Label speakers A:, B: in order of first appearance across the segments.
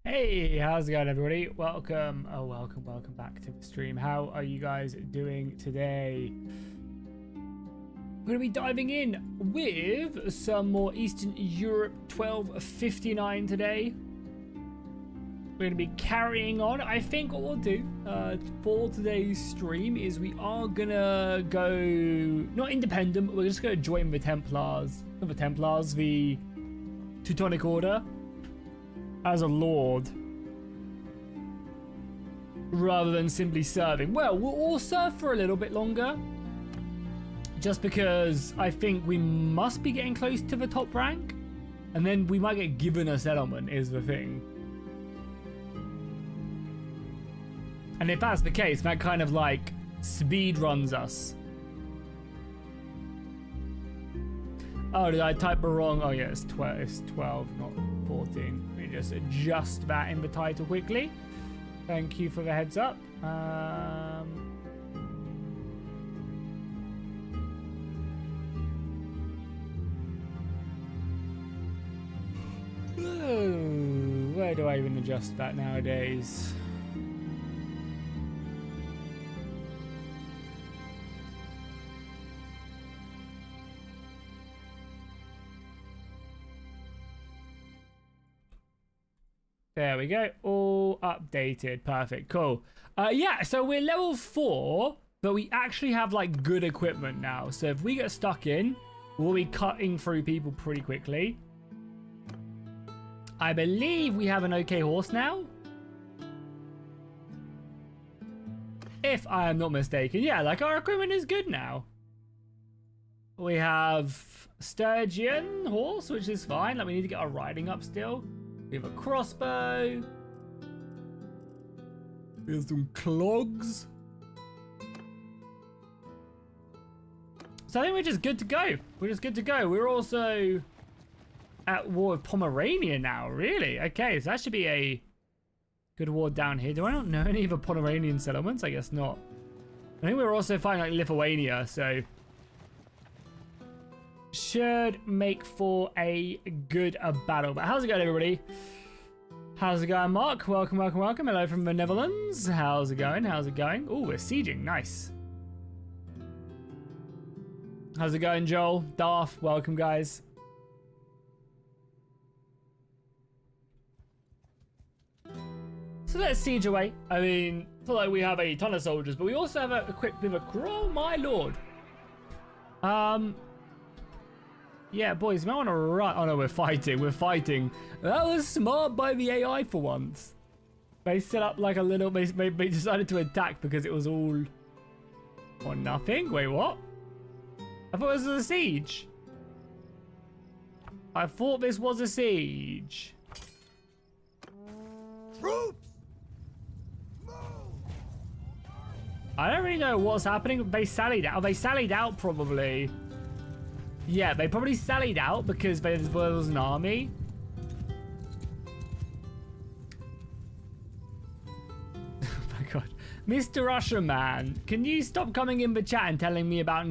A: Hey, how's it going, everybody? Welcome back to the stream. How are you guys doing today? We're going to be diving in with some more Eastern Europe 1259 today. We're going to be carrying on. I think what we'll do for today's stream is we are going to go, not independent, but we're just going to join the Templars. Not the Templars, the Teutonic Order. As a lord, rather than simply serving. Well, we'll all serve for a little bit longer, just because I think we must be getting close to the top rank, and then we might get given a settlement, is the thing. And if that's the case, that kind of like speed runs us. Oh, did I type the wrong? Oh yeah, it's 12, not 14. Let me just adjust that in the title quickly. Thank you for the heads up. Where do I even adjust that nowadays? There we go, all updated, perfect, cool. Yeah, so we're level 4, but we actually have like good equipment now. So if we get stuck in, we'll be cutting through people pretty quickly. I believe we have an okay horse now. If I am not mistaken, yeah, like our equipment is good now. We have Sturgeon horse, which is fine, like we need to get our riding up still. We have a crossbow. Here's some clogs. So I think we're just good to go. We're just good to go. We're also at war with Pomerania now, really. Okay, so that should be a good war down here. Do I not know any of the Pomeranian settlements? I guess not. I think we're also fighting like Lithuania, so should make for a good battle. But how's it going, everybody? How's it going, Mark? Welcome. Hello from the Netherlands. How's it going? Oh, we're sieging. Nice. How's it going, Joel? Darth, welcome, guys. So let's siege away. I mean, it's not like we have a ton of soldiers, but we also have equipped with a oh my lord. Yeah, boys, we might want to run. Oh no, we're fighting. That was smart by the AI for once. They set up like a little. They decided to attack because it was all or nothing. Wait, what? I thought this was a siege. I thought this was a siege. Troops! I don't really know what's happening. They sallied out. They sallied out probably. Yeah, they probably sallied out because there was an army. Oh my god. Mr. Russian man, can you stop coming in the chat and telling me about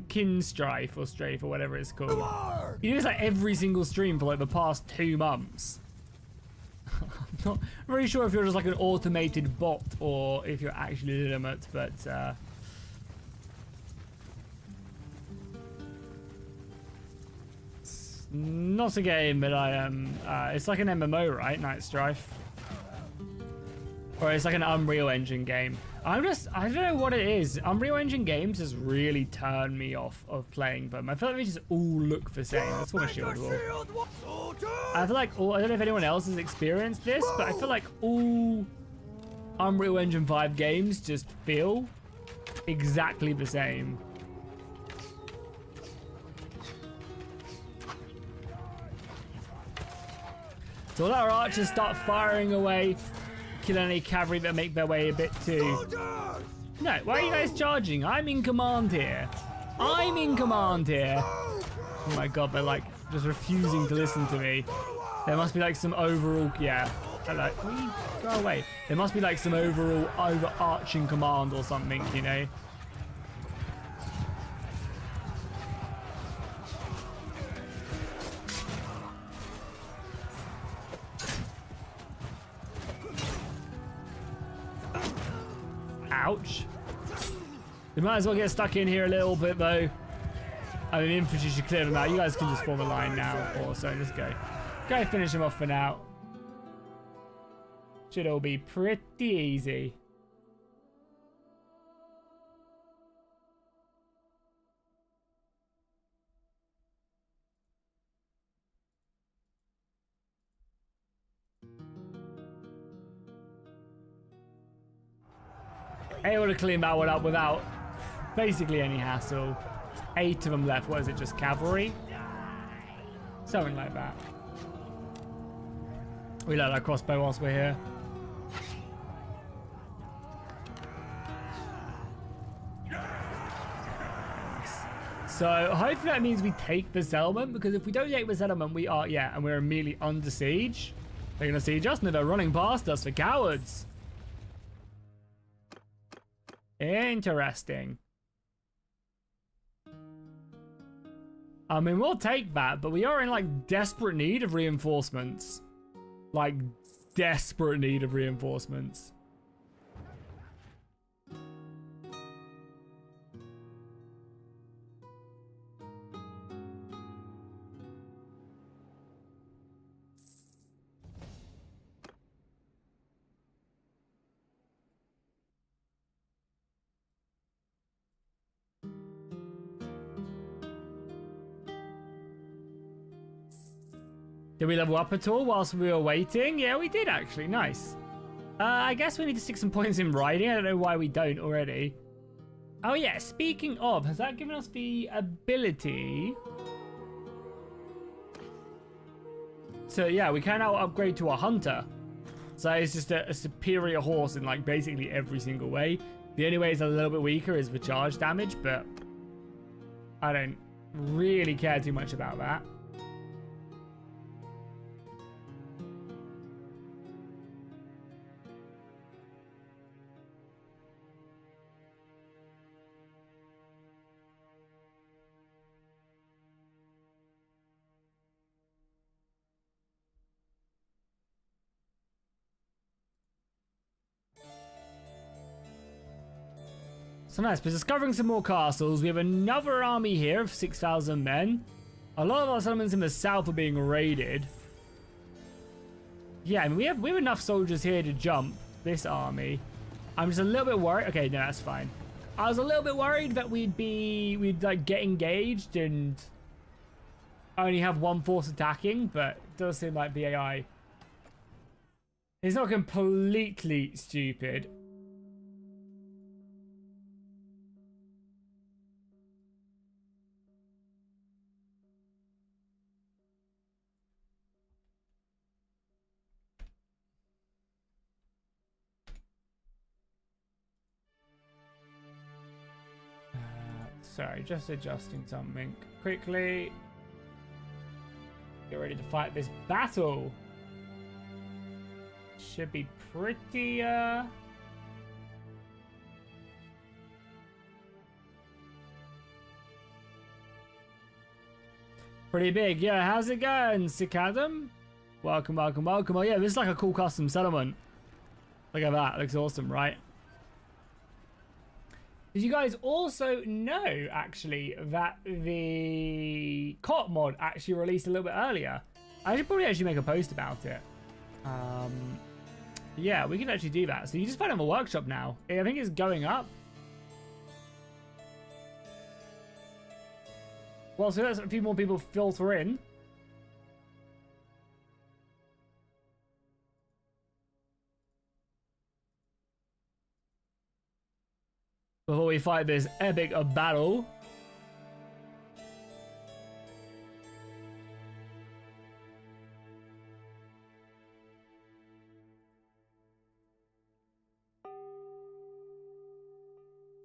A: kin strife or strafe or whatever it's called? You do this like every single stream for like the past 2 months. I'm not really sure if you're just like an automated bot or if you're actually legitimate, but not a game, but I am. It's like an MMO, right? Night Strife. Or it's like an Unreal Engine game. I don't know what it is. Unreal Engine games has really turned me off of playing them. I feel like they just all look the same. That's what a shield wall. I feel like I don't know if anyone else has experienced this, but I feel like all Unreal Engine 5 games just feel exactly the same. So let our archers start firing away, kill any cavalry that make their way a bit too. No, why are you guys charging? I'm in command here. Oh my god, they're like just refusing to listen to me. There must be like some overall, yeah. Hello, go away. There must be like some overall overarching command or something, you know. ouch. We might as well get stuck in here a little bit, though. I mean, infantry should clear them out. You guys can just form a line now. Also, let's go. Go finish them off for now. Should all be pretty easy. Able to clean that one up without basically any hassle. 8 of them left. What is it, just cavalry? Something like that. We let our crossbow whilst we're here. So hopefully that means we take the settlement, because if we don't take the settlement, we are, yeah, and we're immediately under siege. They're going to siege us, and they're running past us for cowards. Interesting. I mean, we'll take that, but we are in, like, desperate need of reinforcements. Like, desperate need of reinforcements. Did we level up at all whilst we were waiting? Yeah, we did actually. Nice. I guess we need to stick some points in riding. I don't know why we don't already. Oh yeah, speaking of, has that given us the ability? So yeah, we can now upgrade to a hunter. So it's just a superior horse in like basically every single way. The only way it's a little bit weaker is the charge damage, but I don't really care too much about that. So nice, but discovering some more castles. We have another army here of 6,000 men. A lot of our settlements in the south are being raided. Yeah, I mean, we have enough soldiers here to jump this army. I'm just a little bit worried. Okay, no, that's fine. I was a little bit worried that we'd like get engaged and only have one force attacking, but it does seem like the AI is not completely stupid. Sorry, just adjusting something quickly. Get ready to fight this battle. Should be pretty, pretty big. Yeah, how's it going, Cicadum? Welcome, welcome, welcome. Oh yeah, this is like a cool custom settlement. Look at that, looks awesome, right? Did you guys also know, actually, that the co-op mod actually released a little bit earlier? I should probably actually make a post about it. Yeah, we can actually do that. So you just find it on the workshop now. I think it's going up. Well, so that's a few more people filter in. Before we fight this epic battle.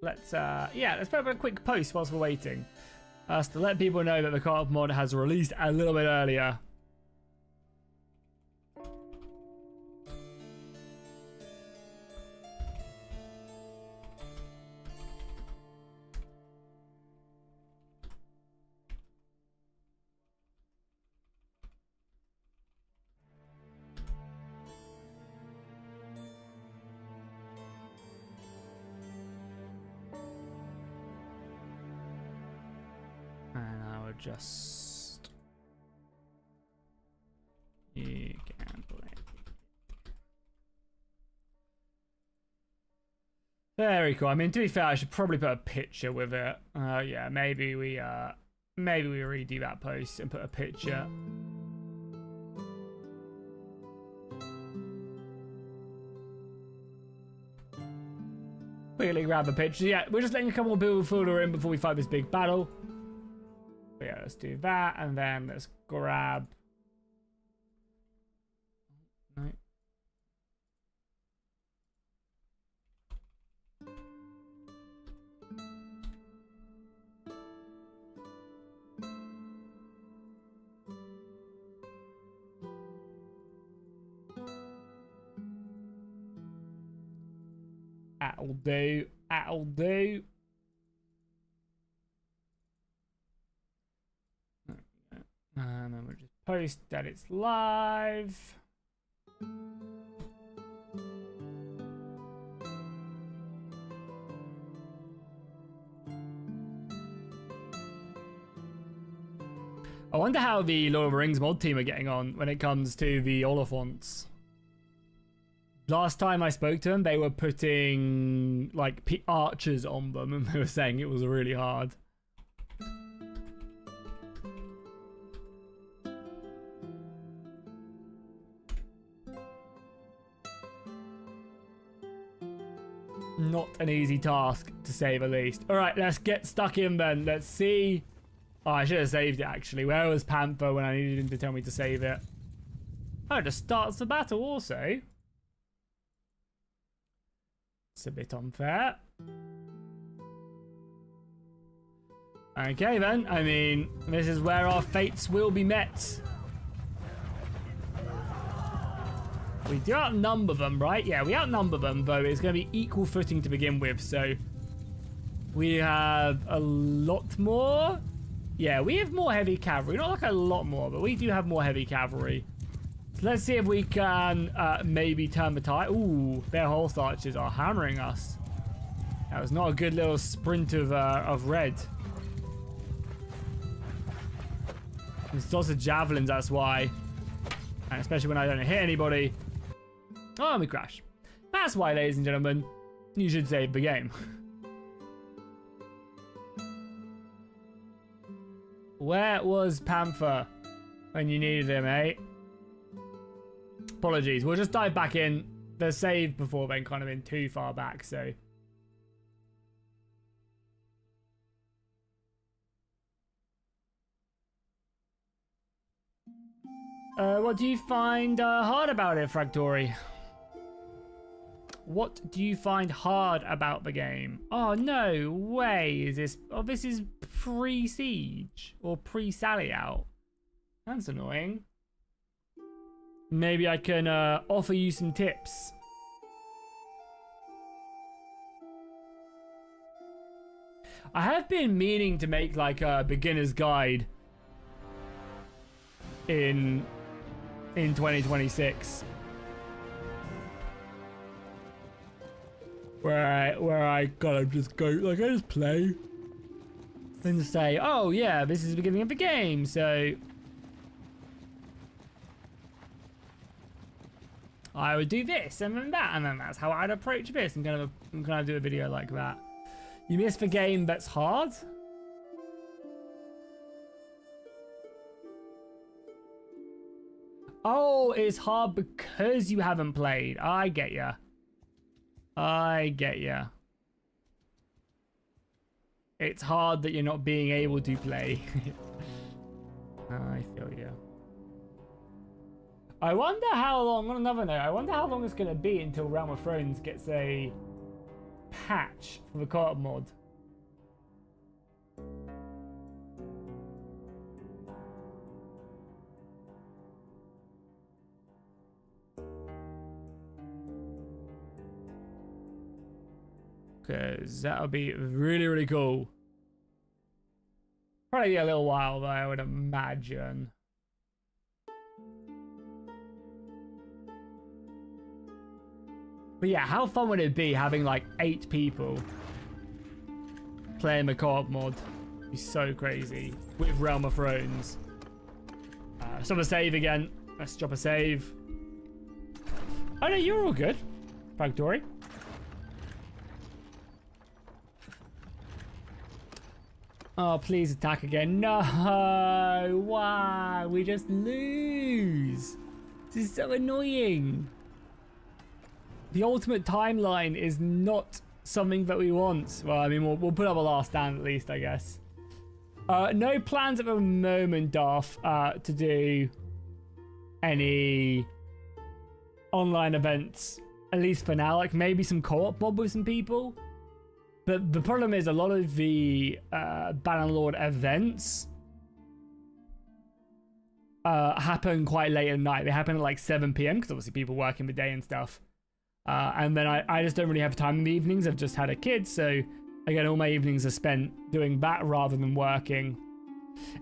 A: Let's put up a quick post whilst we're waiting. To let people know that the co-op mod has released a little bit earlier. just... You can play. Very cool. I mean, to be fair, I should probably put a picture with it. Yeah, maybe we redo that post and put a picture. Quickly grab a picture. Yeah, we're just letting a couple more people filter in before we fight this big battle. But yeah, let's do that, and then let's grab... No. That'll do. That'll do. And then we'll just post that it's live. I wonder how the Lord of the Rings mod team are getting on when it comes to the Oliphants. Last time I spoke to them, they were putting like archers on them, and they were saying it was really hard. Not an easy task, to say the least. All right, let's get stuck in then. Let's see. Oh, I should have saved it, actually. Where was Panther when I needed him to tell me to save it? Oh, it just starts the battle also. It's a bit unfair. Okay, then. I mean, this is where our fates will be met. We do outnumber them, right? Yeah, we outnumber them, though it's going to be equal footing to begin with, so... We have a lot more... Yeah, we have more heavy cavalry. Not like a lot more, but we do have more heavy cavalry. So let's see if we can maybe turn the tide. Ooh, their horse archers are hammering us. That was not a good little sprint of red. It's lots of javelins, that's why. And especially when I don't hit anybody. Oh, we crash. That's why, ladies and gentlemen, you should save the game. Where was Panther when you needed him, eh? Apologies. We'll just dive back in. The save before then kind of been too far back, so... What do you find hard about it, Fractory? What do you find hard about the game? Oh, no way is this... Oh, this is pre-siege or pre-sally out. That's annoying. Maybe I can offer you some tips. I have been meaning to make like a beginner's guide in 2026. Where I kind of just go, like, I just play and say, oh yeah, this is the beginning of the game, so I would do this and then that, and then that's how I'd approach this. I'm gonna do a video like that. You miss the game that's hard? Oh, it's hard because you haven't played. I get ya. I get ya. It's hard that you're not being able to play. I feel ya. I wonder how long, on another note, I wonder how long it's going to be until Realm of Thrones gets a patch for the co-op mod. Because that'll be really, really cool. Probably a little while, though, I would imagine. But yeah, how fun would it be having like 8 people playing the co-op mod? Be so crazy with Realm of Thrones. Stop a save again. Let's drop a save. Oh no, you're all good. Fragtory. Oh, please attack again. No! Why? We just lose. This is so annoying. The ultimate timeline is not something that we want. Well, I mean, we'll put up a last stand at least, I guess. No plans at the moment, Darth, to do any online events, at least for now. Like maybe some co-op mob with some people. But the problem is a lot of the Bannerlord events happen quite late at night. They happen at like 7 p.m. because obviously people work in the day and stuff. And then I just don't really have time in the evenings. I've just had a kid, so again, all my evenings are spent doing that rather than working.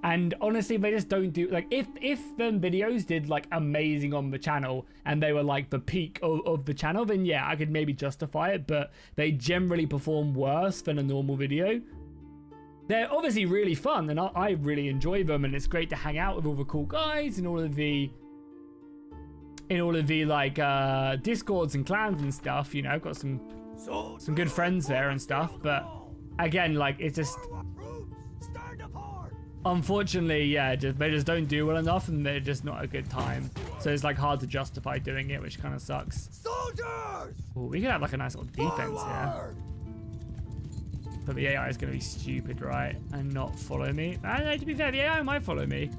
A: And honestly, they just don't do, like, if the videos did like amazing on the channel and they were like the peak of the channel, then yeah, I could maybe justify it, but they generally perform worse than a normal video. They're obviously really fun and I really enjoy them, and it's great to hang out with all the cool guys and all of the like discords and clans and stuff. You know, I've got some good friends there and stuff, but again, like, it's just unfortunately, yeah, they just don't do well enough and they're just not a good time, so it's like hard to justify doing it, which kind of sucks. Soldiers! Ooh, we could have like a nice little defense here, but the AI is going to be stupid, right, and not follow me. I don't know, to be fair, the AI might follow me.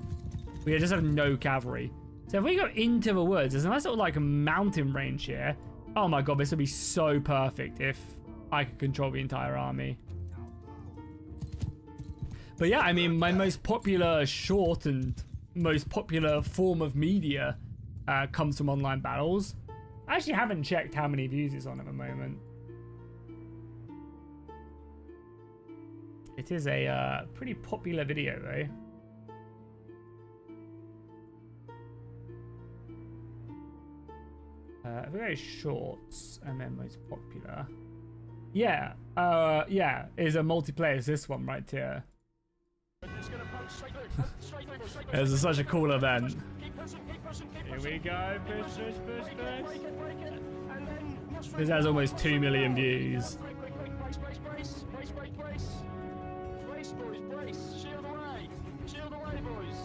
A: We just have no cavalry. So if we go into the woods, there's a nice little like mountain range here. Oh my god, this would be so perfect if I could control the entire army. But yeah, I mean, my most popular short and most popular form of media comes from online battles. I actually haven't checked how many views it's on at the moment. It is a pretty popular video though. Very shorts and then most popular. Yeah, yeah, is a multiplayer. Is this one right here? This is such a cool event. Here we go, push. This has almost 2 million views. Shield away, boys.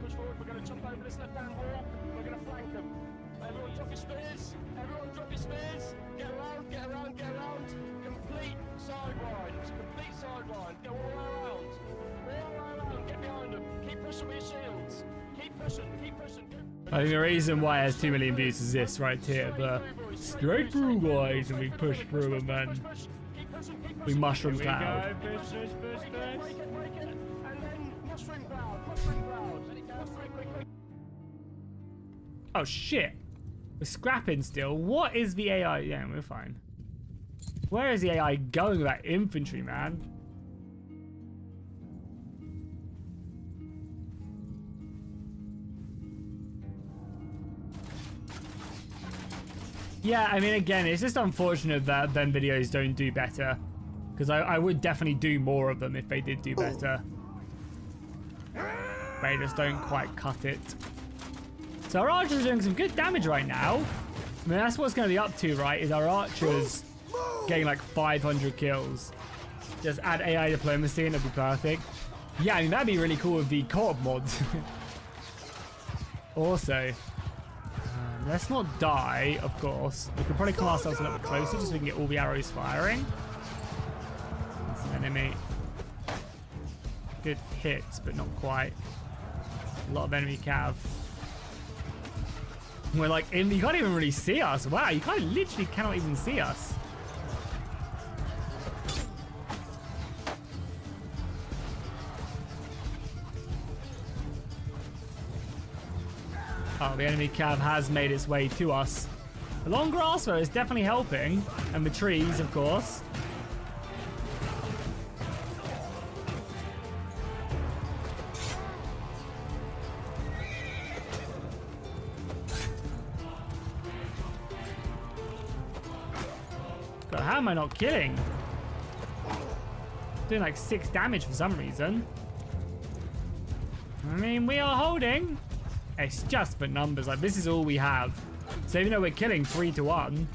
A: Push forward, we're going to jump over this left-hand wall. We're going to flank them. Everyone drop your spears. Get around. Complete sidewind. Go all around. Get behind them. Keep pushing with your shields. Keep pushing. I think the reason why it has 2 million views is this right here. The straight through guys, and we push through and then we mushroom cloud. Oh shit. We're scrapping still. What is the AI? Yeah, we're fine. Where is the AI going with that infantry, man? Yeah, I mean, again, it's just unfortunate that them videos don't do better. Because I would definitely do more of them if they did do better. They just don't quite cut it. So our archers are doing some good damage right now. I mean, that's what's going to be up to, right? Is our archers getting like 500 kills. Just add AI diplomacy and it'll be perfect. Yeah, I mean, that'd be really cool with the co-op mods. Also, let's not die, of course. We could probably come ourselves a little bit closer just so we can get all the arrows firing. That's an enemy. Good hits, but not quite. A lot of enemy cav. We're like, you can't even really see us. Wow, you literally cannot even see us. Oh, the enemy cav has made its way to us. The long grass though is definitely helping, and the trees, of course. God, how am I not killing? doing like 6 damage for some reason. I mean, we are holding. It's just for numbers. Like, this is all we have. So even though we're killing 3 to 1.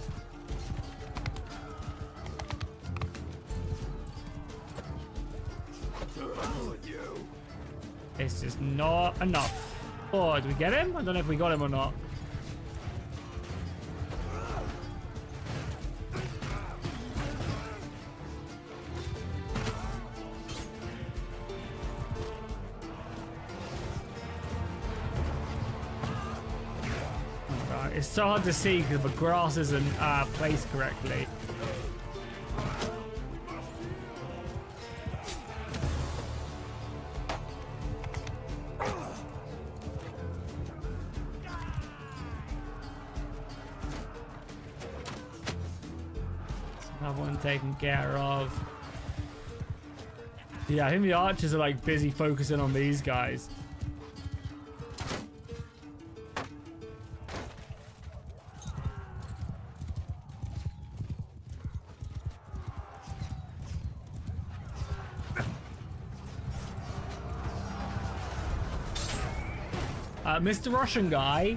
A: It's just not enough. Oh, did we get him? I don't know if we got him or not. It's so hard to see because the grass isn't placed correctly. Another one taken care of. Yeah, I think the archers are like busy focusing on these guys. Mr. Russian guy,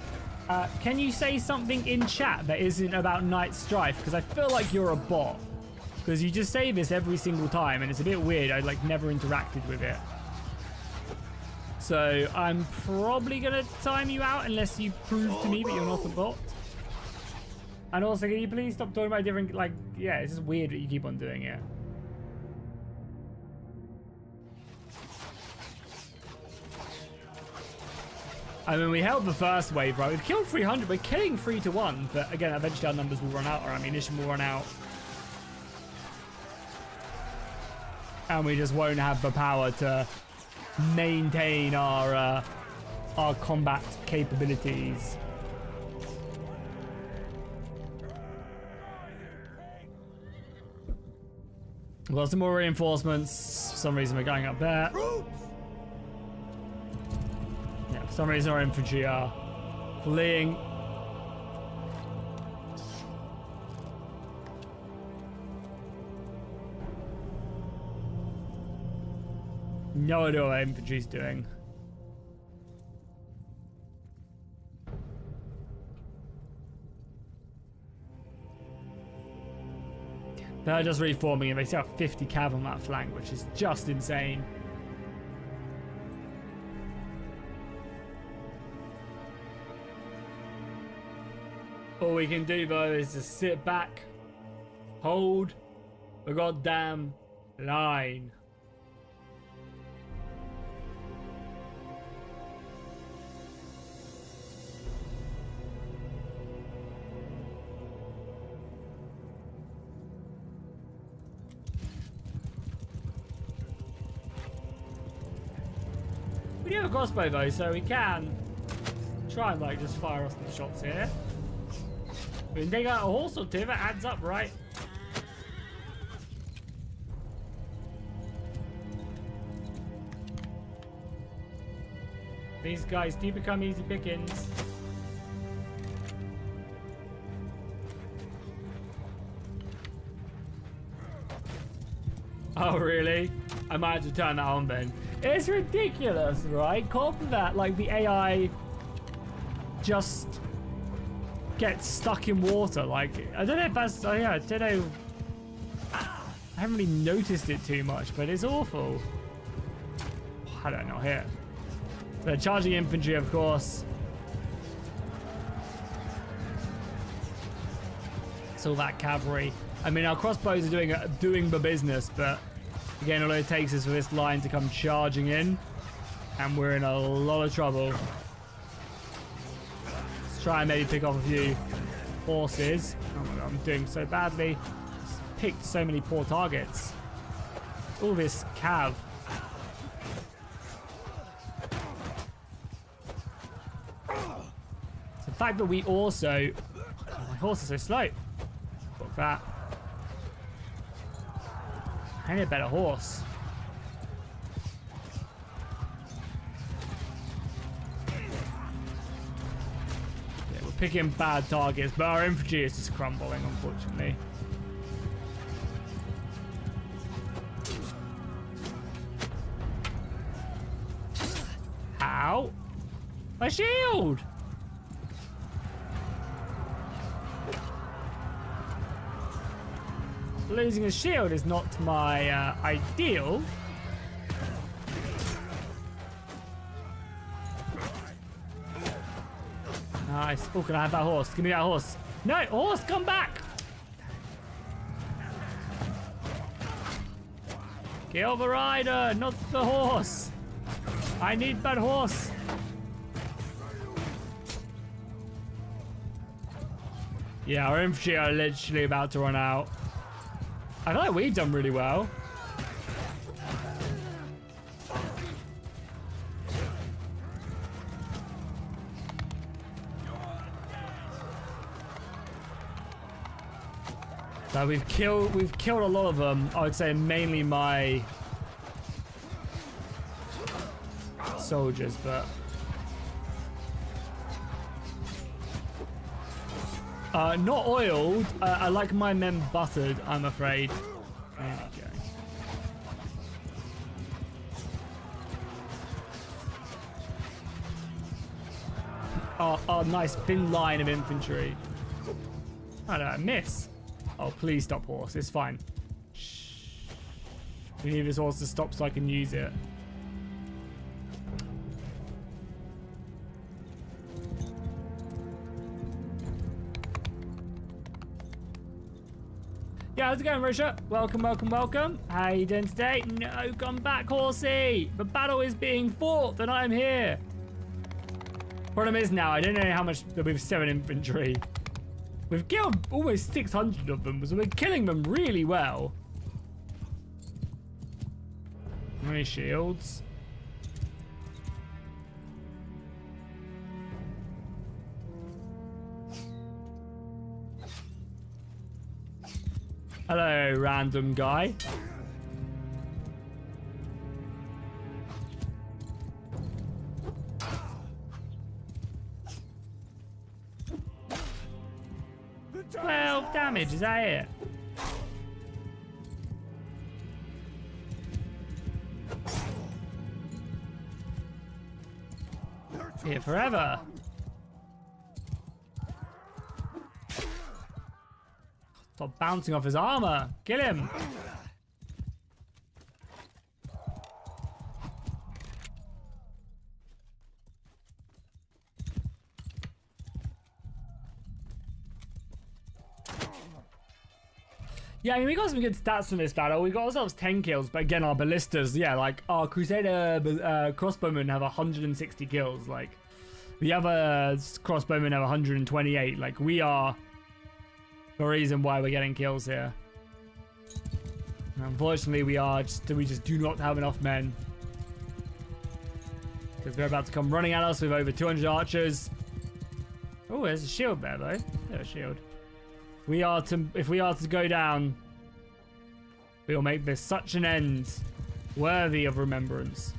A: can you say something in chat that isn't about Night Strife? Because I feel like you're a bot. Because you just say this every single time, and it's a bit weird. I like never interacted with it. So I'm probably gonna time you out unless you prove to me that you're not a bot. And also, can you please stop talking about different, like, yeah, it's just weird that you keep on doing it. I mean, we held the first wave, right? We've killed 300. We're killing 3 to 1. But again, eventually our numbers will run out. Our ammunition will run out. And we just won't have the power to maintain our combat capabilities. We've got some more reinforcements. For some reason, we're going up there. For some reason our infantry are fleeing. No idea what our infantry's doing. They're just reforming and they still have 50 cav on that flank, which is just insane. All we can do though is just sit back, hold the goddamn line. We do have a crossbow though, so we can try and like just fire off some shots here. We can take out a horse or two, that adds up, right? These guys do become easy pickings. Oh, really? I might have to turn that on then. It's ridiculous, right? Copy that, like the AI just gets stuck in water. Like, I don't know if that's, oh yeah, I don't know. I haven't really noticed it too much, but it's awful. I don't know here. So charging infantry, of course. It's all that cavalry. I mean, our crossbows are doing the business, but again, all it takes is for this line to come charging in, and we're in a lot of trouble. Try and maybe pick off a few horses. Oh my god, I'm doing so badly. Just picked so many poor targets. All this cav. It's the fact that we also... Oh, my horse is so slow. Fuck that. I need a better horse. Picking bad targets, but our infantry is just crumbling, unfortunately. out. My shield! Losing a shield is not my ideal. Nice. Oh, can I have that horse? Give me that horse. No, horse, come back! Kill the rider, not the horse. I need that horse. Yeah, our infantry are literally about to run out. I feel like we've done really well. So we've killed a lot of them. I would say mainly my soldiers, but not oiled. I like my men buttered, I'm afraid. There we go. Oh, nice thin line of infantry. Oh no, I miss. Oh, please stop, horse. It's fine. Shh. We need this horse to stop so I can use it. Yeah, how's it going, Risha? Welcome, welcome, welcome. How you doing today? No, come back, horsey. The battle is being fought, and I'm here. Problem is now, I don't know how much. We've 7 infantry. We've killed almost 600 of them, so we're killing them really well. How many shields? Hello, random guy. Damage, is that it? Here forever. Stop bouncing off his armor. Kill him. Yeah, I mean, we got some good stats from this battle. We got ourselves 10 kills, but again, our ballistas, yeah, like our Crusader crossbowmen have 160 kills. Like, the other crossbowmen have 128. Like, we are the reason why we're getting kills here. And unfortunately, we just do not have enough men. Because they're about to come running at us with over 200 archers. Oh, there's a shield there, though. There's a shield. If we are to go down, we will make this such an end worthy of remembrance.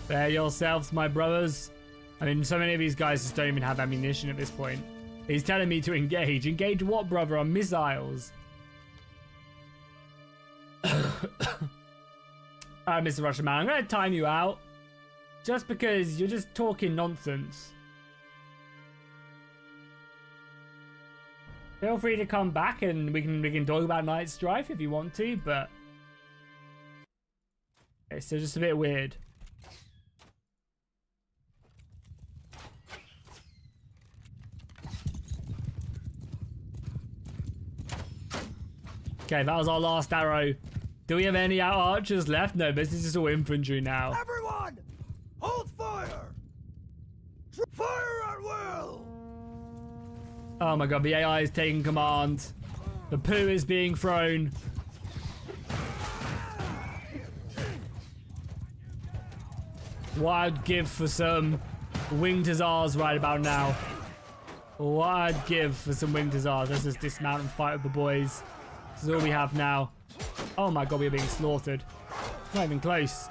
A: Bear yourselves, my brothers. I mean, so many of these guys just don't even have ammunition at this point. He's telling me to engage. Engage what, brother? On missiles. Alright, Mr. Russian man, I'm going to time you out. Just because you're just talking nonsense. Feel free to come back and we can talk about Night's Strife if you want to, but it's still just a bit weird. Okay, that was our last arrow. Do we have any archers left? No, this is just all infantry now.
B: Everyone! Hold fire! Fire at will!
A: Oh my god, the AI is taking command. The poo is being thrown. What I'd give for some winged hussars right about now. What I'd give for some winged hussars. Let's just dismount and fight with the boys. This is all we have now. Oh my god, we're being slaughtered. It's not even close.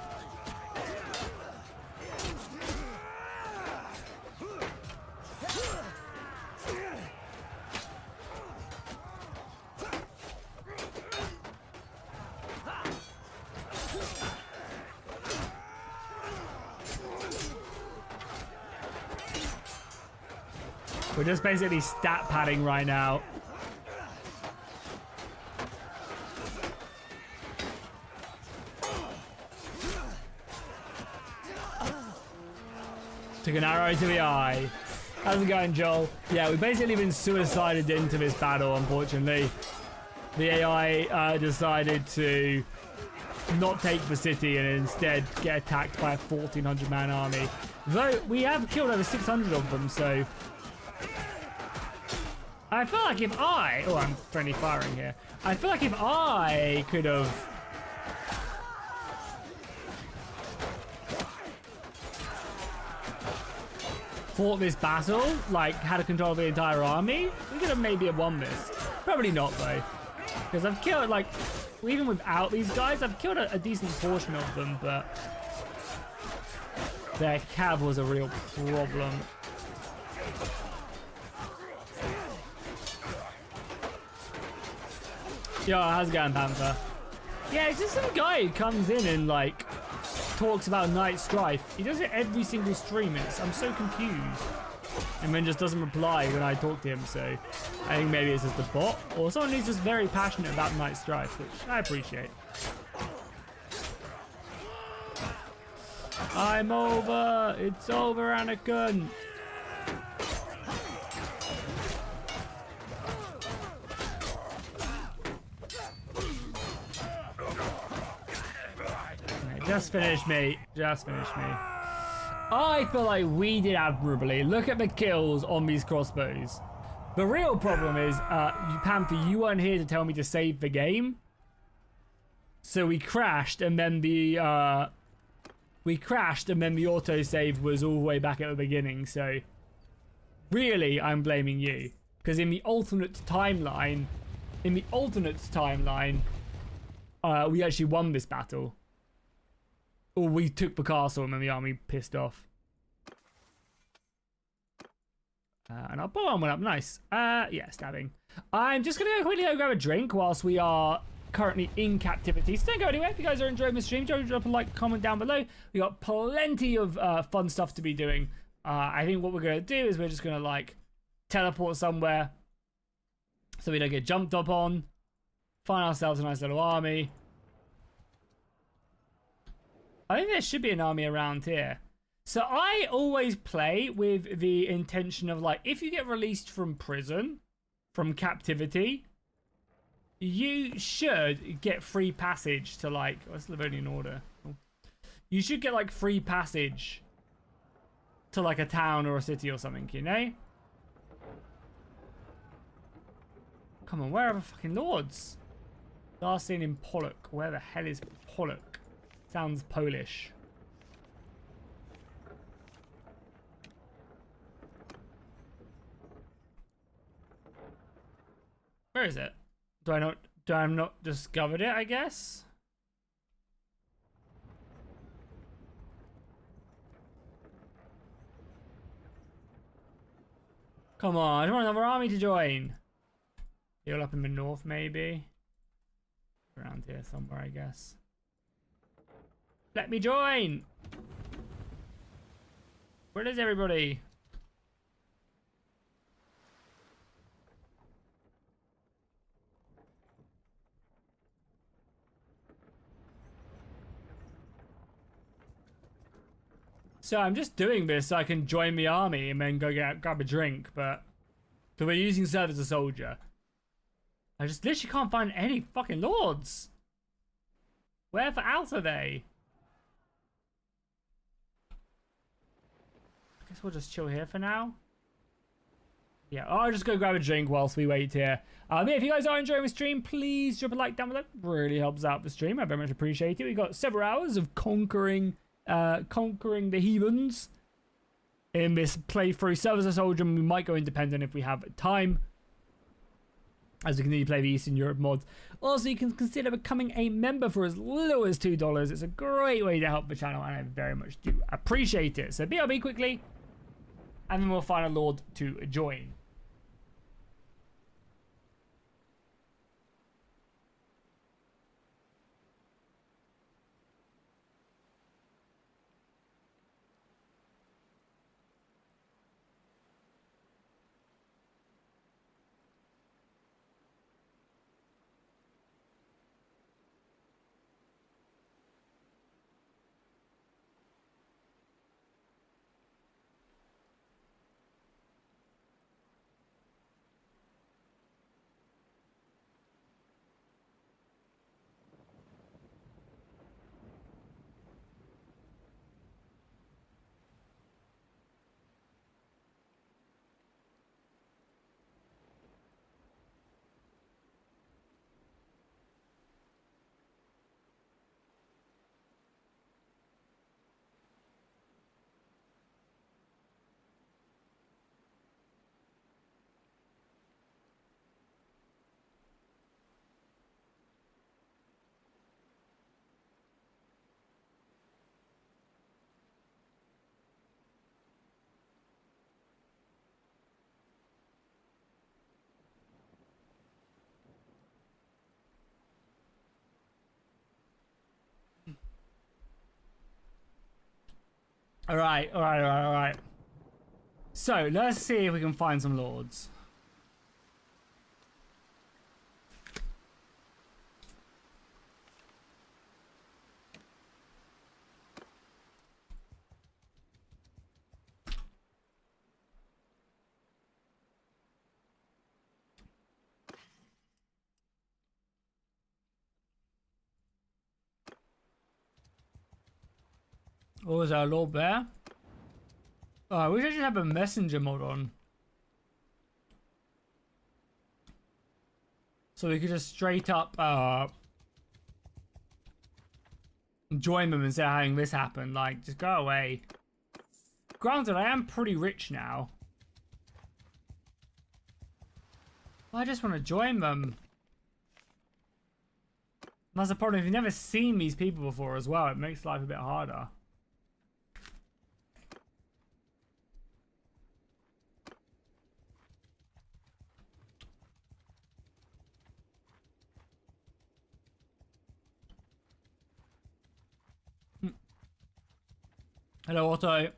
A: We're just basically stat padding right now. Took an arrow to the eye. How's it going, Joel? Yeah, we've basically been suicided into this battle, unfortunately. The AI decided to not take the city and instead get attacked by a 1,400-man army. Though we have killed over 600 of them, so... I feel like if I... Oh, I'm friendly firing here. I feel like if I could have... fought this battle, like had a control of the entire army, we could have maybe won this. Probably not, though. Because I've killed, like... Even without these guys, I've killed a decent portion of them, but... Their cav was a real problem. Yo, how's it going, Panther? Yeah, it's just some guy who comes in and, like, talks about Night Strife. He does it every single stream. I'm so confused. And then just doesn't reply when I talk to him, so I think maybe it's just a bot. Or someone who's just very passionate about Night Strife, which I appreciate. I'm over! It's over, Anakin! Just finish me. Just finish me. I feel like we did admirably. Look at the kills on these crossbows. The real problem is, Panther, you weren't here to tell me to save the game. So we crashed, and then the autosave was all the way back at the beginning. So really, I'm blaming you, because in the alternate timeline, we actually won this battle. Or we took the castle and then the army pissed off. And our bomb went up. Nice. Yeah, stabbing. I'm just going to quickly go grab a drink whilst we are currently in captivity. So don't go anywhere. If you guys are enjoying the stream, drop a like, comment down below. We got plenty of fun stuff to be doing. I think what we're going to do is we're just going to, like, teleport somewhere so we don't get jumped up on. Find ourselves a nice little army. I think there should be an army around here. So I always play with the intention of, like, if you get released from prison, from captivity, you should get free passage to, like, what's Livonian Order? You should get, like, free passage to, like, a town or a city or something, you know? Come on, where are the fucking lords? Last seen in Pollock. Where the hell is Pollock? Sounds Polish. Where is it? Do I not discovered it, I guess? Come on, I want another army to join. You're up in the north, maybe? Around here somewhere, I guess. Let me join! Where is everybody? So I'm just doing this so I can join the army and then go grab a drink, but... So we're using serve as a soldier. I just literally can't find any fucking lords! Where the else are they? I guess we'll just chill here for now. Yeah, I'll just go grab a drink whilst we wait here. Yeah, if you guys are enjoying the stream, please drop a like down below. Really helps out the stream. I very much appreciate it. We've got several hours of conquering the heathens in this playthrough. Serve as a soldier, and we might go independent if we have time, as we continue to play the Eastern Europe mods. Also, you can consider becoming a member for as little as $2. It's a great way to help the channel, and I very much do appreciate it. So BRB quickly, and then we'll find a lord to join. All right, all right, all right, all right. So let's see if we can find some lords. Oh, is there a lord there? Oh, I wish I should have a messenger mod on. So we could just straight up join them instead of having this happen. Like, just go away. Granted, I am pretty rich now. I just want to join them. That's the problem. If you've never seen these people before as well, it makes life a bit harder. Hello, Otto.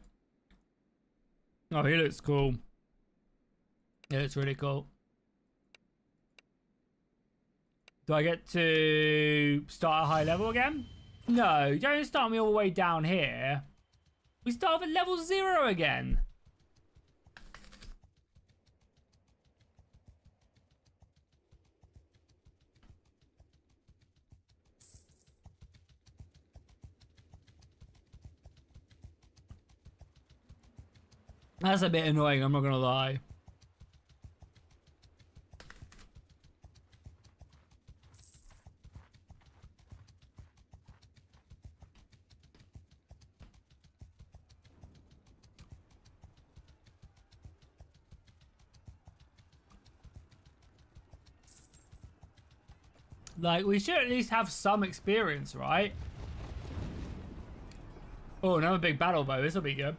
A: Oh, he looks cool. He looks really cool. Do I get to start at high level again? No, you don't start me all the way down here. We start at level 0 again. That's a bit annoying, I'm not gonna lie. Like, we should at least have some experience, right? Oh, another big battle bow. This will be good.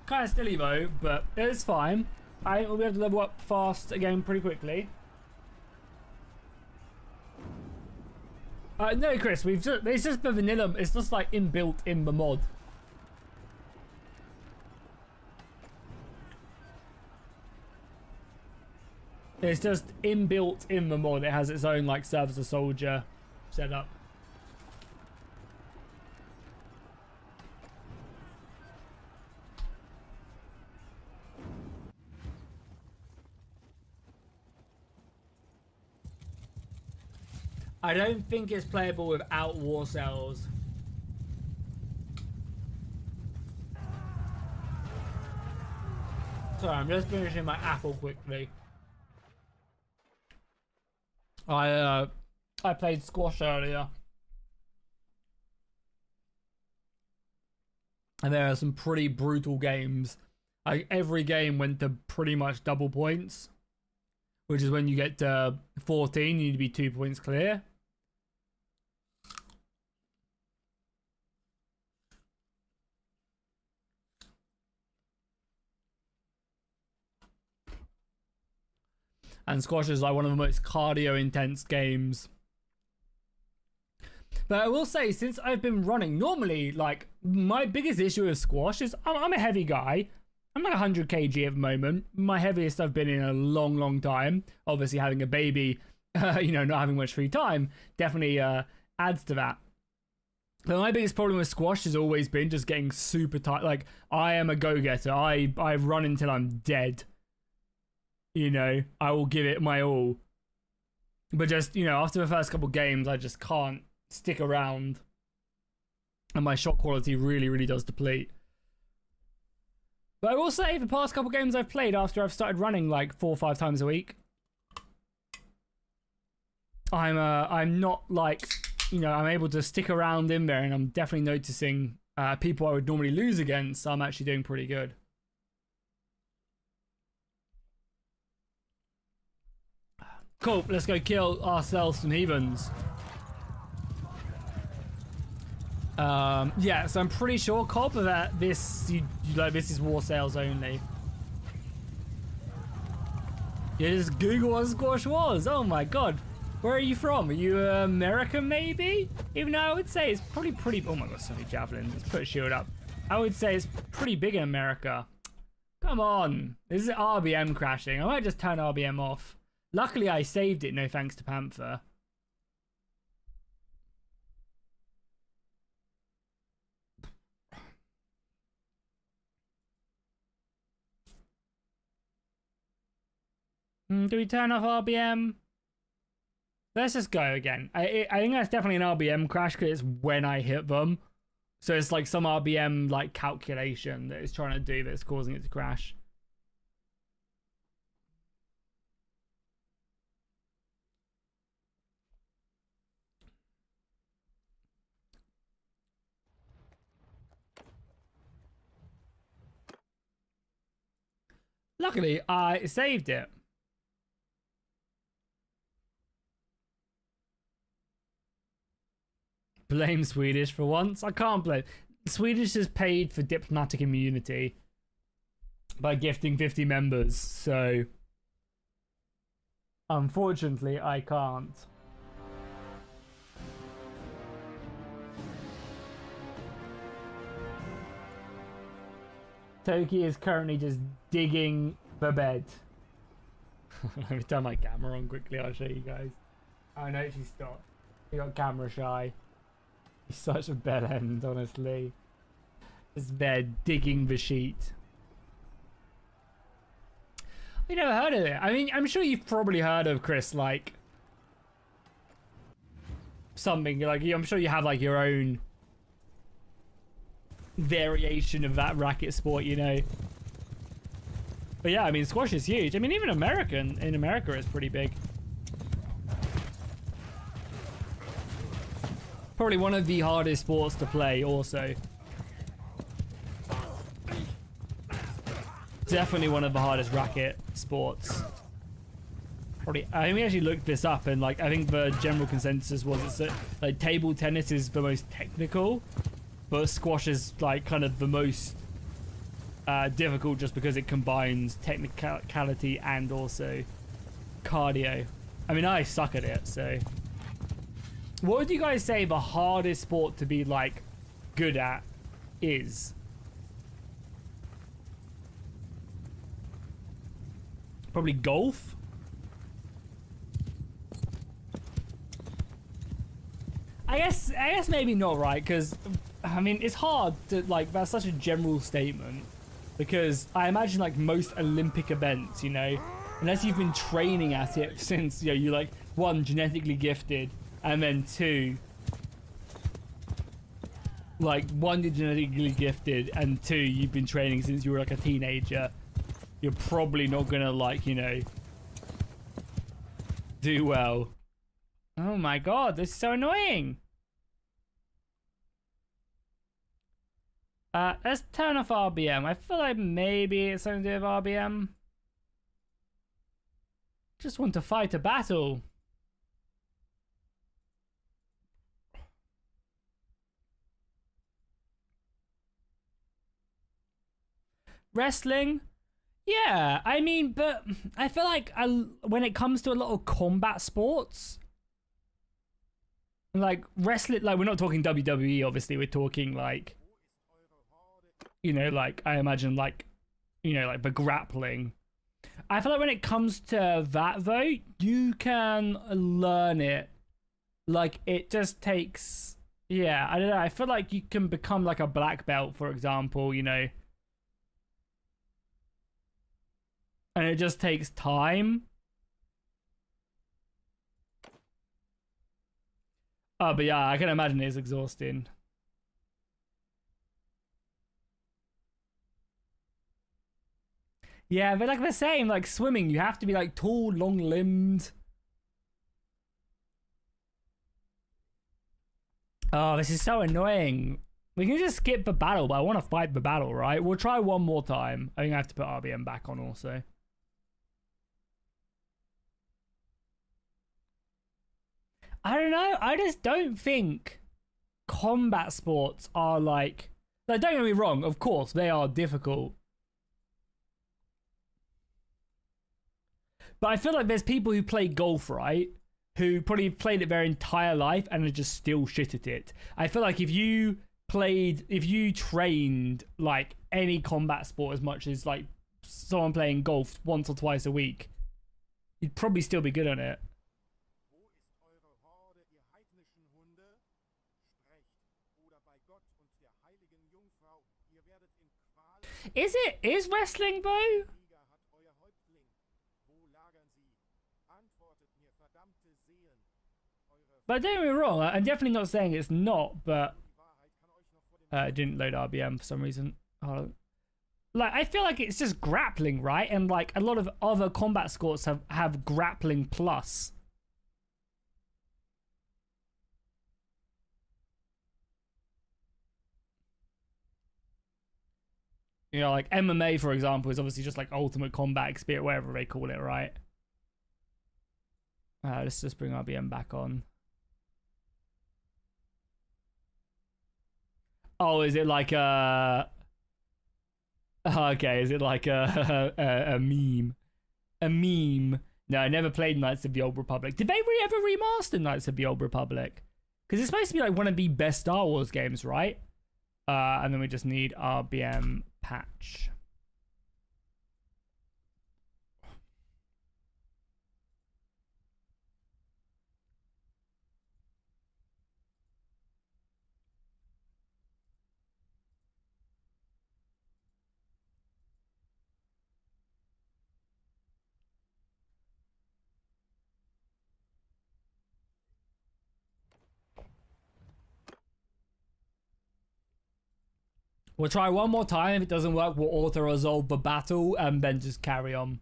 A: Kind of silly though, but it's fine. I think we'll be able to level up fast again pretty quickly. No, Chris, it's just the vanilla. It's just like inbuilt in the mod. It's just inbuilt in the mod. It has its own like serve as a soldier setup. I don't think it's playable without war cells. Sorry, I'm just finishing my apple quickly. I played squash earlier. And there are some pretty brutal games. Like every game went to pretty much double points. Which is when you get to 14, you need to be 2 points clear. And squash is like one of the most cardio intense games. But I will say, since I've been running, normally, like, my biggest issue with squash is I'm a heavy guy. I'm like 100 kg at the moment. My heaviest I've been in a long, long time. Obviously, having a baby, you know, not having much free time, definitely adds to that. But my biggest problem with squash has always been just getting super tight. Like, I am a go-getter. I run until I'm dead. You know, I will give it my all. But just, you know, after the first couple games, I just can't stick around. And my shot quality really, really does deplete. But I will say, the past couple games I've played after I've started running like 4 or 5 times a week, I'm not like, you know, I'm able to stick around in there, and I'm definitely noticing people I would normally lose against, I'm actually doing pretty good. Cool, let's go kill ourselves some heathens. Yeah, so I'm pretty sure, Cobb, that this this is war sales only. You just Google what squash was. Oh my god, where are you from? Are you American maybe? Even though I would say it's probably pretty. Oh my god, sorry, javelin. Let's put a shield up. I would say it's pretty big in America. Come on. This is RBM crashing. I might just turn RBM off. Luckily, I saved it, no thanks to Panther. Do we turn off RBM? Let's just go again. I think that's definitely an RBM crash because it's when I hit them. So it's like some RBM like calculation that it's trying to do that's causing it to crash. Luckily, I saved it. Blame Swedish for once. I can't blame. Swedish has paid for diplomatic immunity by gifting 50 members, so unfortunately I can't. Toki is currently just digging the bed. Let me turn my camera on quickly, I'll show you guys. Oh no, she stopped. She got camera shy. He's such a bed end, honestly. This bed digging the sheet. I never heard of it. I mean, I'm sure you've probably heard of, Chris, like something like, I'm sure you have like your own variation of that racket sport, you know. But yeah, I mean, squash is huge. I mean, even in America it's pretty big. Probably one of the hardest sports to play also. Definitely one of the hardest racket sports. Probably, I think we actually looked this up and like, I think the general consensus was it's like table tennis is the most technical, but squash is like kind of the most difficult just because it combines technicality and also cardio. I mean, I suck at it, so. What would you guys say the hardest sport to be like good at is? Probably golf. I guess maybe not, right? Because I mean, it's hard to like, that's such a general statement, because I imagine like most Olympic events, you know, unless you've been training at it since, you know, you're like, one, genetically gifted, and then two, like, one, you're genetically gifted, and two, you've been training since you were like a teenager. You're probably not gonna, like, you know, do well. Oh my god, this is so annoying. Let's turn off RBM. I feel like maybe it's something to do with RBM. Just want to fight a battle. Wrestling? Yeah, I mean, but I feel like when it comes to a lot of combat sports, like wrestling, like we're not talking WWE, obviously, we're talking like, you know, like I imagine like, you know, like the grappling. I feel like when it comes to that though, you can learn it. Like it just takes, yeah, I don't know. I feel like you can become like a black belt, for example, you know. And it just takes time. Oh, but yeah, I can imagine it's exhausting. Yeah, but like the same, like swimming, you have to be like tall, long-limbed. Oh, this is so annoying. We can just skip the battle, but I want to fight the battle, right? We'll try one more time. I think I have to put RBM back on also. I don't know. I just don't think combat sports are like don't get me wrong, of course, they are difficult. But I feel like there's people who play golf, right? Who probably played it their entire life and are just still shit at it. I feel like if you played, if you trained like any combat sport as much as like someone playing golf once or twice a week, you'd probably still be good on it. Is wrestling, Bo? But don't get me wrong, I'm definitely not saying it's not, but it didn't load RBM for some reason. Like, I feel like it's just grappling, right? And like a lot of other combat sports have grappling plus. You know, like MMA, for example, is obviously just like ultimate combat experience, whatever they call it, right? Let's just bring RBM back on. Oh, is it like a... Okay, is it like a meme? A meme. No, I never played Knights of the Old Republic. Did they ever remaster Knights of the Old Republic? Because it's supposed to be like one of the best Star Wars games, right? And then we just need RBM patch. We'll try one more time. If it doesn't work, we'll auto-resolve the battle and then just carry on.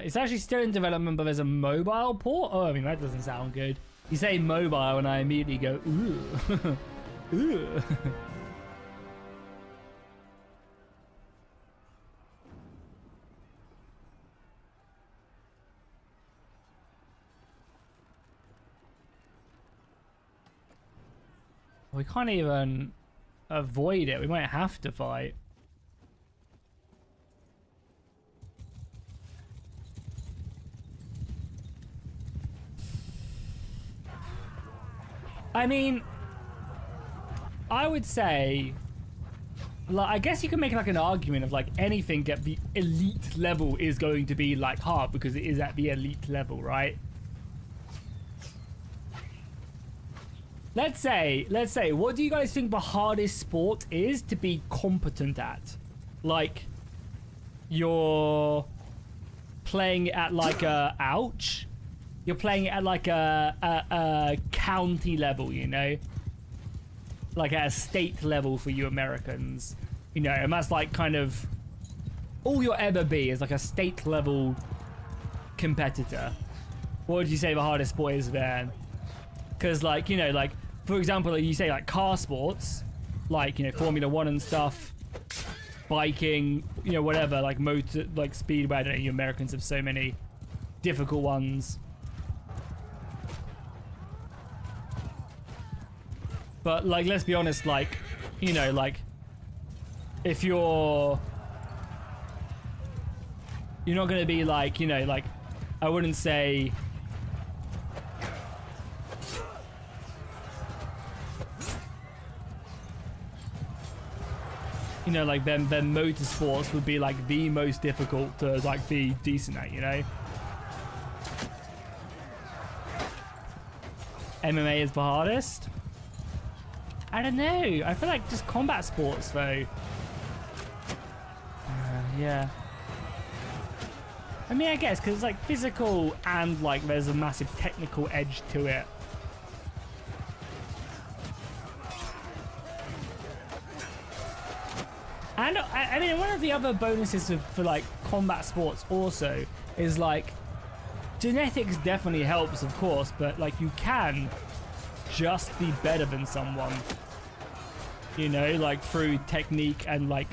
A: It's actually still in development, but there's a mobile port? Oh, I mean, that doesn't sound good. You say mobile and I immediately go, ooh. Ooh. We can't even avoid it. We might have to fight. I mean, I would say, like, I guess you can make like an argument of like anything at the elite level is going to be like hard because it is at the elite level, right? Let's say, what do you guys think the hardest sport is to be competent at? Like, you're playing at like a, ouch. You're playing at like a county level, you know? Like at a state level for you Americans. You know, and that's like kind of, all you'll ever be is like a state level competitor. What would you say the hardest sport is then? Because like, you know, like, for example, like you say like car sports, like, you know, Formula 1 and stuff, biking, you know, whatever, like motor, like speedway. I don't know, you Americans have so many difficult ones. But like, let's be honest, like, you know, like, if you're not going to be like, you know, like, I wouldn't say, you know, like then motorsports would be like the most difficult to like be decent at, you know? MMA is the hardest? I don't know. I feel like just combat sports though. Yeah. I mean, I guess because it's like physical and like there's a massive technical edge to it. And I mean, one of the other bonuses for like combat sports also is like genetics definitely helps, of course, but like you can just be better than someone, you know, like through technique and like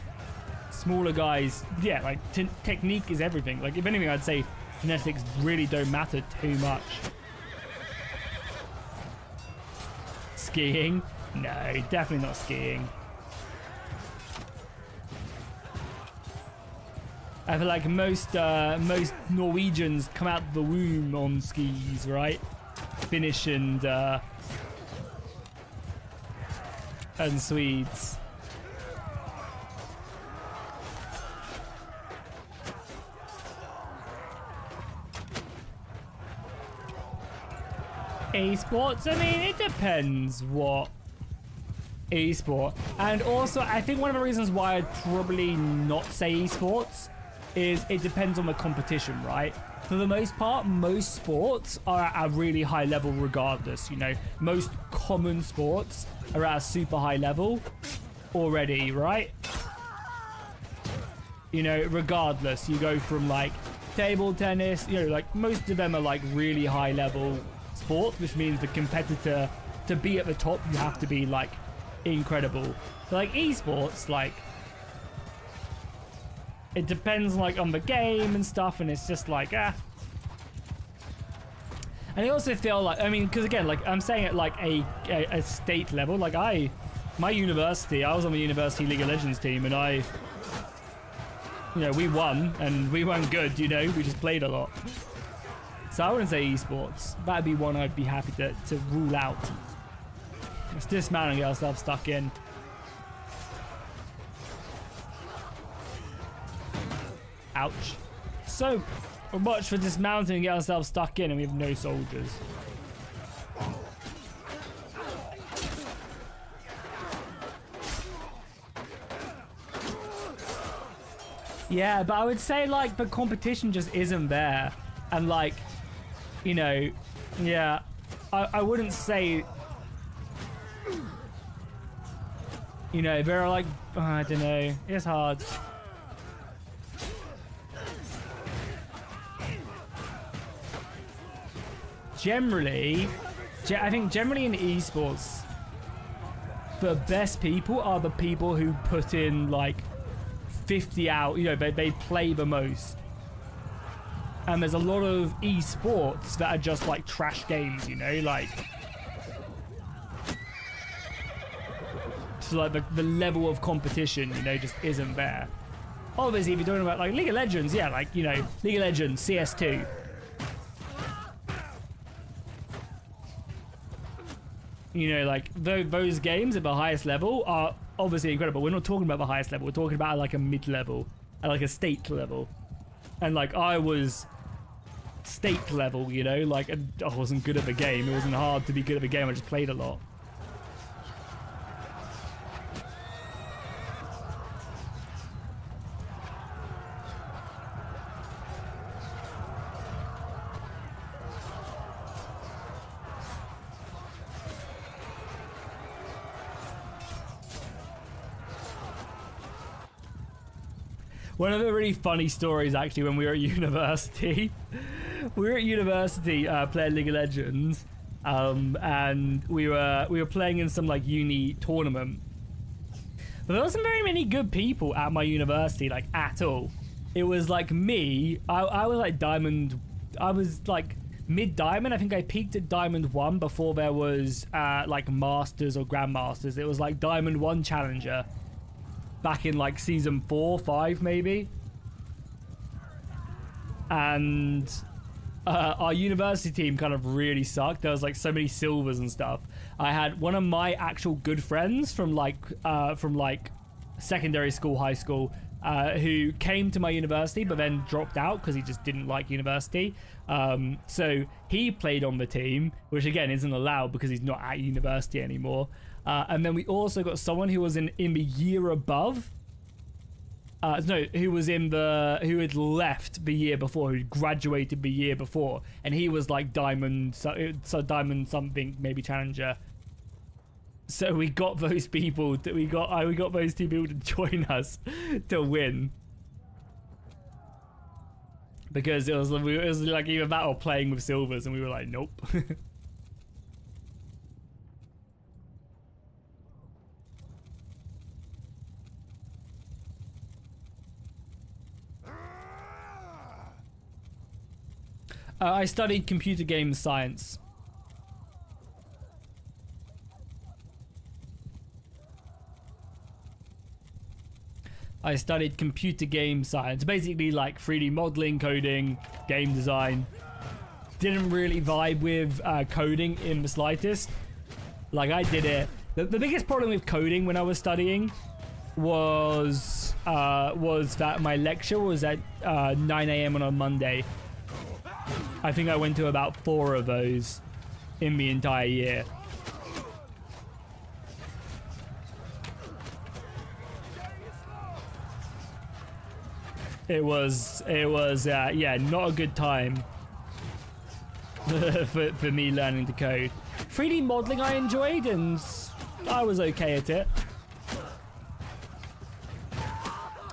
A: smaller guys. Yeah, like technique is everything. Like if anything, I'd say genetics really don't matter too much. Skiing? No, definitely not skiing. I feel like most Norwegians come out the womb on skis, right? Finnish and Swedes. Esports? I mean, it depends what esport. And also, I think one of the reasons why I'd probably not say esports is it depends on the competition, right? For the most part, most sports are at a really high level regardless, you know? Most common sports are at a super high level already, right? You know, regardless, you go from like table tennis, you know, like most of them are like really high level sports, which means the competitor, to be at the top, you have to be like incredible. So like esports, like it depends like on the game and stuff, and it's just like And I also feel like, I mean, because again, like I'm saying at like a state level, like my university, I was on the university League of Legends team, and you know, we won, and we weren't good, you know, we just played a lot. So I wouldn't say esports. That'd be one I'd be happy to rule out. Let's dismount and get ourselves stuck in. Ouch. So much for dismounting and get ourselves stuck in, and we have no soldiers. Yeah, but I would say like the competition just isn't there. And like, you know, yeah, I wouldn't say, you know, there are like, I don't know, it's hard. Generally, I think generally in esports, the best people are the people who put in like 50 out, you know, they play the most. And there's a lot of esports that are just like trash games, you know, like. So like the level of competition, you know, just isn't there. Obviously, if you're talking about like League of Legends, yeah, like, you know, League of Legends, CS2. You know, like those games at the highest level are obviously incredible. We're not talking about the highest level. We're talking about like a mid-level, at like a state level. And like I was state level, you know, like I wasn't good at the game. It wasn't hard to be good at the game. I just played a lot. One of the really funny stories, actually, when we were at university, playing League of Legends, and we were playing in some like uni tournament. But there wasn't very many good people at my university, like at all. It was like me. I was like diamond. I was like mid diamond. I think I peaked at diamond 1 before there was like masters or grandmasters. It was like diamond 1 challenger. Back in like season 4, 5 maybe. And our university team kind of really sucked. There was like so many silvers and stuff. I had one of my actual good friends from like secondary school, high school, who came to my university but then dropped out because he just didn't like university. So he played on the team, which again isn't allowed because he's not at university anymore. And then we also got someone who was in the year above. Who had left the year before, who graduated the year before, and he was like diamond, so diamond something, maybe challenger. So we got those people we got those 2 people to join us to win. Because it was like either that or playing with silvers, and we were like, nope. I studied computer games science. I studied computer game science, basically like 3D modeling, coding, game design. Didn't really vibe with coding in the slightest. Like I did it. The biggest problem with coding when I was studying was that my lecture was at 9 a.m. on a Monday. I think I went to about 4 of those in the entire year. It was yeah, not a good time for me learning to code. 3D modeling I enjoyed, and I was okay at it.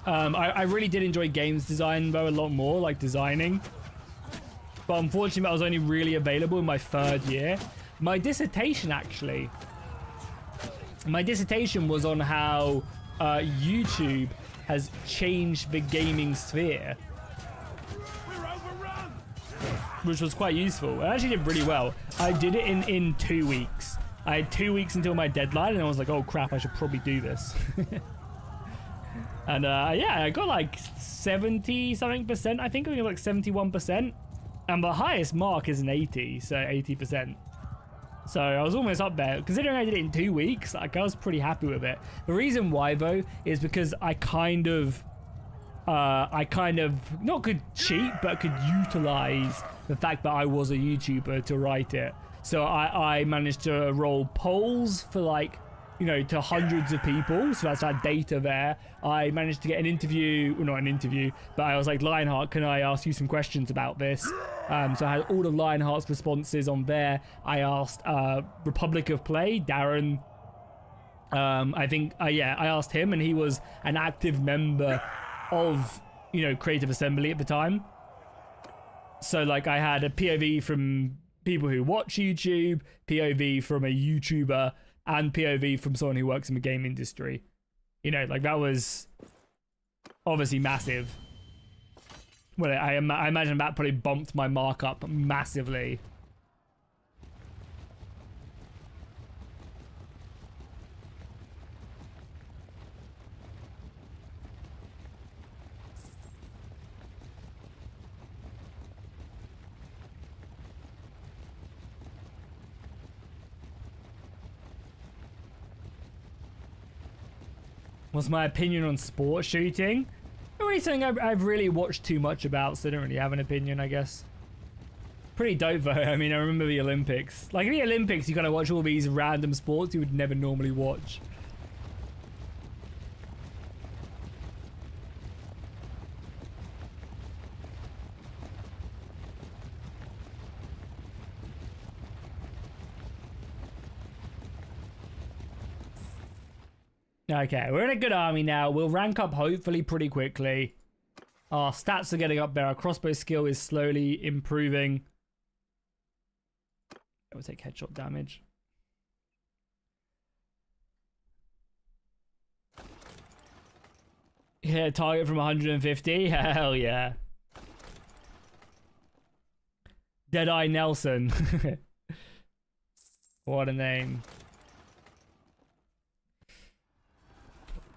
A: I really did enjoy games design though a lot more, like designing. But unfortunately, I was only really available in my 3rd year. My dissertation was on how YouTube has changed the gaming sphere, which was quite useful. I actually did really well. I did it in 2 weeks. I had 2 weeks until my deadline, and I was like, oh crap, I should probably do this. And yeah, I got like 70 something percent. I think it was like 71%. And the highest mark is an 80, so 80%. So I was almost up there. Considering I did it in 2 weeks, like I was pretty happy with it. The reason why though is because I kind of not could cheat, but could utilize the fact that I was a YouTuber to write it. So I managed to roll polls for like, you know, to hundreds of people. So that's that data there. I managed to get an interview, well, not an interview, but I was like, Lionheart, can I ask you some questions about this? So I had all of Lionheart's responses on there. I asked Republic of Play, Darren. I think, yeah, I asked him, and he was an active member of, you know, Creative Assembly at the time. So like I had a POV from people who watch YouTube, POV from a YouTuber, and POV from someone who works in the game industry. You know, like that was obviously massive. Well, I imagine that probably bumped my mark up massively. What's my opinion on sport shooting? Not really something I've really watched too much about, so I don't really have an opinion, I guess. Pretty dope though. I mean, I remember the Olympics. Like in the Olympics, you kind of watch all these random sports you would never normally watch. Okay, we're in a good army now. We'll rank up hopefully pretty quickly. Our stats are getting up there. Our crossbow skill is slowly improving. We'll take headshot damage. Yeah, target from 150. Hell yeah. Deadeye Nelson. What a name.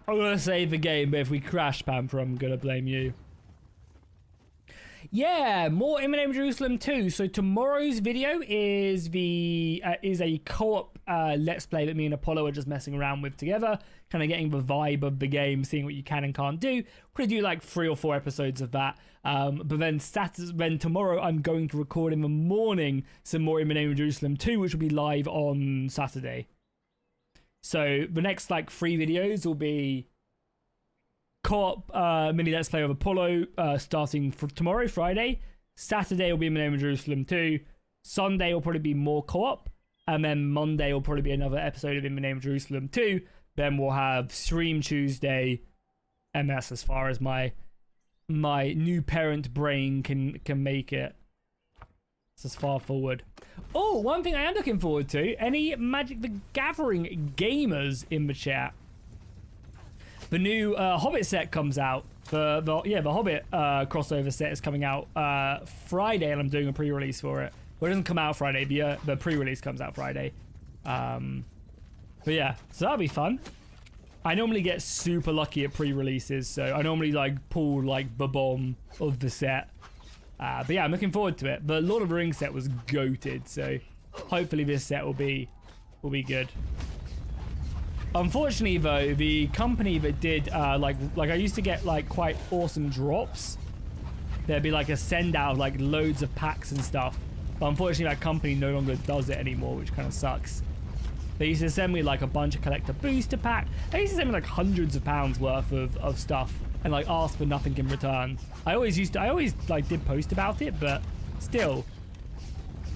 A: I'm gonna save the game, but if we crash, Panther, I'm gonna blame you. Yeah, more in the Name of Jerusalem 2. So tomorrow's video is a co-op let's play that me and Apollo are just messing around with together, kind of getting the vibe of the game, seeing what you can and can't do. We're gonna do like 3 or 4 episodes of that. But then tomorrow I'm going to record in the morning some more in the Name of Jerusalem 2, which will be live on Saturday. So the next like 3 videos will be co-op mini let's play with Apollo starting for tomorrow, Friday. Saturday will be in the Name of Jerusalem 2. Sunday will probably be more co-op, and then Monday will probably be another episode of In the Name of Jerusalem 2. Then we'll have Stream Tuesday, and that's as far as my new parent brain can make it. It's as far forward. Oh, one thing I am looking forward to, any Magic the Gathering gamers in the chat? The new Hobbit set comes out. The Hobbit crossover set is coming out Friday, and I'm doing a pre-release for it. Well, it doesn't come out Friday. The pre-release comes out Friday. But yeah, so that'll be fun. I normally get super lucky at pre-releases, so I normally like pull like the bomb of the set. But yeah, I'm looking forward to it. The Lord of the Rings set was goated, so hopefully this set will be good. Unfortunately though, the company that did like I used to get like quite awesome drops. There'd be like a send out of like loads of packs and stuff. But unfortunately that company no longer does it anymore, which kind of sucks. They used to send me like a bunch of collector booster pack. They used to send me like hundreds of pounds worth of stuff and like ask for nothing in return. I always like did post about it, but still,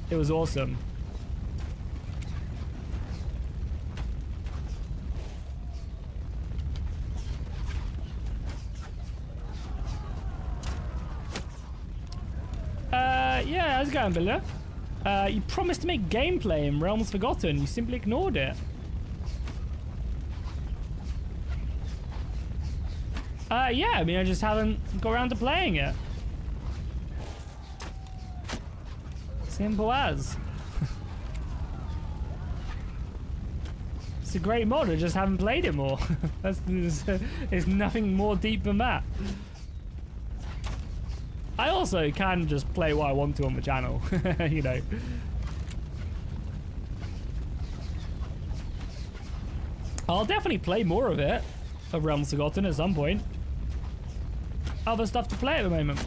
A: it was awesome. Yeah, how's it going, Builder? You promised to make gameplay in Realms Forgotten. You simply ignored it. Yeah, I mean, I just haven't got around to playing it. Simple as. It's a great mod, I just haven't played it more. There's nothing more deep than that. I also can just play what I want to on the channel, you know. I'll definitely play more of it, of Realms Forgotten, at some point. Other stuff to play at the moment.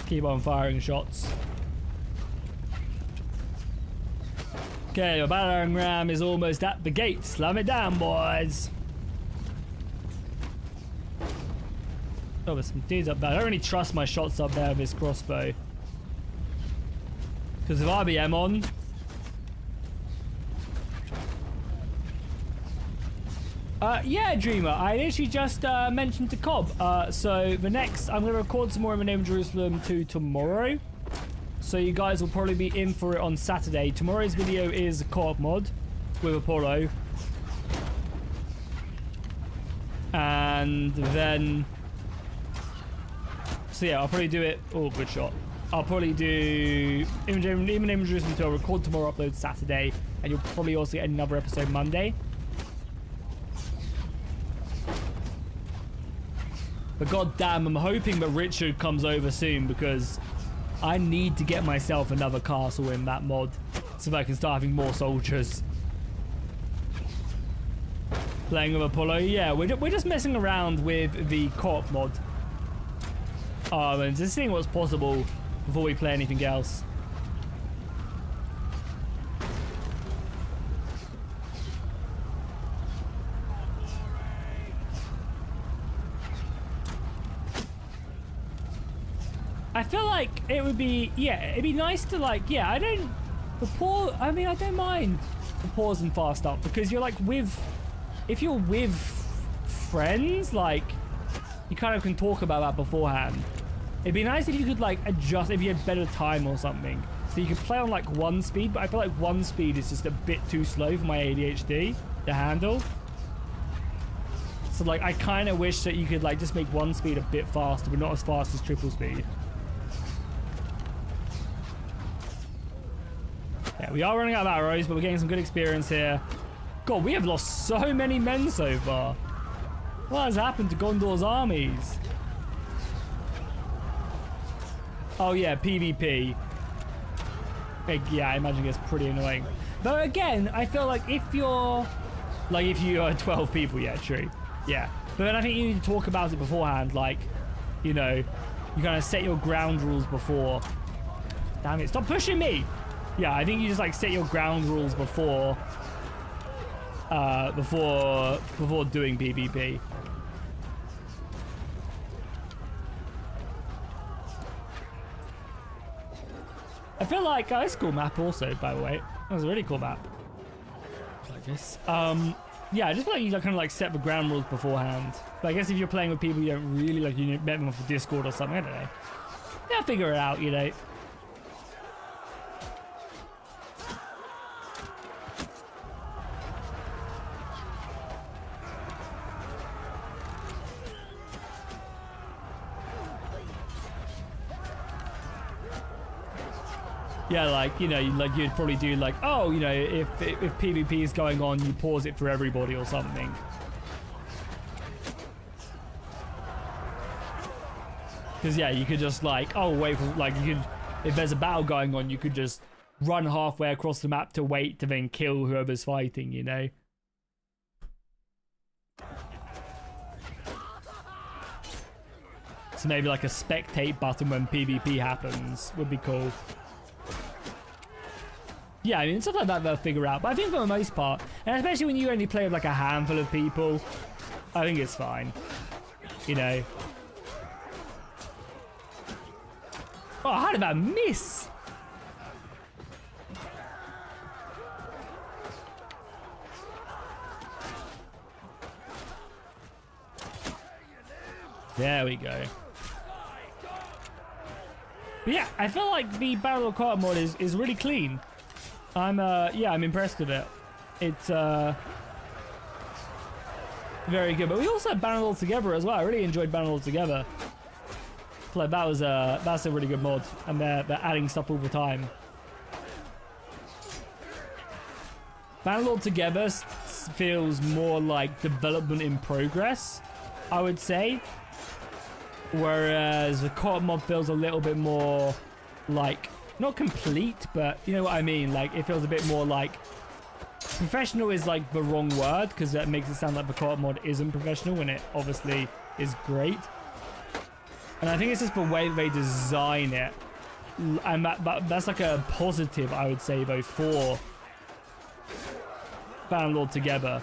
A: Keep on firing shots. Okay, the battering ram is almost at the gate. Slam it down, boys. Oh, there's some dudes up there. I don't really trust my shots up there with this crossbow. Because of RBM on. Yeah, Dreamer. I literally just mentioned to Cobb. So the next, I'm going to record some more in the Name of Jerusalem 2 tomorrow. So you guys will probably be in for it on Saturday. Tomorrow's video is a co-op mod with Apollo. And then... So yeah, I'll probably do it... Oh, good shot. I'll probably do... Even Name of Jerusalem 2, I'll record tomorrow, upload Saturday. And you'll probably also get another episode Monday. But goddamn, I'm hoping that Richard comes over soon because... I need to get myself another castle in that mod so that I can start having more soldiers. Playing with Apollo, yeah, we're just messing around with the co-op mod. And just seeing what's possible before we play anything else. I feel like it would be, yeah, it'd be nice to like, yeah, I don't mind the pause and fast up because you're like if you're with friends, like, you kind of can talk about that beforehand. It'd be nice if you could like adjust, if you had better time or something. So you could play on like 1 speed, but I feel like 1 speed is just a bit too slow for my ADHD to handle. So like, I kind of wish that you could like just make 1 speed a bit faster, but not as fast as triple speed. Yeah, we are running out of arrows, but we're getting some good experience here. God, we have lost so many men so far. What has happened to Gondor's armies? Oh yeah, PvP. Yeah, I imagine it's pretty annoying. But again, I feel like if you are 12 people, yeah, true. Yeah. But then I think you need to talk about it beforehand, like, you know, you kind of set your ground rules before. Damn it, stop pushing me! Yeah, I think you just like set your ground rules before doing PvP. I feel like that's a cool map also, by the way. That was a really cool map. Like this. Yeah, I just feel like you kind of like set the ground rules beforehand. But I guess if you're playing with people you don't really like, you met them off of Discord or something, I don't know. Yeah, figure it out, you know. Yeah, like, you know, like you'd probably do like, oh, you know, if PvP is going on, you pause it for everybody or something. Because yeah, you could just like, oh, wait for, like, you could, if there's a battle going on, you could just run halfway across the map to wait to then kill whoever's fighting, you know? So maybe like a spectate button when PvP happens would be cool. Yeah, I mean, stuff like that they'll figure out. But I think for the most part, and especially when you only play with like a handful of people, I think it's fine. You know? Oh, how did that miss? There we go. But yeah, I feel like the Bannerlord co-op mod is really clean. Yeah, I'm impressed with it. It's very good. But we also had Bannerlord Together as well. I really enjoyed Bannerlord Together. Like that's a really good mod, and they're adding stuff all the time. Bannerlord Together feels more like development in progress, I would say. Whereas the co-op mod feels a little bit more like, not complete, but you know what I mean. Like, it feels a bit more like, professional is like the wrong word, because that makes it sound like the co-op mod isn't professional when it obviously is great. And I think it's just the way they design it. And that's like a positive, I would say, though, for Bannerlord Together.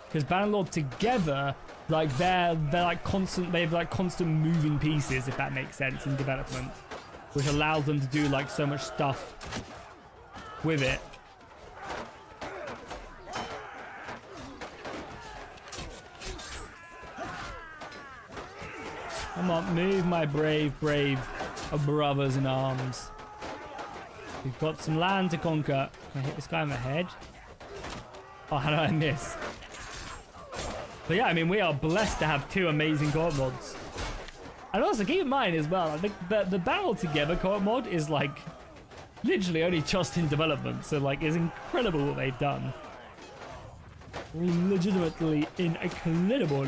A: Because Bannerlord Together, like, they're like constant, they have like constant moving pieces, if that makes sense, in development. Which allows them to do like so much stuff with it. Come on, move, my brave brothers in arms. We've got some land to conquer. Can I hit this guy in the head? Oh, how did I miss? But yeah, I mean, we are blessed to have two amazing co-op mods. And also, keep in mind as well, I think the Battle Together co-op mod is like literally only just in development. So like, it's incredible what they've done. Legitimately incredible.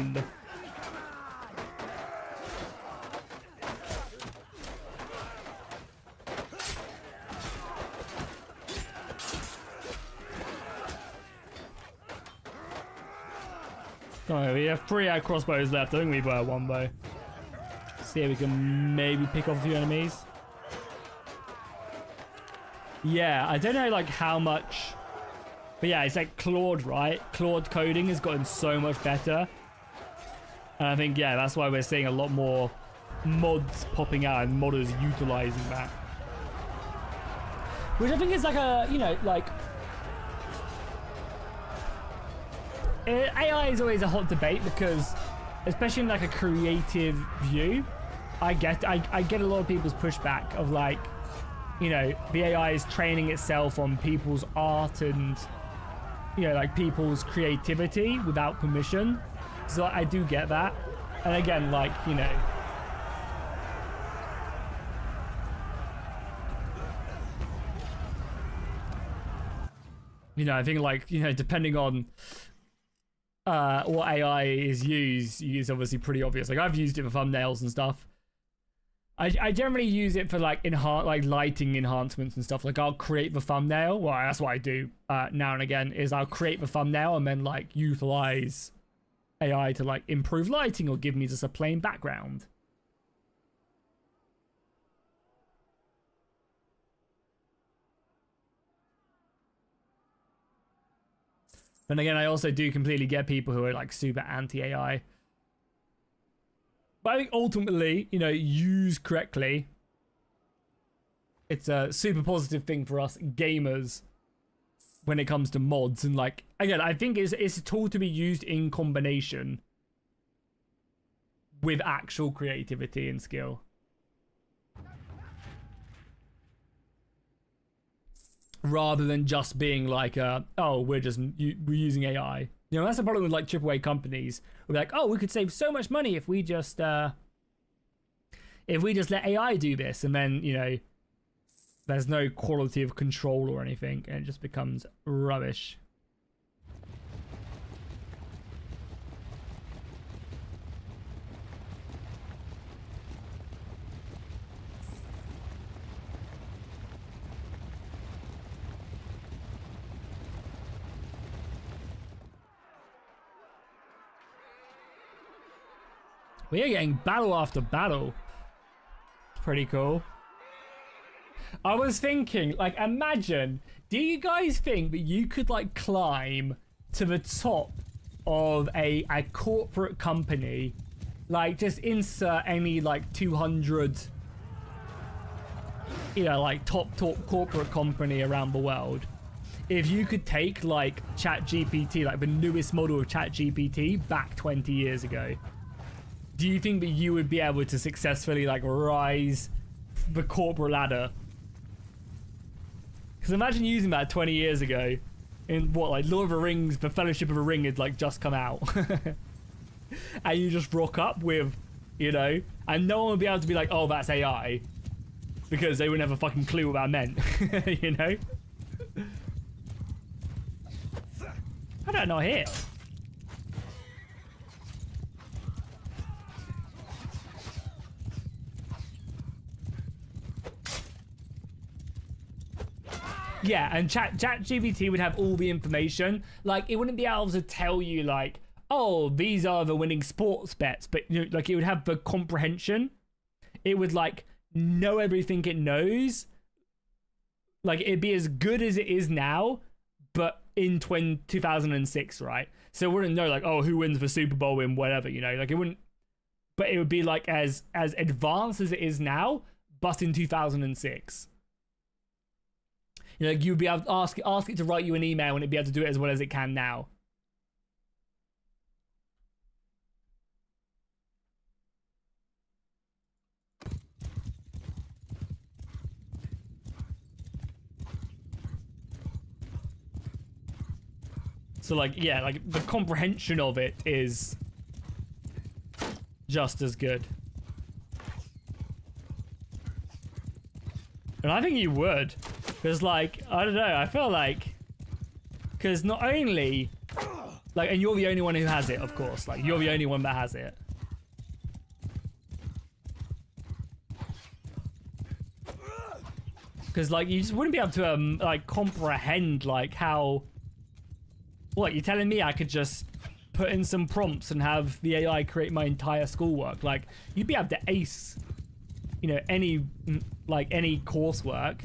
A: Oh, we have 3 crossbows left. I think we buy one bow. See if we can maybe pick off a few enemies. Yeah, I don't know like how much, but yeah, it's like Claude, right? Claude coding has gotten so much better, and I think yeah, that's why we're seeing a lot more mods popping out and modders utilizing that, which I think is like a, you know, like. AI is always a hot debate because, especially in like a creative view, I get a lot of people's pushback of like, you know, the AI is training itself on people's art and, you know, like people's creativity without permission. So I do get that. And again, like, you know, I think like, you know, depending on what AI is used is obviously pretty obvious. Like, I've used it for thumbnails and stuff. I generally use it for like lighting enhancements and stuff. Like, I'll create the thumbnail. Well, that's what I do now and again, is I'll create the thumbnail and then like utilize AI to like improve lighting or give me just a plain background. Then again, I also do completely get people who are like super anti-AI. But I think ultimately, you know, used correctly, it's a super positive thing for us gamers when it comes to mods. And like, again, I think it's a tool to be used in combination with actual creativity and skill. Rather than just being like, oh, we're using AI. You know, that's the problem with like AAA companies. We're like, oh, we could save so much money if we just let AI do this, and then, you know, There's no quality of control or anything, and it just becomes rubbish. We are getting battle after battle. Pretty cool. I was thinking, like, imagine, do you guys think that you could, like, climb to the top of a corporate company, like, just insert any, like, 200, you know, like, top corporate company around the world. If you could take, like, ChatGPT, like, the newest model of ChatGPT back 20 years ago, do you think that you would be able to successfully, like, rise the corporate ladder? Because imagine using that 20 years ago in what, like, Lord of the Rings, the Fellowship of the Ring had, like, just come out. And you just rock up with, you know, and no one would be able to be like, oh, that's AI. Because they wouldn't have a fucking clue what that meant, you know? How did I not hit? Yeah, and ChatGPT would have all the information. Like, it wouldn't be able to tell you, like, oh, these are the winning sports bets, but, you know, like, it would have the comprehension. It would, like, know everything it knows. Like, it'd be as good as it is now, but in 2006, right? So it wouldn't know, like, oh, who wins the Super Bowl in whatever, you know? Like, it wouldn't, but it would be, like, as advanced as it is now, but in 2006. You know, you'd be able to ask it to write you an email and it'd be able to do it as well as it can now. So, like, yeah, like, the comprehension of it is just as good. And I think you would. Because, like, I don't know, I feel like... Because not only... Like, and you're the only one who has it, of course. Like, you're the only one that has it. Because, like, you just wouldn't be able to, like, comprehend, like, how... What, you're telling me I could just put in some prompts and have the AI create my entire schoolwork? Like, you'd be able to ace, you know, any coursework.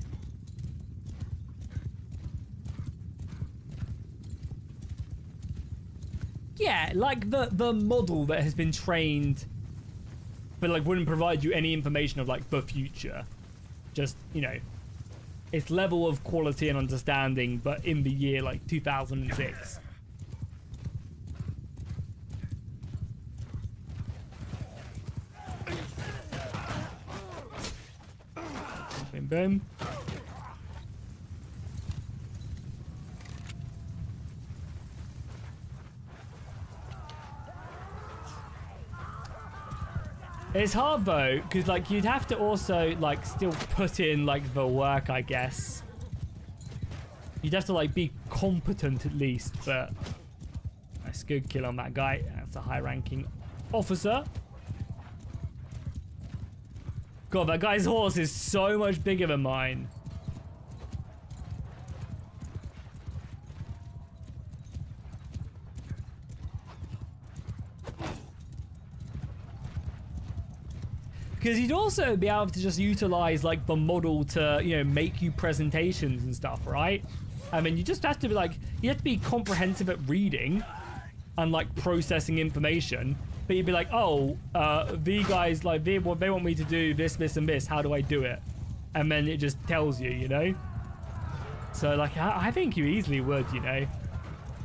A: Yeah, like the model that has been trained, but, like, wouldn't provide you any information of, like, the future. Just, you know, its level of quality and understanding, but in the year, like, 2006. Boom, boom. It's hard though, because, like, you'd have to also, like, still put in, like, the work, I guess. You'd have to, like, be competent at least, but... Nice, good kill on that guy. That's a high-ranking officer. God, that guy's horse is so much bigger than mine. Because you'd also be able to just utilize, like, the model to, you know, make you presentations and stuff, right? I mean, you just have to be, like, you have to be comprehensive at reading and, like, processing information. But you'd be like, oh, the guys, like, they want me to do this, this, and this. How do I do it? And then it just tells you, you know? So, like, I think you easily would, you know?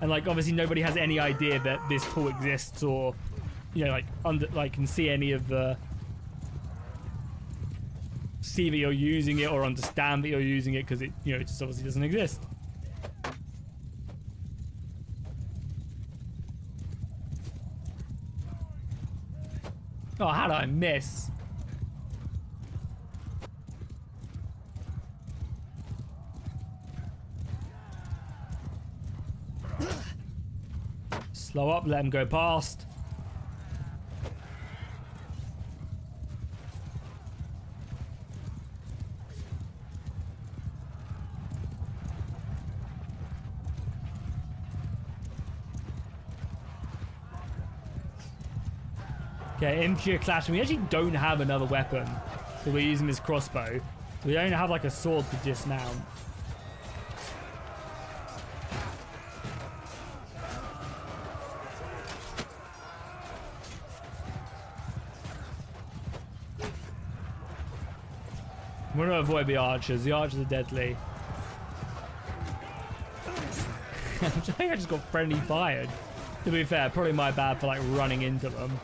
A: And, like, obviously nobody has any idea that this tool exists or, you know, like, can see any of the... see that you're using it or understand that you're using it, because it, you know, it just obviously doesn't exist. Oh, how did I miss? Slow up, let him go past. Okay, infantry are clashing. We actually don't have another weapon. So we're using this crossbow. We don't have like a sword to dismount. I'm gonna avoid the archers. The archers are deadly. I think I just got friendly fired. To be fair, probably my bad for like running into them.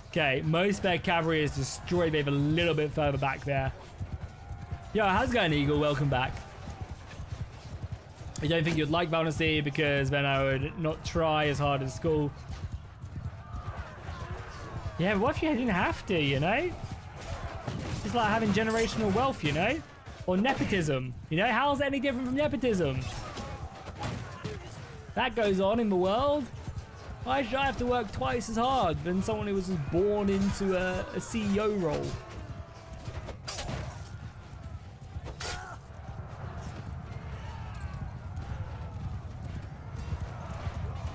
A: Okay, most of their cavalry is destroyed. They have a little bit further back there. Yo, how's it going, Eagle? Welcome back. I don't think you'd like Valnesy because then I would not try as hard as school. Yeah, but what if you didn't have to, you know? It's like having generational wealth, you know? Or nepotism. You know, how's that any different from nepotism? That goes on in the world. Why should I have to work twice as hard than someone who was just born into a CEO role?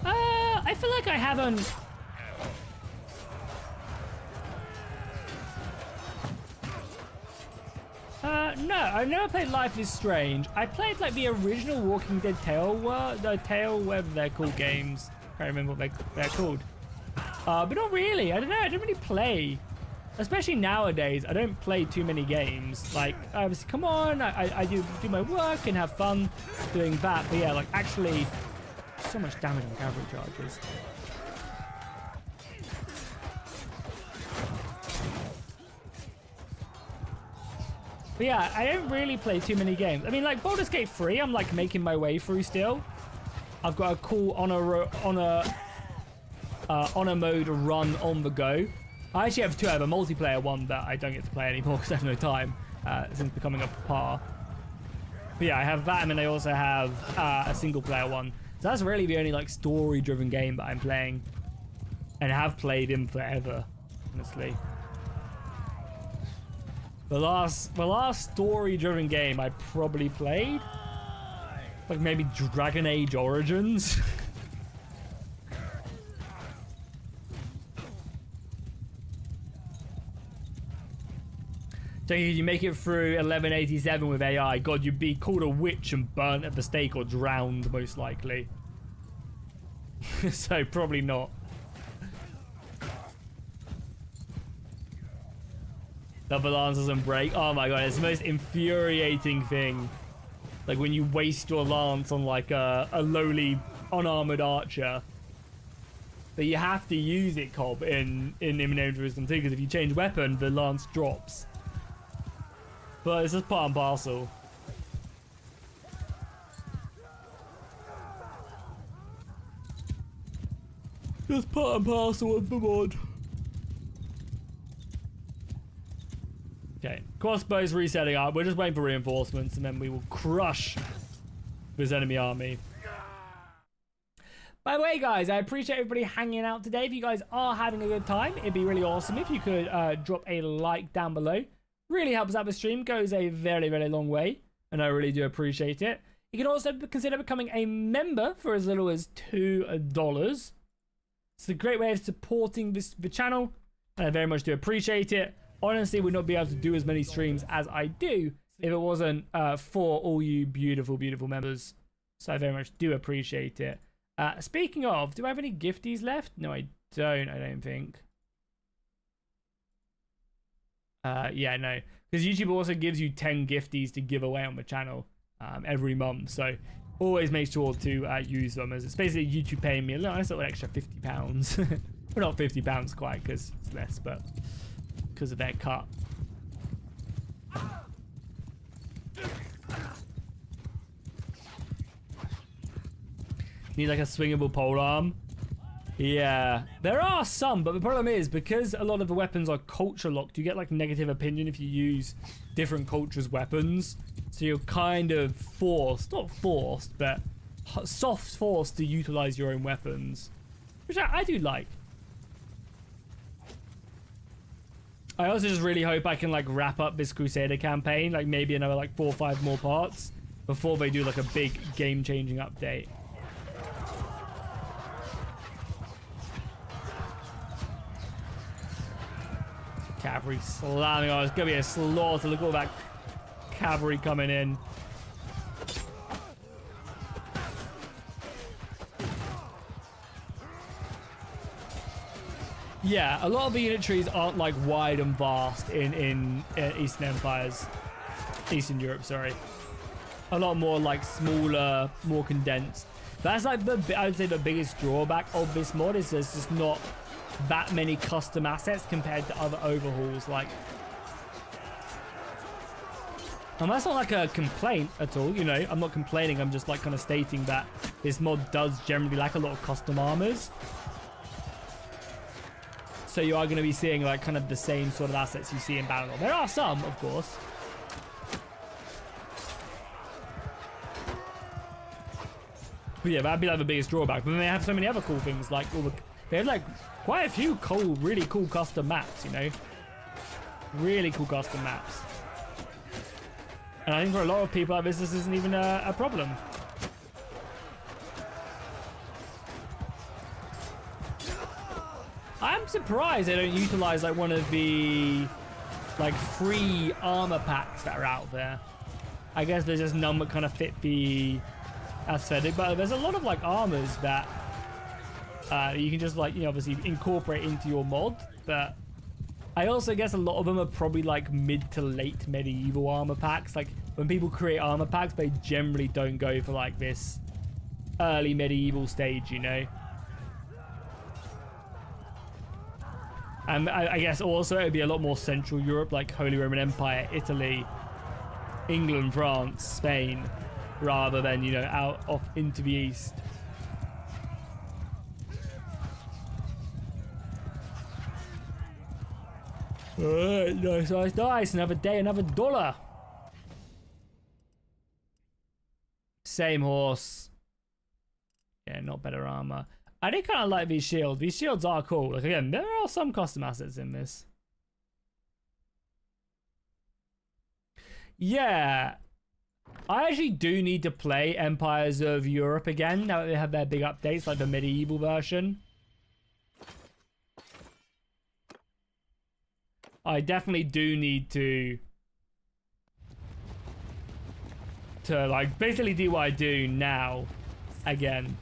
A: I feel like I haven't... no, I've never played Life is Strange. I played like the original Walking Dead whatever they're called games. I can't remember what they're called. But not really. I don't know. I don't really play. Especially nowadays, I don't play too many games. Like, obviously, come on, I do my work and have fun doing that. But yeah, like actually, so much damage on cavalry charges. But yeah, I don't really play too many games. I mean, like Baldur's Gate 3, I'm like making my way through still. I've got a cool honor mode run on the go. I actually have two. I have a multiplayer one that I don't get to play anymore because I have no time since becoming a par. But yeah, I have that, and then I also have a single player one. So that's really the only like story-driven game that I'm playing, and have played in forever, honestly. The last story-driven game I probably played, like maybe Dragon Age Origins. So you make it through 1187 with AI. God, you'd be called a witch and burnt at the stake or drowned, most likely. So probably not. Double lance doesn't break. Oh my god, it's the most infuriating thing. Like when you waste your lance on like a lowly unarmored archer. But you have to use it, Cobb, in Imminent Wisdom 2, because if you change weapon, the lance drops. But it's just part and parcel. Just part and parcel of the mod. Okay, crossbows resetting up. We're just waiting for reinforcements, and then we will crush this enemy army. By the way, guys, I appreciate everybody hanging out today. If you guys are having a good time, it'd be really awesome if you could drop a like down below. Really helps out the stream, goes a very, very long way, and I really do appreciate it. You can also consider becoming a member for as little as $2. It's a great way of supporting the channel, and I very much do appreciate it. Honestly, would not be able to do as many streams as I do if it wasn't for all you beautiful, beautiful members. So I very much do appreciate it. Speaking of, do I have any gifties left? No, I don't think. Yeah, no. Because YouTube also gives you 10 gifties to give away on the channel every month. So always make sure to use them, as it's basically YouTube paying me a nice little extra £50. Well, not £50 quite, because it's less, but because of their cut. Need like a swingable polearm. Yeah, there are some, but the problem is because a lot of the weapons are culture locked, you get like negative opinion if you use different cultures' weapons. So you're kind of forced, not forced, but soft forced to utilize your own weapons. which I do like. I also just really hope I can like wrap up this Crusader campaign, like maybe another like 4 or 5 more parts before they do like a big game-changing update. Cavalry slamming on. It's gonna be a slaughter. Look at all that cavalry coming in. Yeah, a lot of the unit trees aren't like wide and vast in Eastern Empires. Eastern Europe, sorry. A lot more like smaller, more condensed. That's like I would say the biggest drawback of this mod is there's just not that many custom assets compared to other overhauls. Like, and that's not like a complaint at all, you know. I'm not complaining. I'm just like kind of stating that this mod does generally lack a lot of custom armors. So you are going to be seeing like kind of the same sort of assets you see in Bannerlord. There are some, of course. But yeah, that'd be like the biggest drawback. But then they have so many other cool things, like they have like quite a few cool, really cool custom maps, you know. Really cool custom maps. And I think for a lot of people like this isn't even a problem. I'm surprised they don't utilize like one of the like free armor packs that are out there. I guess there's just none that kind of fit the aesthetic, but there's a lot of like armors that you can just like, you know, obviously incorporate into your mod. But I also guess a lot of them are probably like mid to late medieval armor packs. Like when people create armor packs, they generally don't go for like this early medieval stage, you know. And I guess also it would be a lot more Central Europe, like Holy Roman Empire, Italy, England, France, Spain, rather than, you know, out off into the east. Nice, nice, nice. Another day, another dollar. Same horse. Yeah, not better armor. I do kind of like these shields. These shields are cool. Like, again, there are some custom assets in this. Yeah. I actually do need to play Empires of Europe again now that they have their big updates, like the medieval version. I definitely do need to like basically do what I do now again.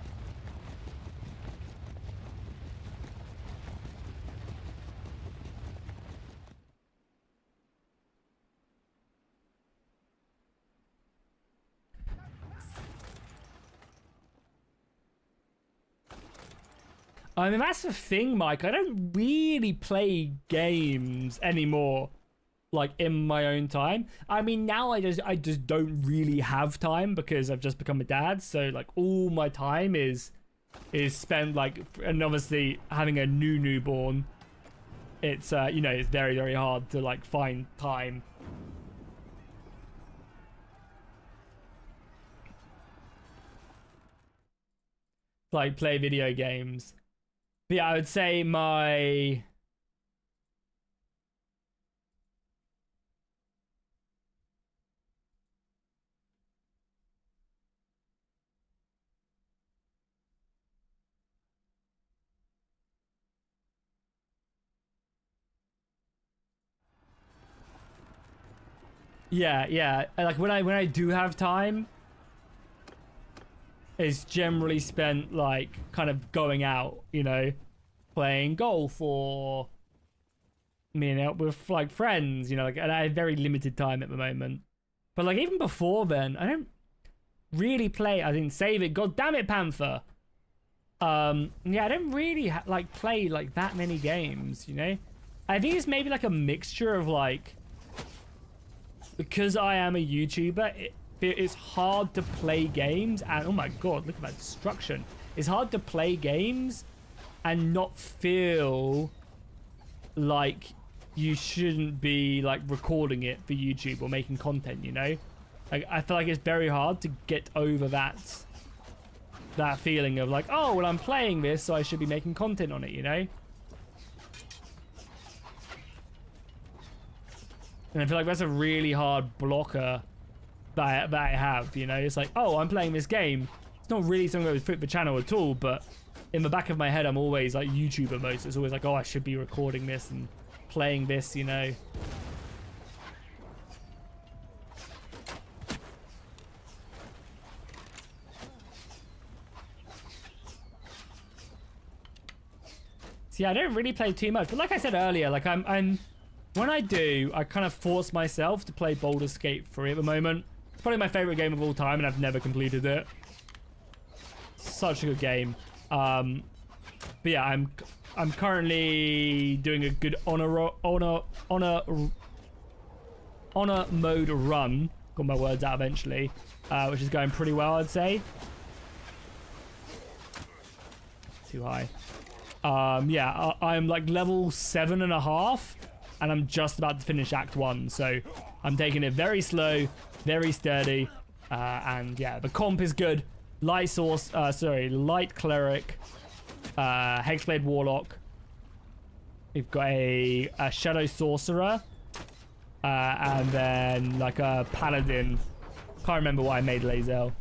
A: I mean, that's the thing, Mike. I don't really play games anymore, like in my own time. I mean, now I just don't really have time because I've just become a dad. So like all my time is spent like, and obviously having a newborn, it's you know, it's very, very hard to like find time. Like play video games. But yeah, I would say my... Yeah. Like when I do have time, is generally spent like kind of going out, you know, playing golf or meeting out with like friends, you know, like, and I have very limited time at the moment. But like even before then, I don't really play. I didn't save it. God damn it, Panther. Yeah, I don't really like play like that many games, you know. I think it's maybe like a mixture of like, because I am a YouTuber, it's hard to play games, and oh my god, look at that destruction. It's hard to play games and not feel like you shouldn't be like recording it for YouTube or making content, you know? Like, I feel like it's very hard to get over that that feeling of like, oh, well, I'm playing this, so I should be making content on it, you know? And I feel like that's a really hard blocker that I have, you know? It's like, oh, I'm playing this game. It's not really something that would fit the channel at all, but in the back of my head, I'm always like YouTuber mode. So it's always like, oh, I should be recording this and playing this, you know? See, I don't really play too much, but like I said earlier, like I'm when I do, I kind of force myself to play Baldur's Gate 3 at the moment. It's probably my favorite game of all time, and I've never completed it. Such a good game. But yeah, I'm currently doing a good honor mode run. Got my words out eventually, which is going pretty well, I'd say. Too high. Yeah, I'm like level 7.5, and I'm just about to finish Act 1, so I'm taking it very slow, very sturdy, and yeah, the comp is good. Light Cleric, Hexblade Warlock. We've got a Shadow Sorcerer, and then like a Paladin. Can't remember what I made Lae'zel.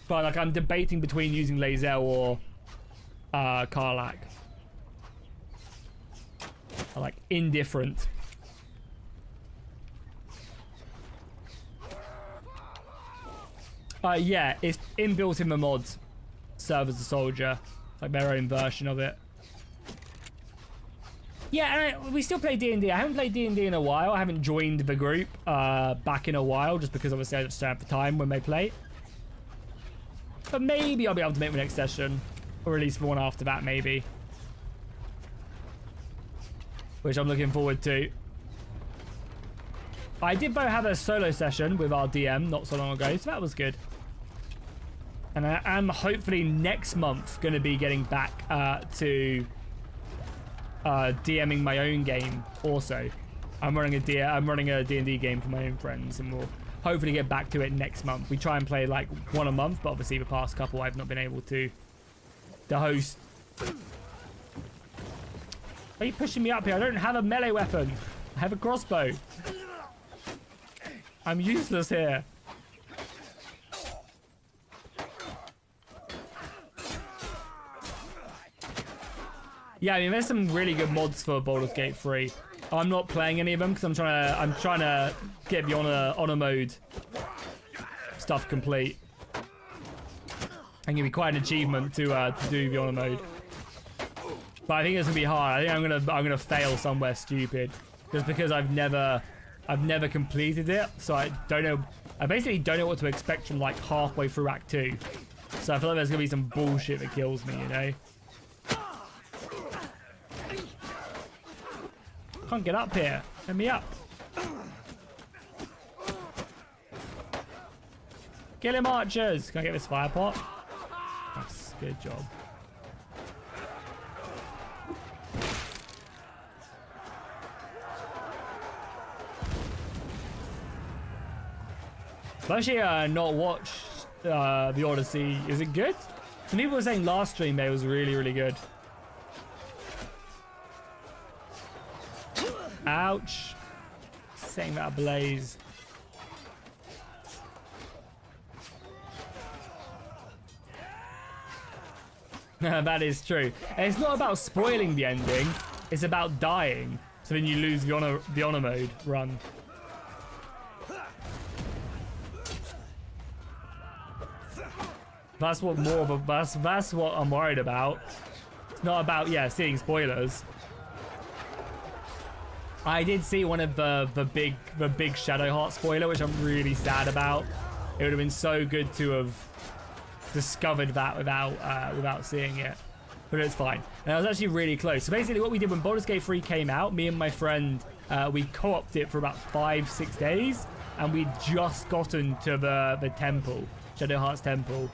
A: But like I'm debating between using Lae'zel or Karlach. I'm like indifferent. Yeah, it's inbuilt in the mods. Serve as a soldier, like their own version of it. Yeah, and we still play D&D. I haven't played D&D in a while. I haven't joined the group back in a while, just because obviously I just don't have the time when they play. But maybe I'll be able to make the next session. Or at least the one after that, maybe. Which I'm looking forward to. I did, though, have a solo session with our DM not so long ago, so that was good. And I am hopefully next month going to be getting back to DMing my own game also. I'm running a D&D game for my own friends, and we'll hopefully get back to it next month. We try and play like one a month, but obviously the past couple I've not been able to host. Are you pushing me up here? I don't have a melee weapon. I have a crossbow. I'm useless here. Yeah, I mean, there's some really good mods for Baldur's Gate 3. I'm not playing any of them because I'm trying to get the honor mode stuff complete. I think it'd be quite an achievement to do the honor mode. But I think it's gonna be hard. I think I'm gonna fail somewhere stupid, just because I've never completed it. So I don't know. I basically don't know what to expect from like halfway through Act 2. So I feel like there's gonna be some bullshit that kills me, you know. Can't get up here. Let me up. Kill him, archers. Can I get this fire pot? That's a good job. I've actually not watched the Odyssey. Is it good? Some people were saying last stream it was really, really good. Ouch. Setting that ablaze. That is true. And it's not about spoiling the ending. It's about dying. So then you lose the honor mode run. That's what that's what I'm worried about. It's not about seeing spoilers. I did see one of the big Shadowheart spoiler, which I'm really sad about. It would have been so good to have discovered that without seeing it, but it's fine. And I was actually really close. So basically, what we did when Baldur's Gate 3 came out, me and my friend we co-opted it for about 5-6 days, and we'd just gotten to the temple, Shadowheart's temple,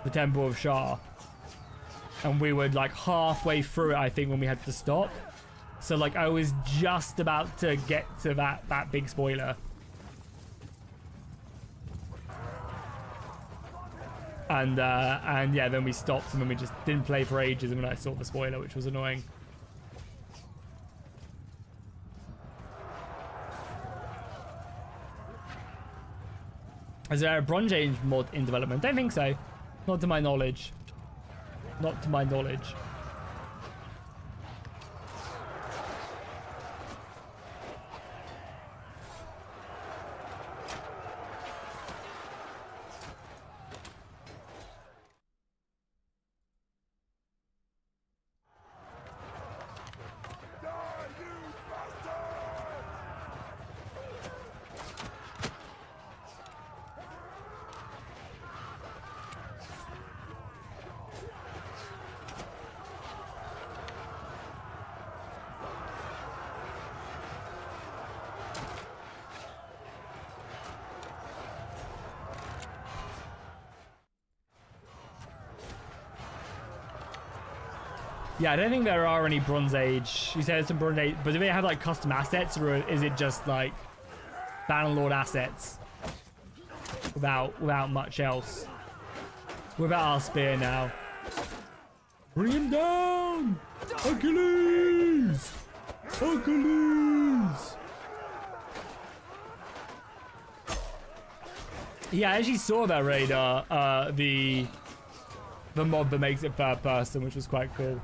A: the Temple of Shar. And we were like halfway through it, I think, when we had to stop. So like I was just about to get to that big spoiler. And yeah, then we stopped, and then we just didn't play for ages, and then I saw the spoiler, which was annoying. Is there a Bronze Age mod in development? Don't think so. Not to my knowledge. Not to my knowledge. Yeah, I don't think there are any Bronze Age. You said some Bronze Age, but do they have like custom assets, or is it just like Bannerlord assets without much else? We're about our spear now. Bring him down, Achilles! Achilles! Yeah, I actually saw that radar. The mod that makes it third person, which was quite cool.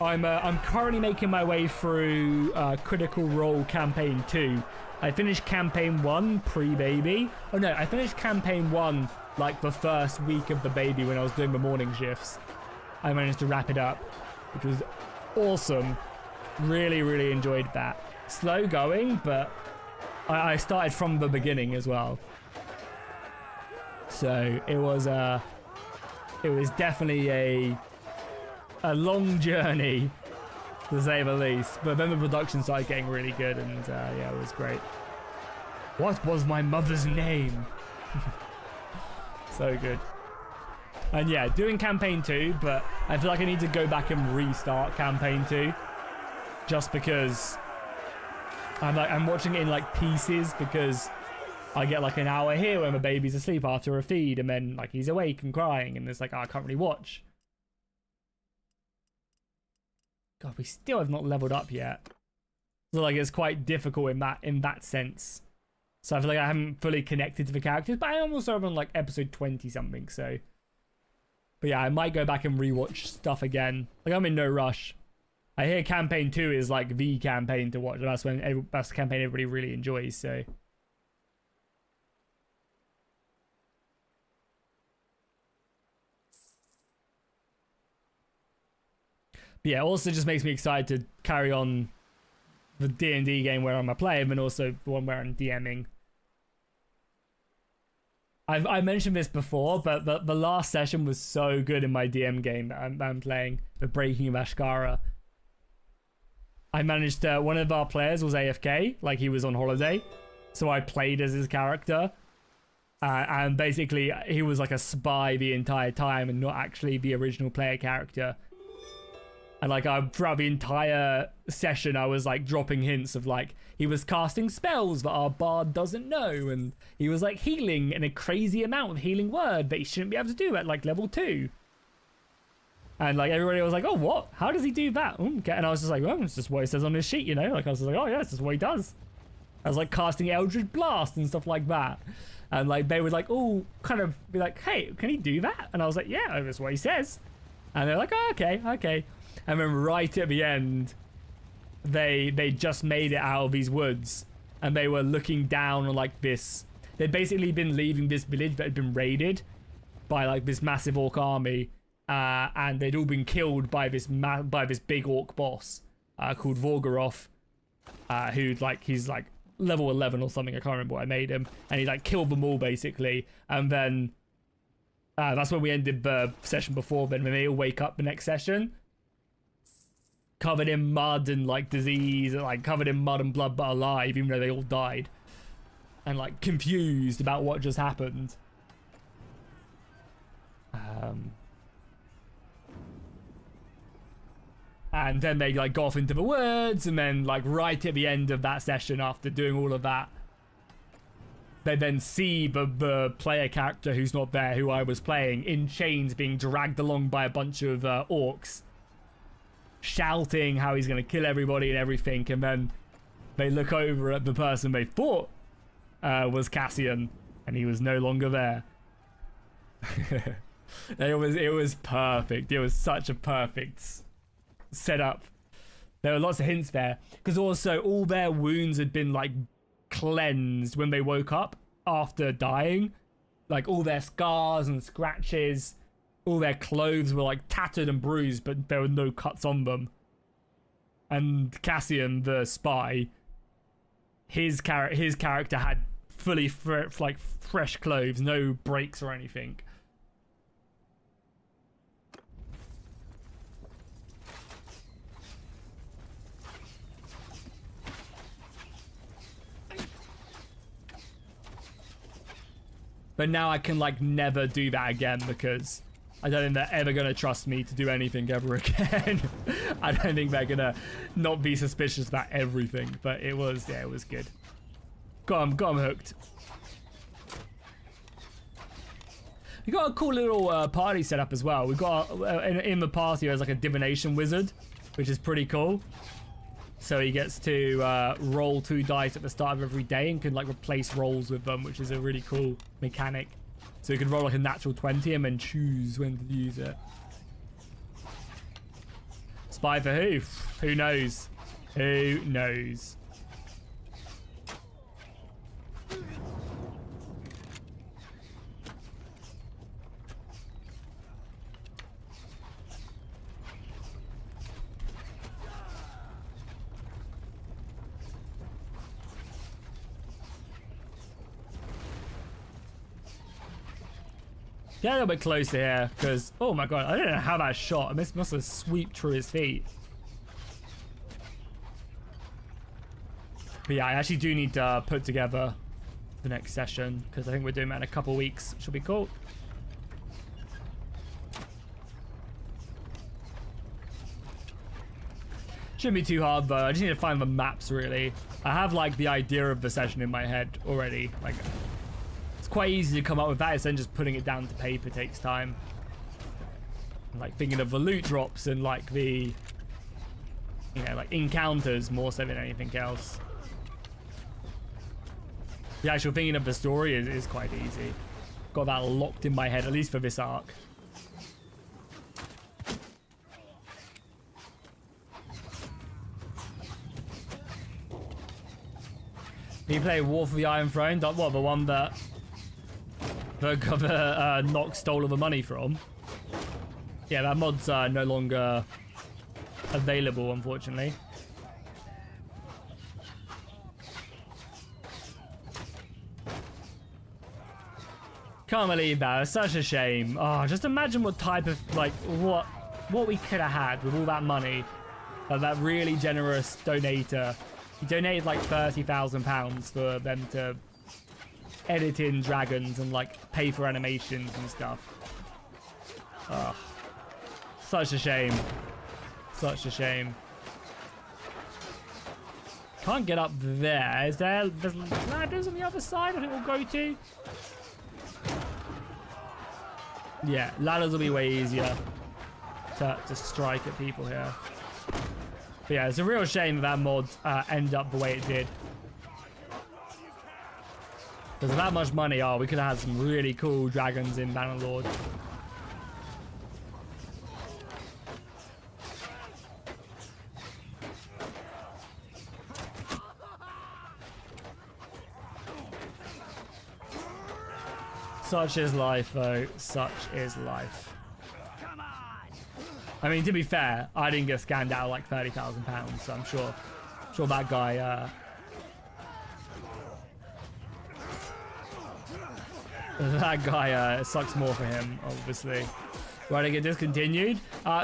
A: I'm currently making my way through Critical Role Campaign 2. I finished Campaign 1 pre-baby. Oh no, I finished Campaign 1 like the first week of the baby when I was doing the morning shifts. I managed to wrap it up, which was awesome. Really, really enjoyed that. Slow going, but I started from the beginning as well. So it was definitely a long journey, to say the least. But then the production started getting really good, and yeah, it was great. What was my mother's name? So good. And yeah, doing campaign 2, but I feel like I need to go back and restart campaign 2, just because I'm watching it in like pieces, because I get like an hour here when the baby's asleep after a feed, and then like he's awake and crying, and it's like, oh, I can't really watch. God, we still have not leveled up yet. So like it's quite difficult in that sense. So I feel like I haven't fully connected to the characters, but I am also on like episode 20 something, so. But yeah, I might go back and rewatch stuff again. Like, I'm in no rush. I hear campaign 2 is like the campaign to watch. That's the campaign everybody really enjoys, so. But yeah, it also just makes me excited to carry on the D&D game where I'm a player, and also the one where I'm DMing. I mentioned this before, but the last session was so good in my DM game that I'm playing, the Breaking of Ashkara. I managed to, one of our players was AFK, like he was on holiday, so I played as his character. And basically, he was like a spy the entire time and not actually the original player character. And like throughout the entire session, I was like dropping hints of like, he was casting spells that our bard doesn't know, and he was like healing in a crazy amount of healing word that he shouldn't be able to do at like level 2. And like everybody was like, oh, what? How does he do that? Okay. And I was just like, well, it's just what it says on his sheet, you know? Like I was like, oh yeah, it's just what he does. I was like casting Eldritch Blast and stuff like that. And like they would like, oh, kind of be like, hey, can he do that? And I was like, yeah, that's what he says. And they're like, oh, okay. And then right at the end, they just made it out of these woods, and they were looking down on like this. They'd basically been leaving this village that had been raided by like this massive orc army, and they'd all been killed by this big orc boss called Vorgoroth, who like he's like level 11 or something. I can't remember what I made him, and he like killed them all basically. And then that's when we ended the session before. Then when they all wake up the next session, covered in mud and like disease, like covered in mud and blood, but alive, even though they all died, and like confused about what just happened. And then they like go off into the woods, and then like right at the end of that session, after doing all of that, they then see the player character who's not there, who I was playing, in chains being dragged along by a bunch of orcs, shouting how he's going to kill everybody and everything, and then they look over at the person they thought was Cassian, and he was no longer there. It was perfect. It was such a perfect setup. There were lots of hints there, because also all their wounds had been like cleansed when they woke up after dying. Like all their scars and scratches, all their clothes were like tattered and bruised, but there were no cuts on them. And Cassian, the spy, his character had fully fresh clothes, no breaks or anything. But now I can like never do that again, because I don't think they're ever going to trust me to do anything ever again. I don't think they're going to not be suspicious about everything. But it was, yeah, it was good. Got him hooked. We got a cool little party set up as well. We got in the party there's like a divination wizard, which is pretty cool. So he gets to roll 2 dice at the start of every day and can like replace rolls with them, which is a really cool mechanic. So you can roll like a natural 20 and then choose when to use it. Spy for who? Who knows? Who knows? Get a little bit closer here, because oh my god, I don't know how that shot. It must have swept through his feet. But yeah, I actually do need to put together the next session, because I think we're doing that in a couple weeks. Should be cool. Shouldn't be too hard though. I just need to find the maps really. I have like the idea of the session in my head already. Like, it's quite easy to come up with that, then just putting it down to paper takes time. Like thinking of the loot drops and like the, you know, like encounters more so than anything else. The actual thinking of the story is quite easy. Got that locked in my head, at least for this arc. You play War for the Iron Throne? What, the one that the Nox stole all the money from? Yeah, that mod's no longer available, unfortunately. Can't believe that. It's such a shame. Oh, just imagine what type of, like, what we could have had with all that money. That really generous donator. He donated like £30,000 for them to edit in dragons and like pay for animations and stuff. Oh, such a shame. Such a shame. Can't get up there. There's ladders on the other side I think we'll go to. Yeah, ladders will be way easier to strike at people here. But yeah, it's a real shame that mod ended up the way it did. Because of that much money, oh, we could have had some really cool dragons in Bannerlord. Such is life, though. Such is life. I mean, to be fair, I didn't get scanned out like £30,000, so I'm sure that guy, sucks more for him, obviously. Right, I get discontinued.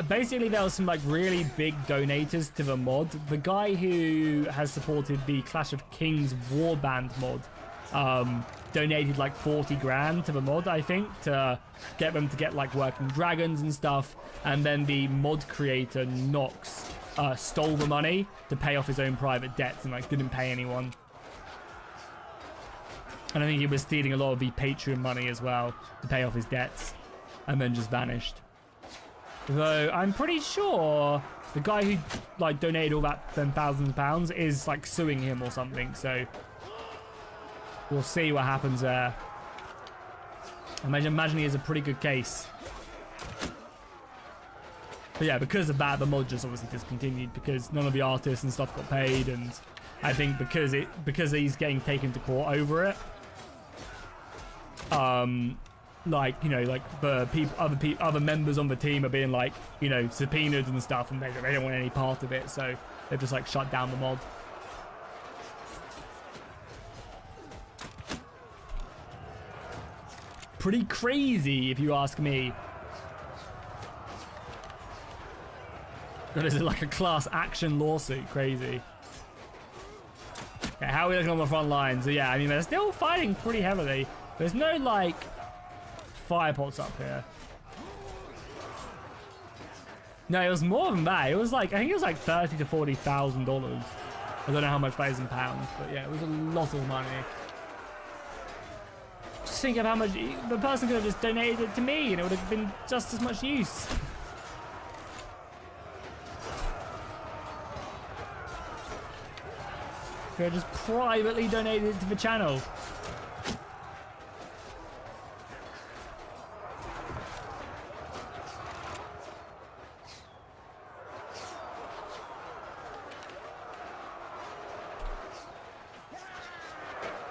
A: Basically, there was some like really big donators to the mod. The guy who has supported the Clash of Kings Warband mod, donated like 40 grand to the mod, I think, to get them to get like working dragons and stuff. And then the mod creator Nox stole the money to pay off his own private debts and like didn't pay anyone. And I think he was stealing a lot of the Patreon money as well to pay off his debts, and then just vanished. Though I'm pretty sure the guy who like donated all that then thousands of pounds is like suing him or something. So we'll see what happens there. I imagine he has a pretty good case. But yeah, because of that, the mod just obviously discontinued because none of the artists and stuff got paid, and I think because he's getting taken to court over it. Like, you know, like the other members on the team are being like, you know, subpoenaed and stuff, and they don't want any part of it, so they've just like shut down the mod. Pretty crazy, if you ask me. God, this is like a class action lawsuit. Crazy. Okay, how are we looking on the front lines? So yeah, I mean, they're still fighting pretty heavily. There's no like fire pots up here. No, it was more than that. It was like, I think it was like $30,000 to $40,000. I don't know how much that is in pounds, but yeah, it was a lot of money. Just think of how much the person could have just donated it to me, and it would have been just as much use. Could have just privately donated it to the channel.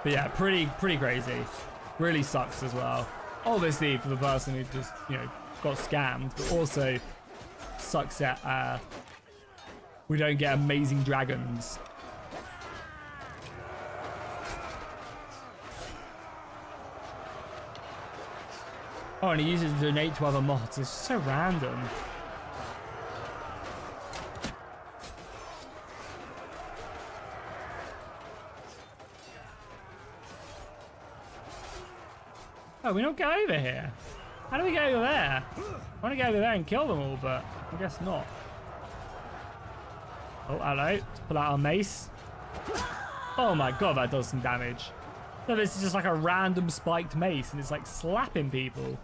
A: But yeah, pretty crazy. Really sucks as well. Obviously for the person who just, you know, got scammed, but also sucks that we don't get amazing dragons. Oh, and he uses it to donate to other mods. It's so random. Oh, we don't go over here. How do we go over there? I want to go over there and kill them all, but I guess not. Oh, hello. Let's pull out our mace. Oh my god, that does some damage. So this is just like a random spiked mace, and it's like slapping people.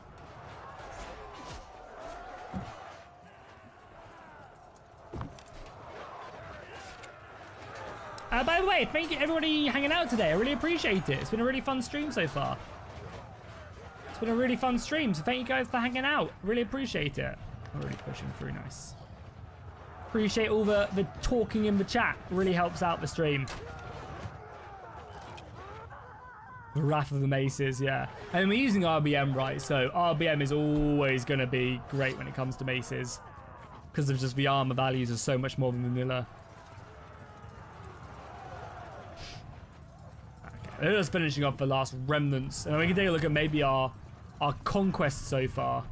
A: By the way, thank you everybody hanging out today. I really appreciate it. It's been a really fun stream so far. It's been a really fun stream, so thank you guys for hanging out. Really appreciate it. I'm really pushing through, nice. Appreciate all the talking in the chat. Really helps out the stream. The Wrath of the Maces, yeah. And we're using RBM, right? So RBM is always going to be great when it comes to maces, because of just the armor values are so much more than vanilla. Okay, just finishing off the last remnants, and we can take a look at maybe our conquest so far.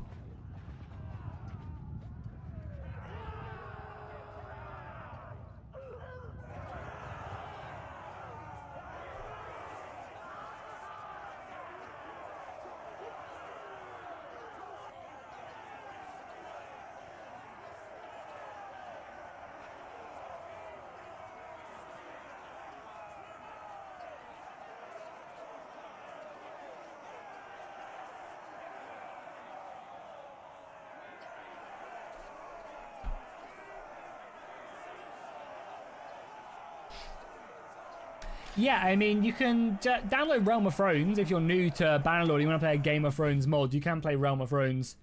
A: Yeah, I mean, you can download Realm of Thrones if you're new to Bannerlord. You want to play a Game of Thrones mod, you can play Realm of Thrones.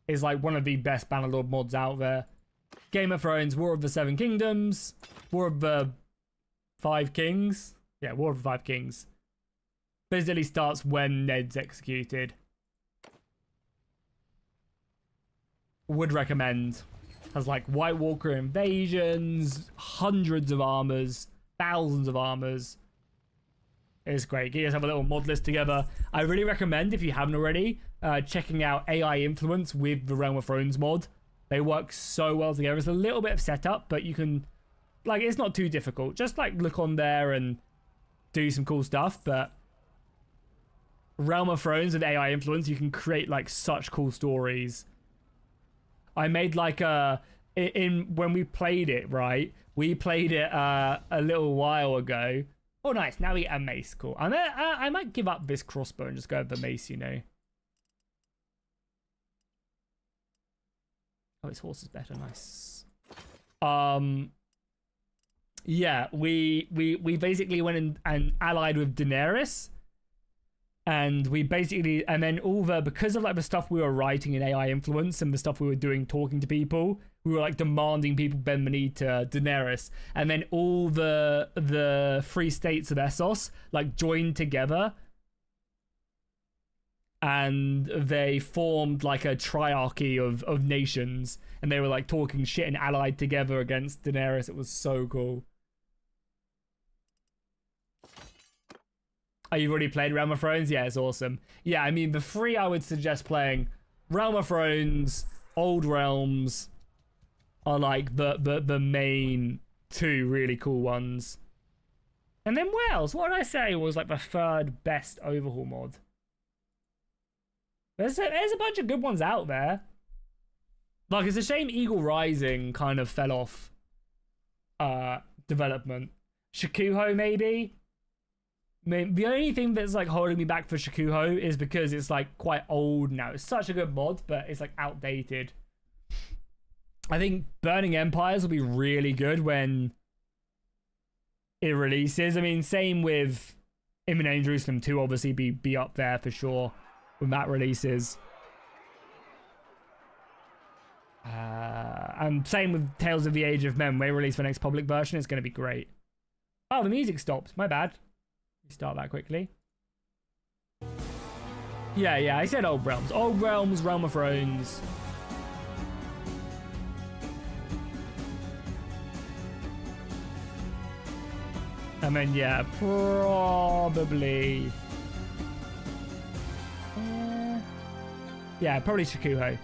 A: It's like one of the best Bannerlord mods out there. Game of Thrones, War of the Seven Kingdoms, War of the Five Kings. Yeah, War of the Five Kings. Basically starts when Ned's executed. Would recommend. Has like White Walker invasions, hundreds of armors, thousands of armors. It's great. You guys have a little mod list together. I really recommend, if you haven't already, checking out AI Influence with the Realm of Thrones mod. They work so well together. It's a little bit of setup, but you can, like, it's not too difficult. Just like look on there and do some cool stuff. But Realm of Thrones with AI Influence, you can create like such cool stories. I made like when we played it, right? We played it a little while ago. Oh, nice. Now we get a mace. Cool. I might give up this crossbow and just go with the mace, you know. Oh, his horse is better. Nice. Yeah, we basically went and allied with Daenerys. And we basically, and then because of like the stuff we were writing in AI influence and the stuff we were doing talking to people, we were like demanding people bend the knee to Daenerys. And then all the free states of Essos like joined together. And they formed like a triarchy of nations. And they were like talking shit and allied together against Daenerys. It was so cool. Oh, you've already played Realm of Thrones? Yeah, it's awesome. Yeah, I mean, the three I would suggest playing, Realm of Thrones, Old Realms, are like the main two really cool ones. And then Wales, what did I say was like the third best overhaul mod? There's a bunch of good ones out there. Like, it's a shame Eagle Rising kind of fell off development. Shikuho, maybe? I mean, the only thing that's like holding me back for Shikuho is because it's like quite old now. It's such a good mod, but it's like outdated. I think Burning Empires will be really good when it releases. I mean, same with Imminent Jerusalem 2, obviously be up there for sure when that releases. And same with Tales of the Age of Men. When they release the next public version, it's going to be great. Oh, the music stopped. My bad. Start that quickly. Yeah, I said Old Realms. Old Realms, Realm of Thrones. And then, yeah, probably... yeah, probably Shikuho.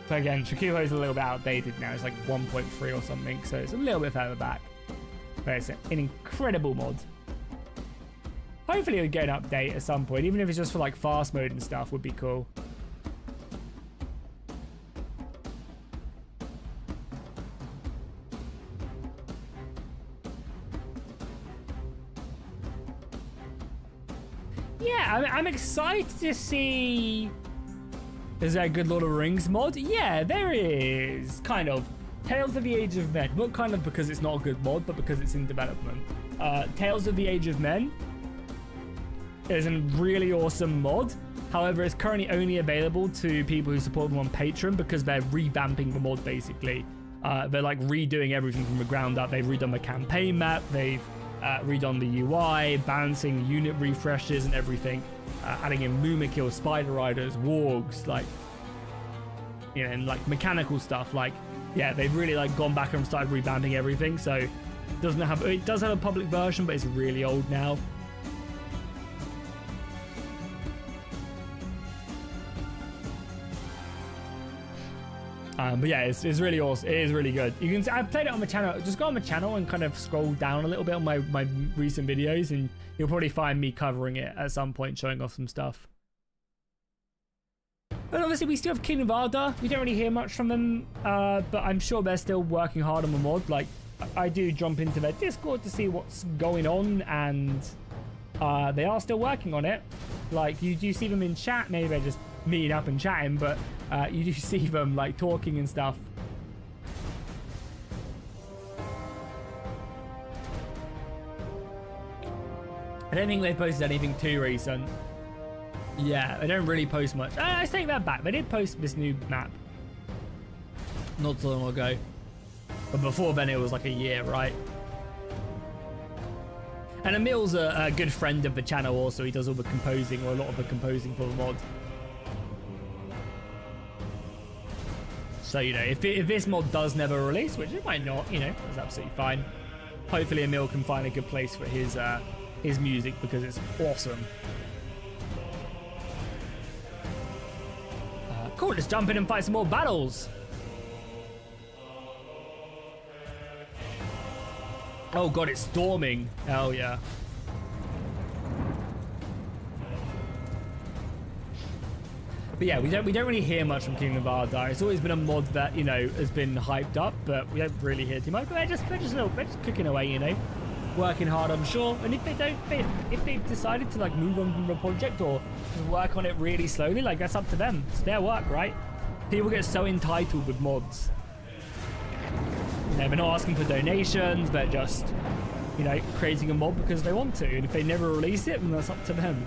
A: But again, Shikuho's a little bit outdated now. It's like 1.3 or something, so it's a little bit further back. But it's an incredible mod. Hopefully we'll get an update at some point, even if it's just for like fast mode and stuff, would be cool. Yeah, I'm excited to see... Is there a good Lord of the Rings mod? Yeah, there is. Kind of. Tales of the Age of Men. Not kind of because it's not a good mod, but because it's in development. Tales of the Age of Men is a really awesome mod. However, it's currently only available to people who support them on Patreon because they're revamping the mod, basically. They're like redoing everything from the ground up. They've redone the campaign map. They've redone the UI, balancing unit refreshes and everything. Adding in Mumakil, Spider Riders, Wargs, like, you know, and like mechanical stuff. Like, yeah, they've really like gone back and started revamping everything. So it does have a public version, but it's really old now. But yeah, it's really awesome. It is really good. You can. I've played it on my channel. Just go on my channel and kind of scroll down a little bit on my recent videos, and you'll probably find me covering it at some point, showing off some stuff. But obviously, we still have Kingdom of Arda. We don't really hear much from them, but I'm sure they're still working hard on the mod. Like, I do jump into their Discord to see what's going on, and they are still working on it. Like, you do see them in chat. Maybe they're just meeting up and chatting, but you do see them like talking and stuff. I don't think they've posted anything too recent. Yeah, they don't really post much. I take that back. They did post this new map not so long ago, but before then it was like a year, right? And Emil's a good friend of the channel also. He does all the composing, or a lot of the composing for the mod. So, you know, if this mod does never release, which it might not, you know, that's absolutely fine. Hopefully Emil can find a good place for his music, because it's awesome. Cool, let's jump in and fight some more battles. Oh god, it's storming. Hell yeah. But yeah, we don't really hear much from Kingdom of Arda. It's always been a mod that, you know, has been hyped up, but we don't really hear too much. But they're just cooking away, you know. working hard, I'm sure. And if they don't, if they've decided to like move on from the project or work on it really slowly, like that's up to them. It's their work, right? People get so entitled with mods. You know, they're not asking for donations, they're just, you know, creating a mod because they want to. And if they never release it, then that's up to them.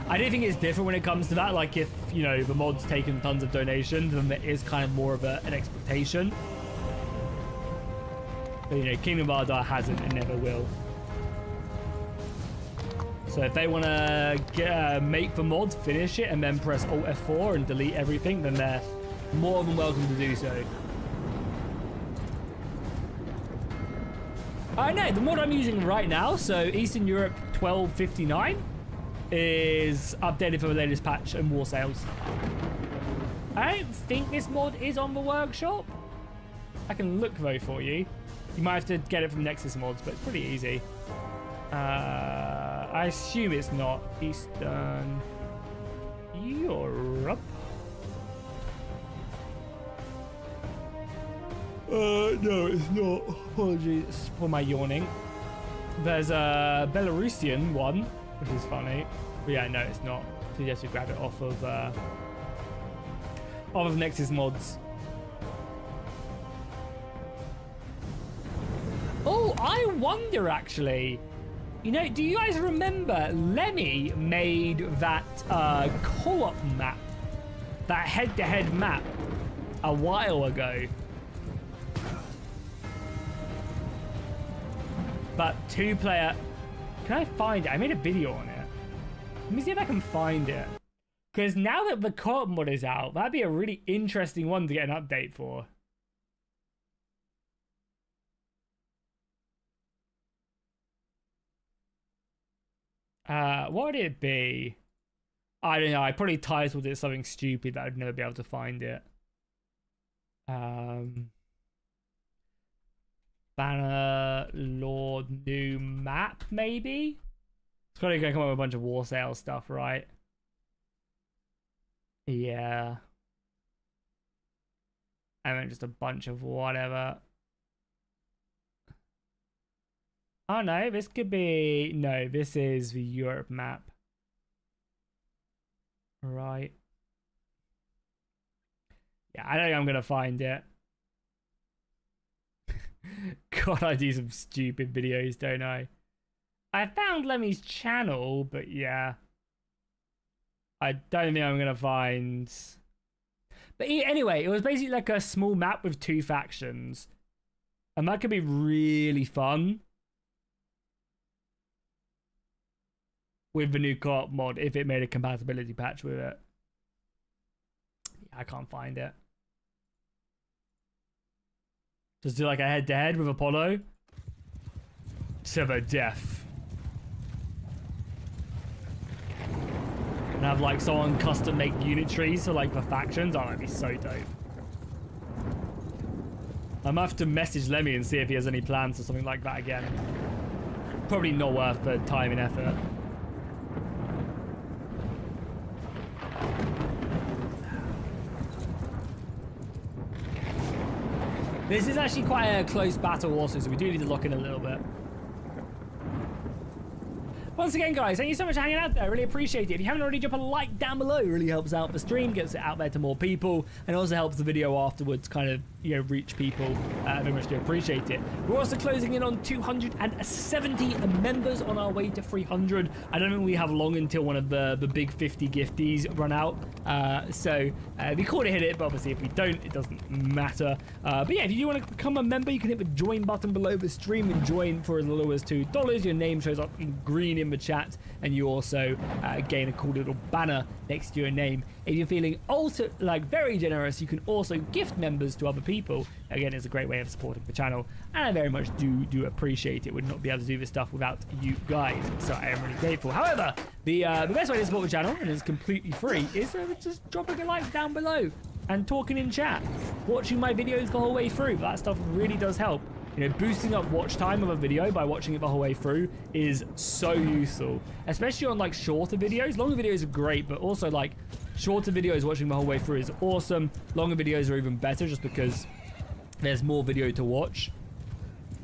A: I do think it's different when it comes to that. Like if, you know, the mod's taken tons of donations, then there is kind of more of an expectation. But, you know, Kingdom of Ardar hasn't and never will. So if they want to make the mod, finish it, and then press Alt F4 and delete everything, then they're more than welcome to do so. I know, the mod I'm using right now, so Eastern Europe 1259, is updated for the latest patch and war sales. I don't think this mod is on the workshop. I can look though for you. You might have to get it from Nexus mods, but it's pretty easy. I assume it's not Eastern Europe. No, it's not. Apologies for my yawning. There's a Belarusian one, which is funny. But yeah, no, it's not. So you have to grab it off of Nexus mods. Oh, I wonder actually. You know, do you guys remember Lemmy made that co-op map, that head-to-head map, a while ago? But two-player. Can I find it? I made a video on it. Let me see if I can find it. Because now that the co-op mod is out, that'd be a really interesting one to get an update for. What would it be? I don't know. I probably titled it something stupid that I'd never be able to find it. Bannerlord new map, maybe? It's probably going to come up with a bunch of war sale stuff, right? Yeah. And then just a bunch of whatever. Oh no, this could be... No, this is the Europe map. Right. Yeah, I don't think I'm going to find it. God, I do some stupid videos, don't I? I found Lemmy's channel, but yeah. I don't think I'm going to find... But anyway, it was basically like a small map with two factions. And that could be really fun. With the new co-op mod, if it made a compatibility patch with it. Yeah, I can't find it. Just do like a head-to-head with Apollo. To the death. And have like someone custom make unit trees for like the factions. Oh, that'd be so dope. I might have to message Lemmy and see if he has any plans for something like that again. Probably not worth the time and effort. This is actually quite a close battle also, so we do need to lock in a little bit. Once again, guys, thank you so much for hanging out there. I really appreciate it. If you haven't already, drop a like down below. It really helps out the stream, gets it out there to more people, and also helps the video afterwards kind of, you know, reach people. I very much do appreciate it. We're also closing in on 270 members on our way to 300. I don't think we have long until one of the big 50 gifties run out. So we could hit it, but obviously if we don't, it doesn't matter. But yeah, if you do want to become a member, you can hit the join button below the stream and join for as little as $2. Your name shows up in green in the chat, and you also gain a cool little banner next to your name. If you're feeling also like very generous, you can also gift members to other people. Again, it's a great way of supporting the channel, and I very much do appreciate it. Would not be able to do this stuff without you guys, so I am really grateful. However, the best way to support the channel, and it's completely free, is just dropping a like down below and talking in chat, watching my videos the whole way through. That stuff really does help. You know, boosting up watch time of a video by watching it the whole way through is so useful, especially on like shorter videos. Longer videos are great, but also like Shorter videos watching the whole way through is awesome. Longer videos are even better just because there's more video to watch.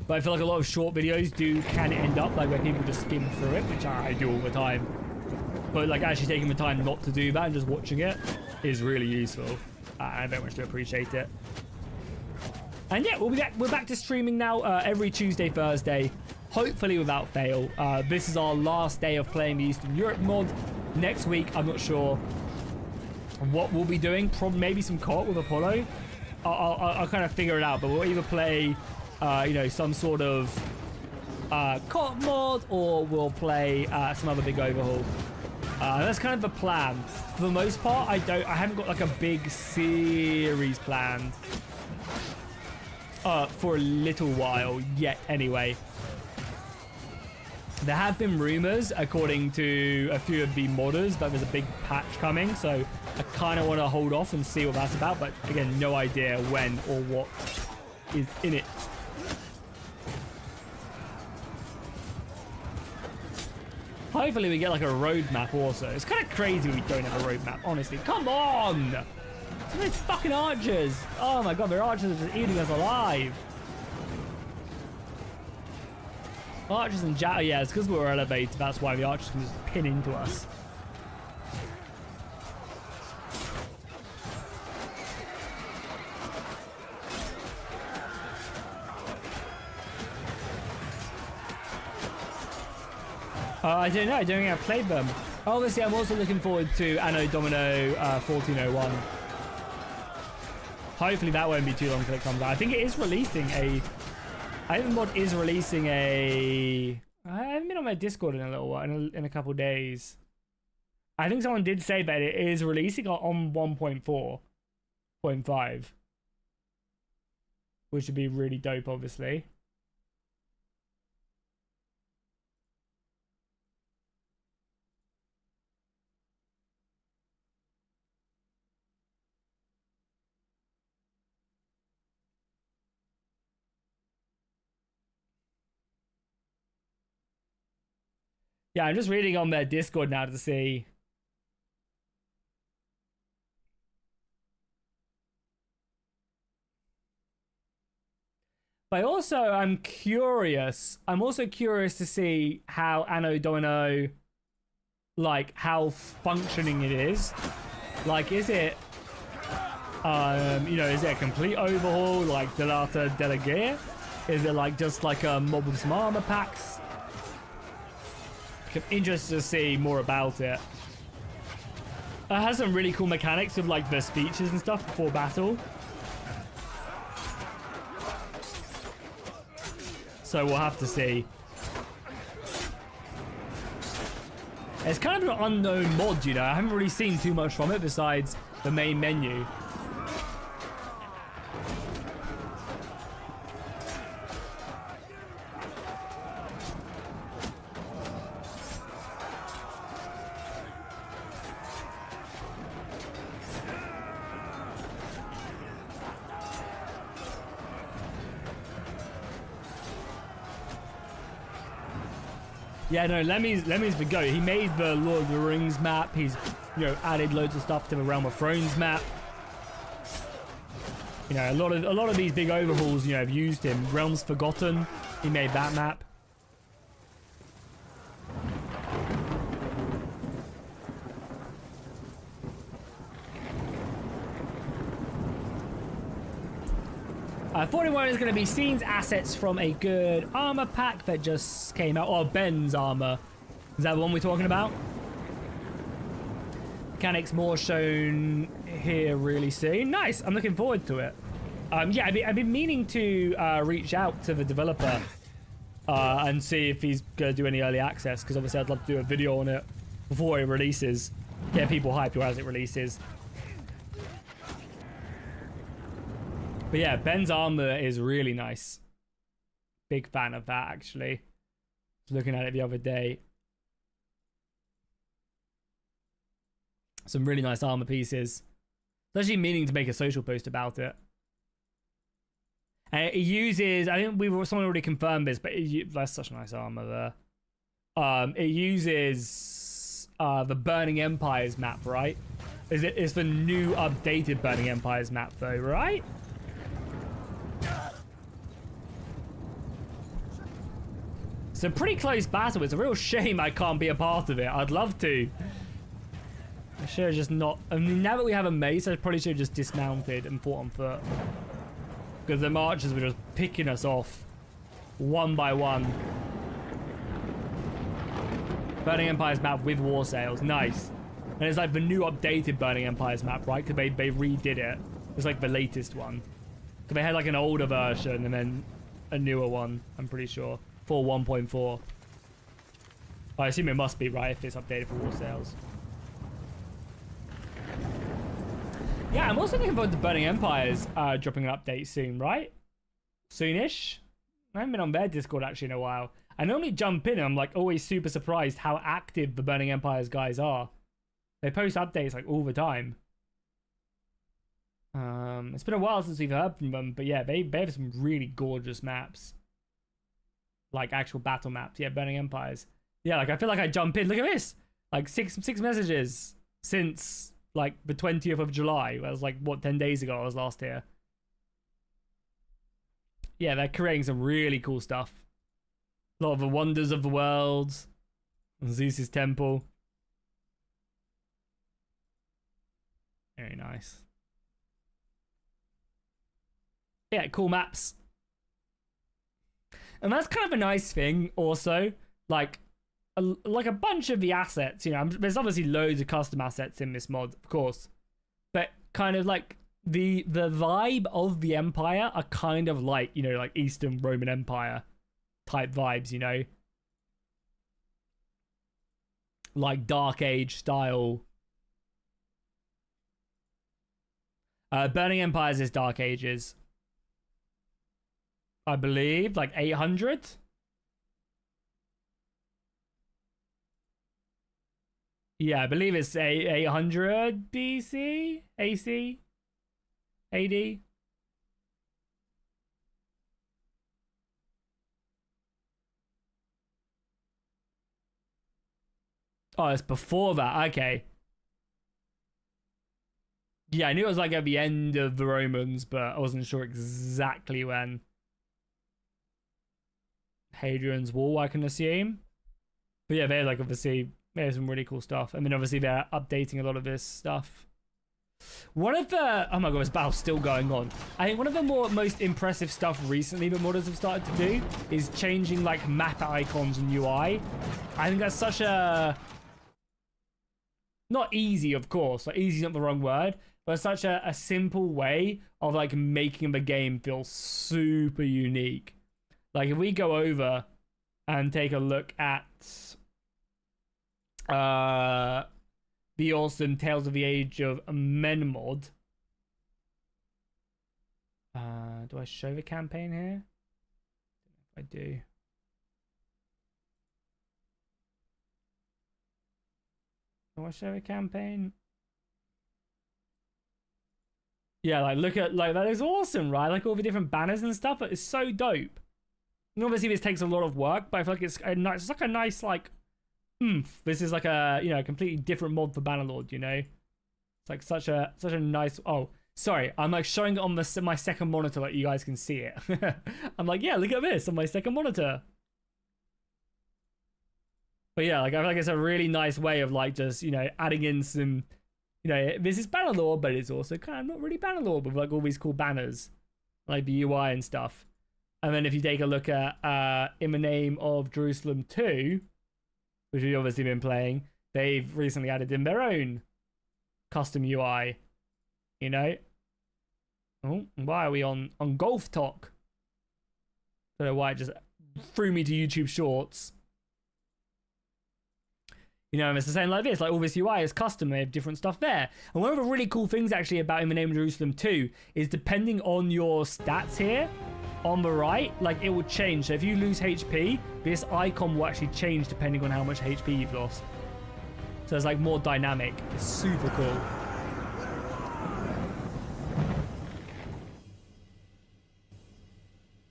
A: But I feel like a lot of short videos can end up like where people just skim through it, which I do all the time. But like actually taking the time not to do that and just watching it is really useful. I very much do appreciate it. And yeah, we're back to streaming now every Tuesday, Thursday, hopefully without fail. This is our last day of playing the Eastern Europe mod. Next week, I'm not sure what we'll be doing. Probably maybe some co-op with Apollo. I'll kind of figure it out, but we'll either play, you know, some sort of co-op mod, or we'll play some other big overhaul. That's kind of the plan. For the most part, I haven't got like a big series planned for a little while yet. Anyway, there have been rumors, according to a few of the modders, that there's a big patch coming. So I kind of want to hold off and see what that's about. But again, no idea when or what is in it. Hopefully we get like a roadmap also. It's kind of crazy we don't have a roadmap, honestly. Come on! Some of these fucking archers! Oh my god, their archers are just eating us alive. Archers and yeah, it's because we're elevated. That's why the archers can just pin into us. I don't know. I don't think I've played them. Obviously, I'm also looking forward to Anno Domino 1401. Hopefully that won't be too long until it comes out. I think it is releasing a... I think the mod is releasing a... I haven't been on my Discord in a little while, in a couple days. I think someone did say that it is releasing on 1.4.5. Which would be really dope, obviously. Yeah, I'm just reading on their Discord now to see. But also, I'm also curious to see how Anno Domino, like, how functioning it is. Like, is it, you know, is it a complete overhaul, like Delata Delegear? Is it, like, just like a mob with some armor packs? I'm interested to see more about it. It has some really cool mechanics of like the speeches and stuff before battle. So we'll have to see. It's kind of an unknown mod, you know. I haven't really seen too much from it besides the main menu. Yeah, no, Lemmy's the GOAT. He made the Lord of the Rings map. He's, you know, added loads of stuff to the Realm of Thrones map. You know, a lot of these big overhauls, you know, have used him. Realms Forgotten, he made that map. I thought it was going to be scenes assets from a good armor pack that just came out. Or Ben's armor. Is that the one we're talking about? Mechanics more shown here really soon. Nice. I'm looking forward to it. Yeah, I've been meaning to reach out to the developer and see if he's going to do any early access. Because obviously I'd love to do a video on it before it releases. Get people hyped as it releases. But yeah, Ben's armor is really nice. Big fan of that, actually. Was looking at it the other day. Some really nice armor pieces. It's actually meaning to make a social post about it. And it uses, I think someone already confirmed this, but that's such nice armor there. It uses the Burning Empires map, right? It's the new updated Burning Empires map though, right? It's a pretty close battle. It's a real shame I can't be a part of it. I'd love to. I should have just not... I mean, now that we have a mace, I probably should have just dismounted and fought on foot. Because the marchers were just picking us off one by one. Burning Empires map with war sails. Nice. And it's like the new updated Burning Empires map, right? Because they redid it. It's like the latest one. Because they had like an older version and then a newer one, I'm pretty sure. For 1.4. I assume it must be, right? If it's updated for war sails. Yeah, I'm also looking forward to Burning Empires dropping an update soon, right? Soonish. I haven't been on their Discord actually in a while. I normally jump in and I'm like always super surprised how active the Burning Empires guys are. They post updates like all the time. It's been a while since we've heard from them, but yeah, they have some really gorgeous maps. Like actual battle maps. Yeah, Burning Empires. Yeah, like I feel like I jump in. Look at this. Like six messages since like the 20th of July. That was like, what, 10 days ago I was last here. Yeah, they're creating some really cool stuff. A lot of the wonders of the world. Zeus's temple. Very nice. Yeah, cool maps. And that's kind of a nice thing also. Like a bunch of the assets, you know, there's obviously loads of custom assets in this mod, of course. But kind of like the vibe of the Empire are kind of like, you know, like Eastern Roman Empire type vibes, you know. Like Dark Age style. Burning Empires is Dark Ages. I believe, like 800. Yeah, I believe it's 800 BC, AC, AD. Oh, it's before that. Okay. Yeah, I knew it was like at the end of the Romans, but I wasn't sure exactly when. Hadrian's Wall, I can assume. But yeah, they're like obviously there's some really cool stuff. I mean, obviously they're updating a lot of this stuff. One of the oh my god, this battle's still going on. I think one of the most impressive stuff recently that modders have started to do is changing like map icons and UI. I think that's such a not easy, of course. Like easy is not the wrong word, but such a simple way of like making the game feel super unique. Like if we go over and take a look at the awesome Tales of the Age of Men mod. Do I show the campaign here? I do. Do I show a campaign? Yeah, like look at like that is awesome, right? Like all the different banners and stuff. It's so dope. And obviously this takes a lot of work, but I feel like it's like a nice like this is like a, you know, completely different mod for Bannerlord, you know. It's like such a nice. Oh, sorry, I'm like showing it on my second monitor, like you guys can see it. I'm like, yeah, look at this on my second monitor. But yeah, like I feel like it's a really nice way of like just, you know, adding in some, you know, this is Bannerlord, but it's also kind of not really Bannerlord with like all these cool banners, like the UI and stuff. And then if you take a look at In the Name of Jerusalem 2, which we've obviously been playing, they've recently added in their own custom UI, you know. Oh, why are we on Golf Talk? I don't know why it just threw me to YouTube Shorts. You know, and it's the same like this, like all this UI is custom, they have different stuff there. And one of the really cool things actually about In the Name of Jerusalem 2 is depending on your stats here, on the right, like it will change. So if you lose HP, this icon will actually change depending on how much HP you've lost. So it's like more dynamic. It's super cool.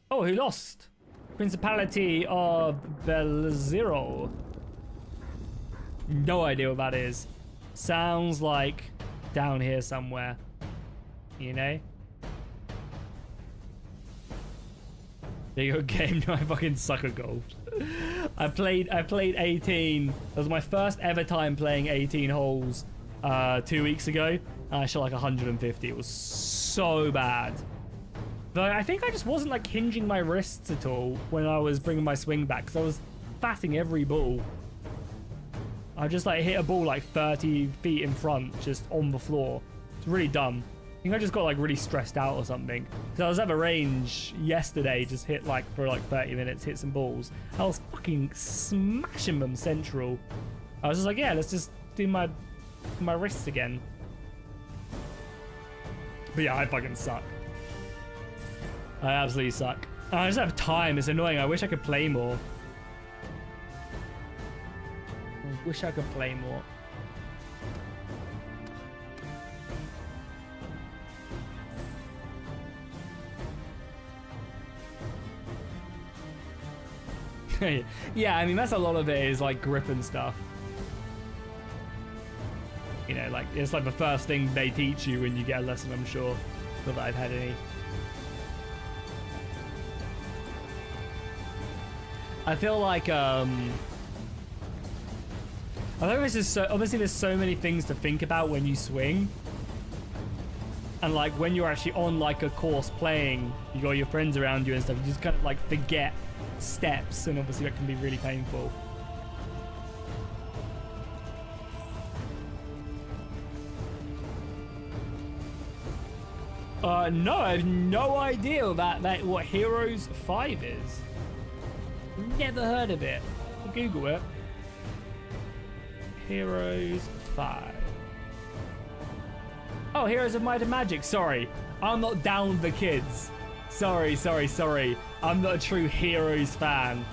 A: Oh, who lost? Principality of Belzero. No idea what that is. Sounds like down here somewhere. You know? There you go, game. I fucking suck at golf. I played 18. That was my first ever time playing 18 holes 2 weeks ago. And I shot like 150. It was so bad. Though I think I just wasn't like hinging my wrists at all when I was bringing my swing back, because I was fatting every ball. I just like hit a ball like 30 feet in front, just on the floor. It's really dumb. I think I just got like really stressed out or something. Because I was at the range yesterday, just hit like for like 30 minutes, hit some balls. I was fucking smashing them central. I was just like, yeah, let's just do my wrists again. But yeah, I fucking suck. I absolutely suck. I just have time. It's annoying. I wish I could play more. I wish I could play more. Yeah, I mean, that's a lot of it is like grip and stuff. You know, like it's like the first thing they teach you when you get a lesson, I'm sure. Not that I've had any. I feel like I think this is so obviously there's so many things to think about when you swing. And like when you're actually on like a course playing, you got your friends around you and stuff, you just kind of like forget steps, and obviously that can be really painful. No, I have no idea what Heroes 5 is. Never heard of it. I'll Google it. Heroes 5. Oh, Heroes of Might and Magic. Sorry, I'm not down with the kids. Sorry. I'm not a true Heroes fan.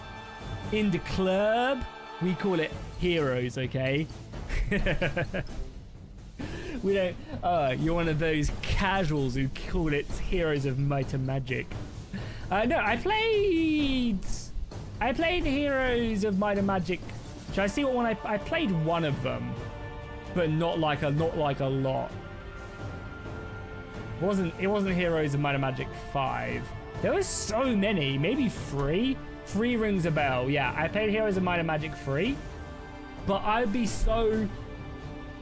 A: In the club, we call it Heroes, okay? We don't. You're one of those casuals who call it Heroes of Might and Magic. No, I played Heroes of Might and Magic. Should I see what one I played one of them, but not like a lot. It wasn't Heroes of Might and Magic 5. There was so many, maybe 3. 3 rings a bell. Yeah, I played Heroes of Might and Magic 3, but I'd be so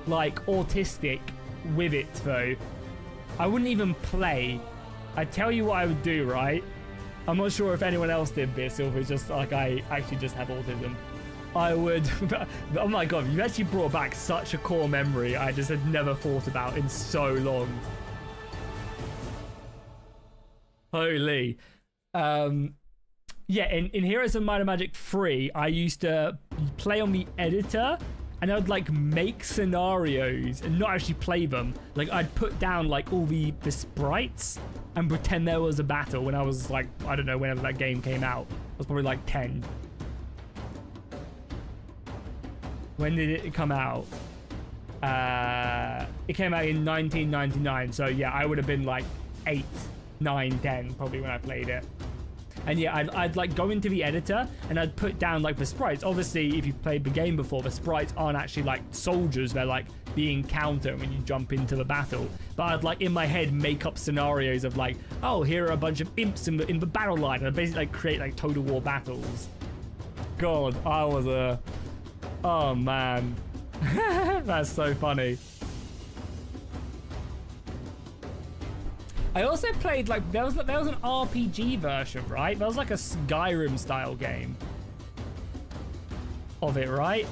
A: like autistic with it though. I wouldn't even play. I'd tell you what I would do, right? I'm not sure if anyone else did this or if it's just like I actually just have autism. I would, oh my god, you actually brought back such a core memory I just had never thought about in so long. Holy. Yeah, in Heroes of Might and Magic 3, I used to play on the editor, and I would like make scenarios and not actually play them. Like I'd put down like all the sprites and pretend there was a battle when I was like, I don't know, whenever that game came out. I was probably like 10. When did it come out? It came out in 1999. So yeah, I would have been like 8, 9, 10 probably when I played it. And yeah, I'd like go into the editor and I'd put down like the sprites. Obviously, if you've played the game before, the sprites aren't actually like soldiers. They're like the encounter when you jump into the battle. But I'd like in my head make up scenarios of like, oh, here are a bunch of imps in the battle line. And I'd basically like create like total war battles. God, I was a... Oh man. That's so funny. I also played like there was an RPG version, right? That was like a Skyrim style game of it, right?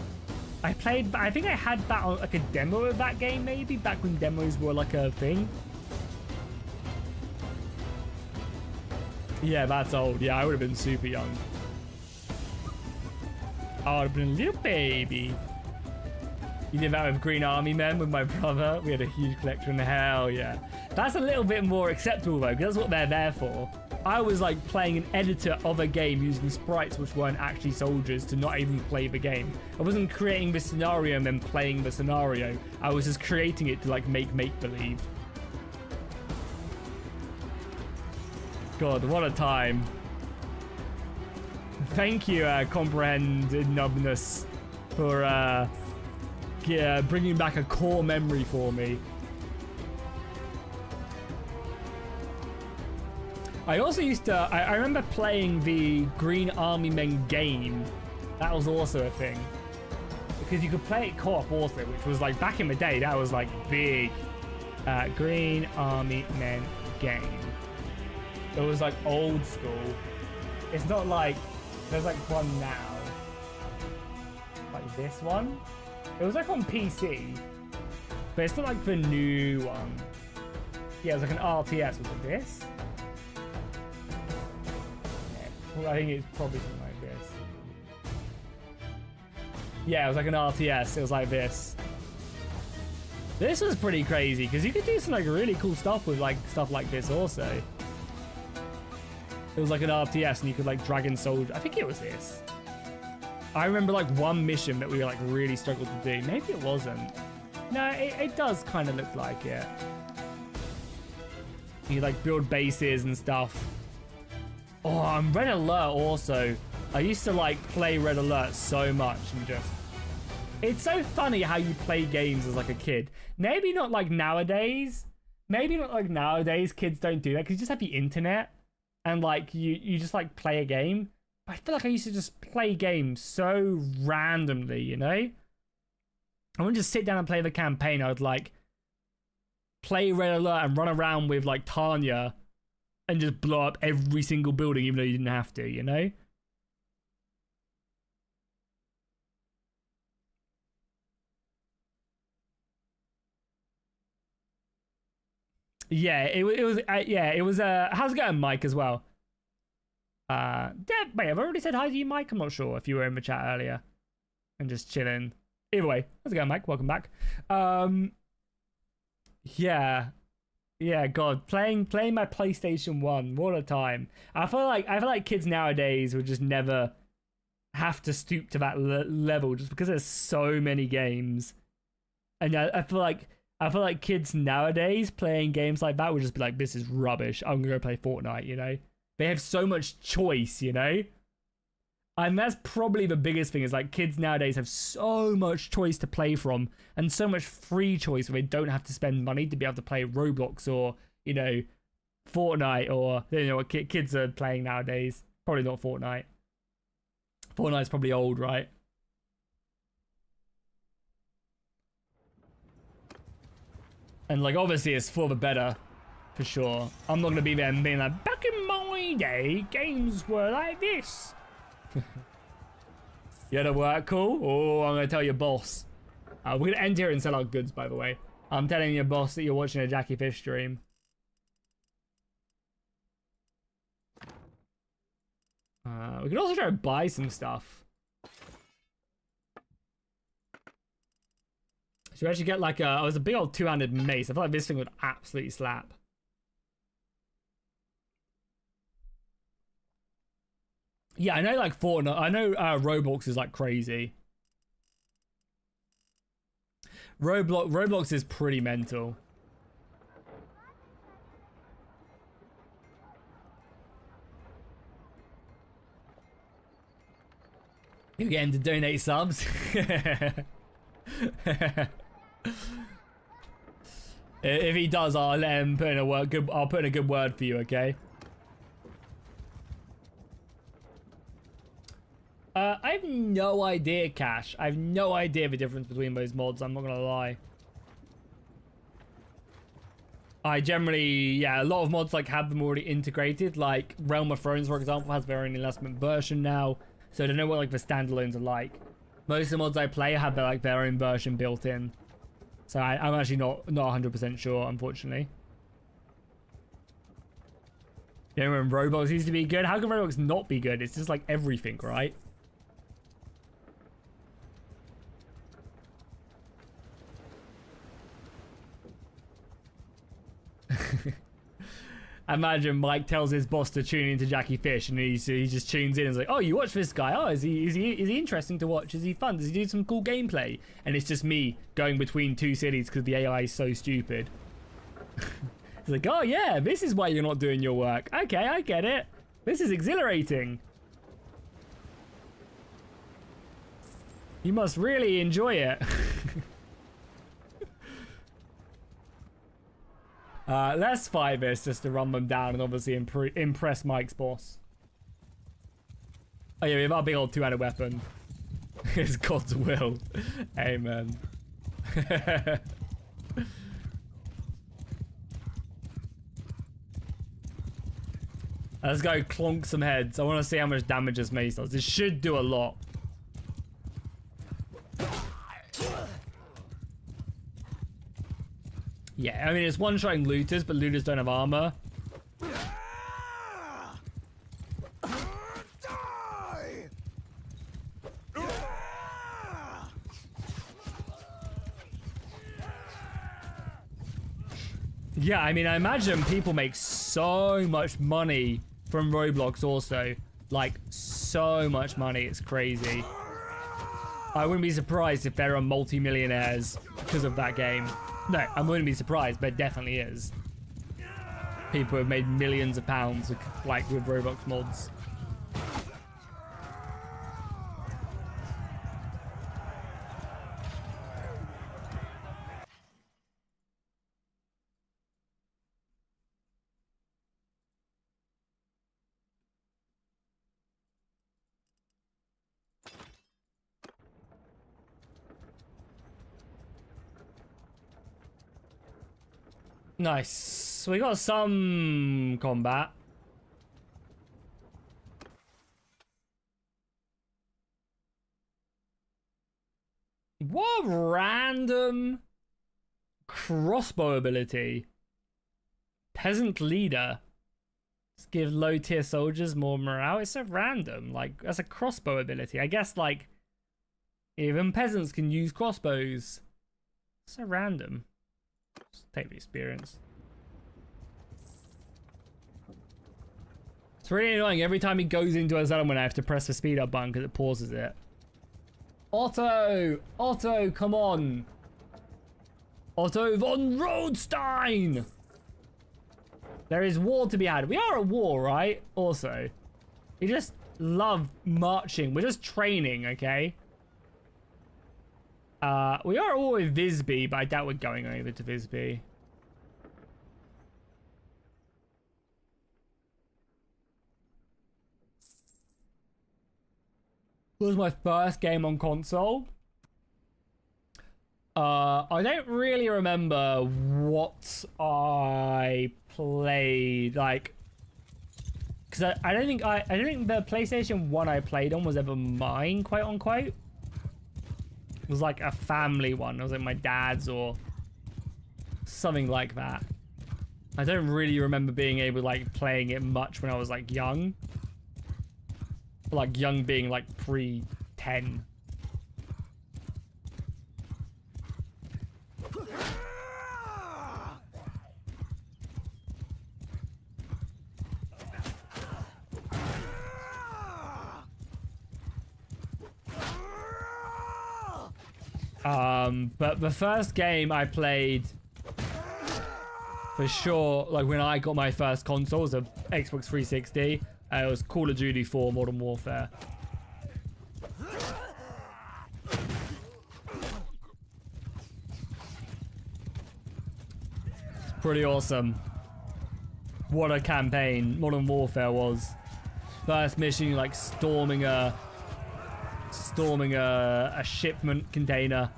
A: I think I had that on like a demo of that game maybe back when demos were like a thing. Yeah, that's old. Yeah, I would have been super young. I would have been a little baby. You did that with Green Army Men with my brother. We had a huge collection. Hell yeah. That's a little bit more acceptable though, because that's what they're there for. I was like playing an editor of a game using sprites which weren't actually soldiers to not even play the game. I wasn't creating the scenario and then playing the scenario. I was just creating it to like make-believe. God, what a time. Thank you, Comprehend Numbness, for bringing back a core memory for me. I also used to, I remember playing the Green Army Men game. That was also a thing. Because you could play it co-op also, which was like, back in the day, that was like big. Green Army Men game. It was like old school. It's not like, there's like one now. Like this one. It was like on PC. But it's not like the new one. Yeah, it was like an RTS. Was it this? Yeah, well, I think it's probably something like this. Yeah, it was like an RTS. It was like this. This was pretty crazy because you could do some like really cool stuff with like stuff like this also. It was like an RTS and you could like drag in soldiers. I think it was this. I remember like one mission that we like really struggled to do. Maybe it wasn't. No, it does kind of look like it. You like build bases and stuff. Oh, and Red Alert also. I used to like play Red Alert so much and just... It's so funny how you play games as like a kid. Maybe not like nowadays. Maybe not like nowadays kids don't do that because you just have the internet and like you just like play a game. But I feel like I used to just play games so randomly, you know? I wouldn't just sit down and play the campaign. I would like play Red Alert and run around with like Tanya and just blow up every single building even though you didn't have to, you know? Yeah, it was how's it going, Mike, as well? Wait, have I already said hi to you, Mike? I'm not sure if you were in the chat earlier and just chilling. Either way, how's it going, Mike? Welcome back. Yeah, God, playing my PlayStation 1, what a time. I feel like kids nowadays would just never have to stoop to that level just because there's so many games. And I feel like kids nowadays playing games like that would just be like, this is rubbish. I'm gonna go play Fortnite, you know? They have so much choice, you know? And that's probably the biggest thing is like kids nowadays have so much choice to play from and so much free choice where they don't have to spend money to be able to play Roblox or, you know, Fortnite or, you know, what kids are playing nowadays. Probably not Fortnite. Fortnite's probably old, right? And like obviously it's for the better, for sure. I'm not gonna be there and being like, back in my day, games were like this. You had a work call? Oh, I'm gonna tell your boss. We're gonna end here and sell our goods, by the way. I'm telling your boss that you're watching a Jackie Fish stream. We could also try to buy some stuff. Should we actually get like a... Oh, it's a big old two-handed mace. I feel like this thing would absolutely slap. Yeah, I know like Fortnite. I know Roblox is like crazy. Roblox is pretty mental. You get him to donate subs. If he does, I'll let him put in a word. I'll put in a good word for you, okay? I have no idea, Cash. I have no idea the difference between those mods. I'm not gonna lie. I generally, yeah, a lot of mods like have them already integrated. Like Realm of Thrones, for example, has their own enhancement version now. So I don't know what like the standalones are like. Most of the mods I play have their own version built in. So I'm actually not 100% sure, unfortunately. You know when Roblox used to be good? How can Roblox not be good? It's just like everything, right? Imagine Mike tells his boss to tune into Jackie Fish and he just tunes in and is like, oh, you watch this guy? Oh, is he interesting to watch? Is he fun? Does he do some cool gameplay? And it's just me going between two cities because the AI is so stupid. It's like, oh yeah, this is why you're not doing your work. Okay, I get it. This is exhilarating. You must really enjoy it. Let's fight this just to run them down and obviously impress Mike's boss. Oh yeah, we have our big old two-handed weapon. It's God's will. Amen. Let's go clonk some heads. I want to see how much damage this mace does. This should do a lot. Yeah, I mean, it's one-shotting looters, but looters don't have armor. Yeah, I mean, I imagine people make so much money from Roblox also. Like, so much money. It's crazy. I wouldn't be surprised if there are multi-millionaires because of that game. No, I wouldn't be surprised, but it definitely is. People have made millions of pounds, like, with Roblox mods. Nice. So we got some combat. What random crossbow ability? Peasant leader. Let's give low tier soldiers more morale. It's so random. Like, that's a crossbow ability. I guess, like, even peasants can use crossbows. So random. Just take the experience. It's really annoying. Every time he goes into a settlement, I have to press the speed up button because it pauses it. Otto! Otto, come on! Otto von Rothstein! There is war to be had. We are at war, right? Also. We just love marching. We're just training, okay? We are all with Visby, but I doubt we're going over to Visby. It was my first game on console. I don't really remember what I played, like, because I don't think the PlayStation 1 I played on was ever mine, quote unquote. It was like a family one. It was like my dad's or something like that. I don't really remember being able to like playing it much when I was like young. Like young being like pre-10. But the first game I played for sure, like when I got my first console, was a Xbox 360. It was Call of Duty 4 Modern Warfare. It's pretty awesome. What a campaign Modern Warfare was. First mission, like storming a shipment container.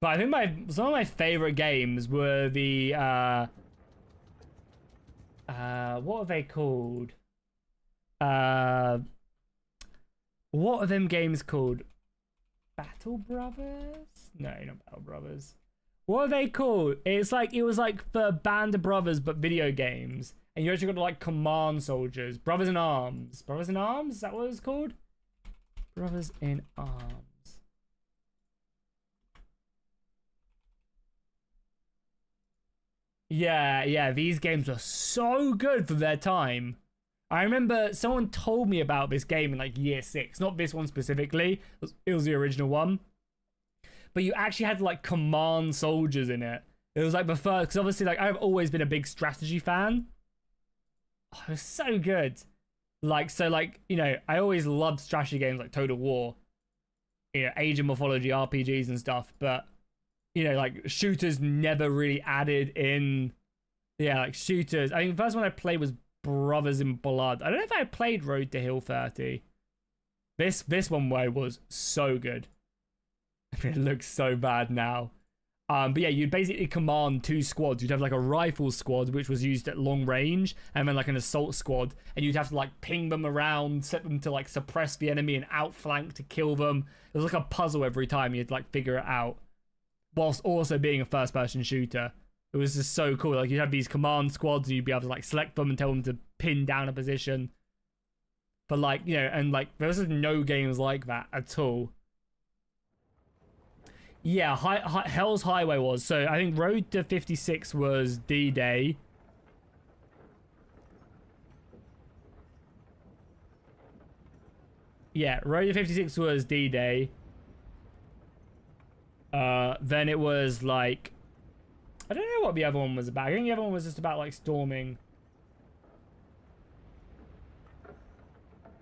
A: But I think some of my favorite games were the what are they called? What are them games called? Battle Brothers? No, not Battle Brothers. What are they called? It's like, it was like the Band of Brothers but video games. And you actually got to like command soldiers. Brothers in Arms. Brothers in Arms? Is that what it's called? Brothers in Arms. Yeah, these games were so good for their time. I remember someone told me about this game in like year 6. Not this one specifically. It was the original one. But you actually had to like command soldiers in it. It was like the first, because obviously like I've always been a big strategy fan. Oh, it was so good. Like, so like, you know, I always loved strategy games like Total War. you know, Age of Mythology RPGs and stuff, but you know, like shooters never really added in. Yeah, like shooters. I mean, the first one I played was Brothers in Blood. I don't know if I played Road to Hill 30. This one way was so good. It looks so bad now. But yeah, you'd basically command 2 squads. You'd have like a rifle squad, which was used at long range, and then like an assault squad, and you'd have to like ping them around, set them to like suppress the enemy and outflank to kill them. It was like a puzzle every time. You'd like figure it out, whilst also being a first-person shooter. It was just so cool. Like you'd have these command squads, and you'd be able to like select them and tell them to pin down a position. But like, you know, and like there was just no games like that at all. Yeah, Hell's Highway was. So I think Road to 56 was D-Day. Yeah, Road to 56 was D-Day. Then it was like, I don't know what the other one was about. I think the other one was just about like storming.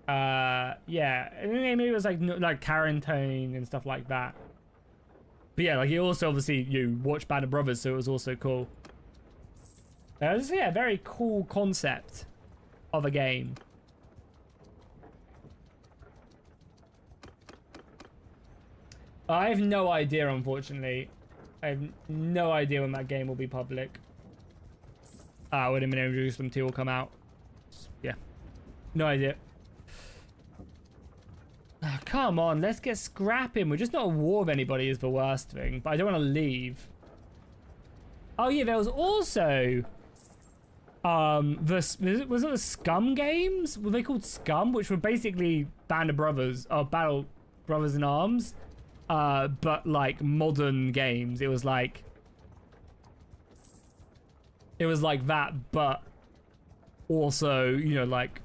A: Yeah, I think maybe it was like quarantine and stuff like that. But yeah, like you also obviously you watch Band of Brothers, so it was also cool. It was, yeah, a very cool concept of a game. I have no idea, unfortunately. I have no idea when that game will be public. When Imminent Jerusalem 2 will come out. Yeah, no idea. Oh, come on, let's get scrapping. We're just not at war with anybody is the worst thing, but I don't want to leave. Oh yeah, there was also was it the Scum games? Were they called Scum? Which were basically Band of Brothers or Battle Brothers in Arms, but like modern games. It was like that, but also, you know, like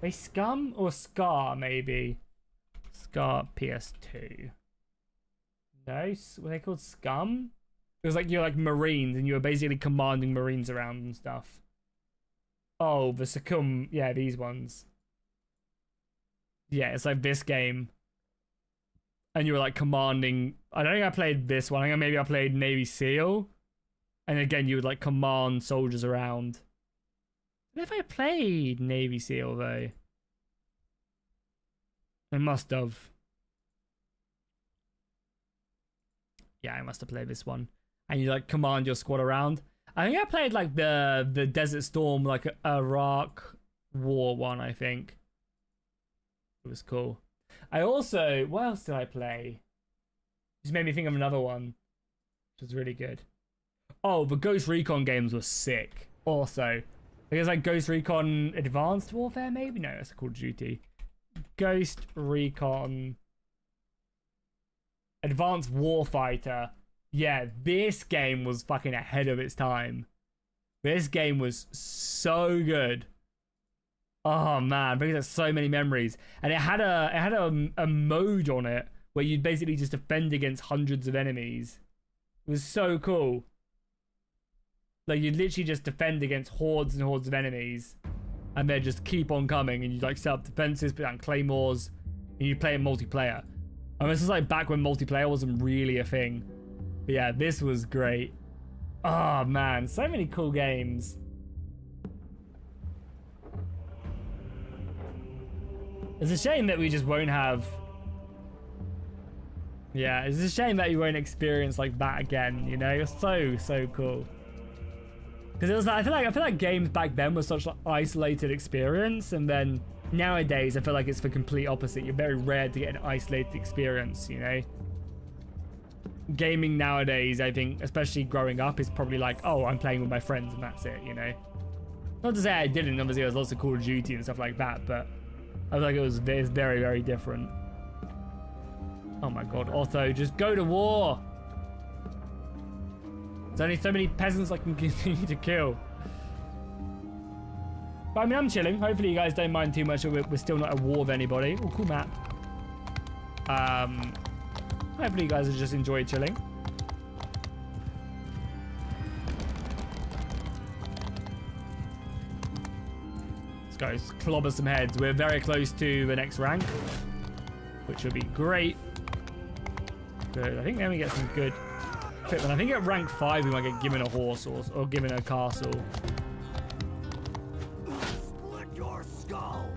A: they Scum or Scar maybe. Scar PS2. No, were they called Scum? It was like you're like Marines and you were basically commanding Marines around and stuff. Oh, the Succumb, yeah, these ones. Yeah, it's like this game. And you were like commanding. I don't think I played this one. I think maybe I played Navy SEAL. And again, you would like command soldiers around. I don't know if I played Navy SEAL though. I must have. Yeah, I must have played this one. And you like command your squad around. I think I played like the Desert Storm, like Iraq War one, I think. It was cool. I also, what else did I play? Just made me think of another one, which was really good. Oh, the Ghost Recon games were sick. Also, I guess like Ghost Recon Advanced Warfare, maybe? No, that's Call of Duty. Ghost Recon Advanced Warfighter. Yeah, this game was fucking ahead of its time. This game was so good. Oh man, brings up so many memories. And it had a mode on it where you'd basically just defend against hundreds of enemies. It was so cool. Like you'd literally just defend against hordes and hordes of enemies. And they'd just keep on coming, and you'd like set up defenses, put down claymores, and you'd play in multiplayer. And this is like back when multiplayer wasn't really a thing. But yeah, this was great. Oh man, so many cool games. It's a shame that we just won't have. Yeah, it's a shame that you won't experience like that again. You know, it's so cool. Because it was like, I feel like games back then were such an isolated experience, and then nowadays I feel like it's the complete opposite. You're very rare to get an isolated experience, you know. Gaming nowadays, I think, especially growing up, is probably like, oh, I'm playing with my friends and that's it, you know. Not to say I didn't. Obviously, there was lots of Call of Duty and stuff like that, but I feel like it's very, very different. Oh my god, Otto, just go to war! There's only so many peasants I can continue to kill. But I mean, I'm chilling. Hopefully you guys don't mind too much. We're still not at war with anybody. Oh, cool map. Hopefully you guys have just enjoyed chilling. Let's go clobber some heads. We're very close to the next rank, which will be great. Good. I think then we get some good equipment. I think at rank 5 we might get given a horse or given a castle.
B: Split your skull.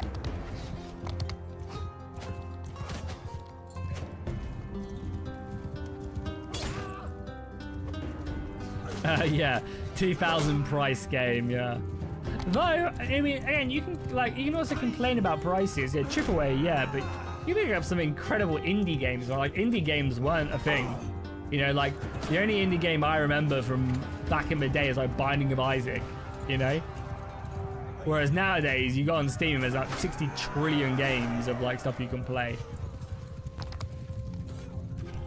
A: Yeah, 2,000 price game, yeah. Though, I mean, again, you can also complain about prices. Yeah, AAA, yeah, but you pick up some incredible indie games where, like, indie games weren't a thing. You know, like, the only indie game I remember from back in the day is, like, Binding of Isaac, you know? Whereas nowadays, you go on Steam and there's, like, 60 trillion games of, like, stuff you can play.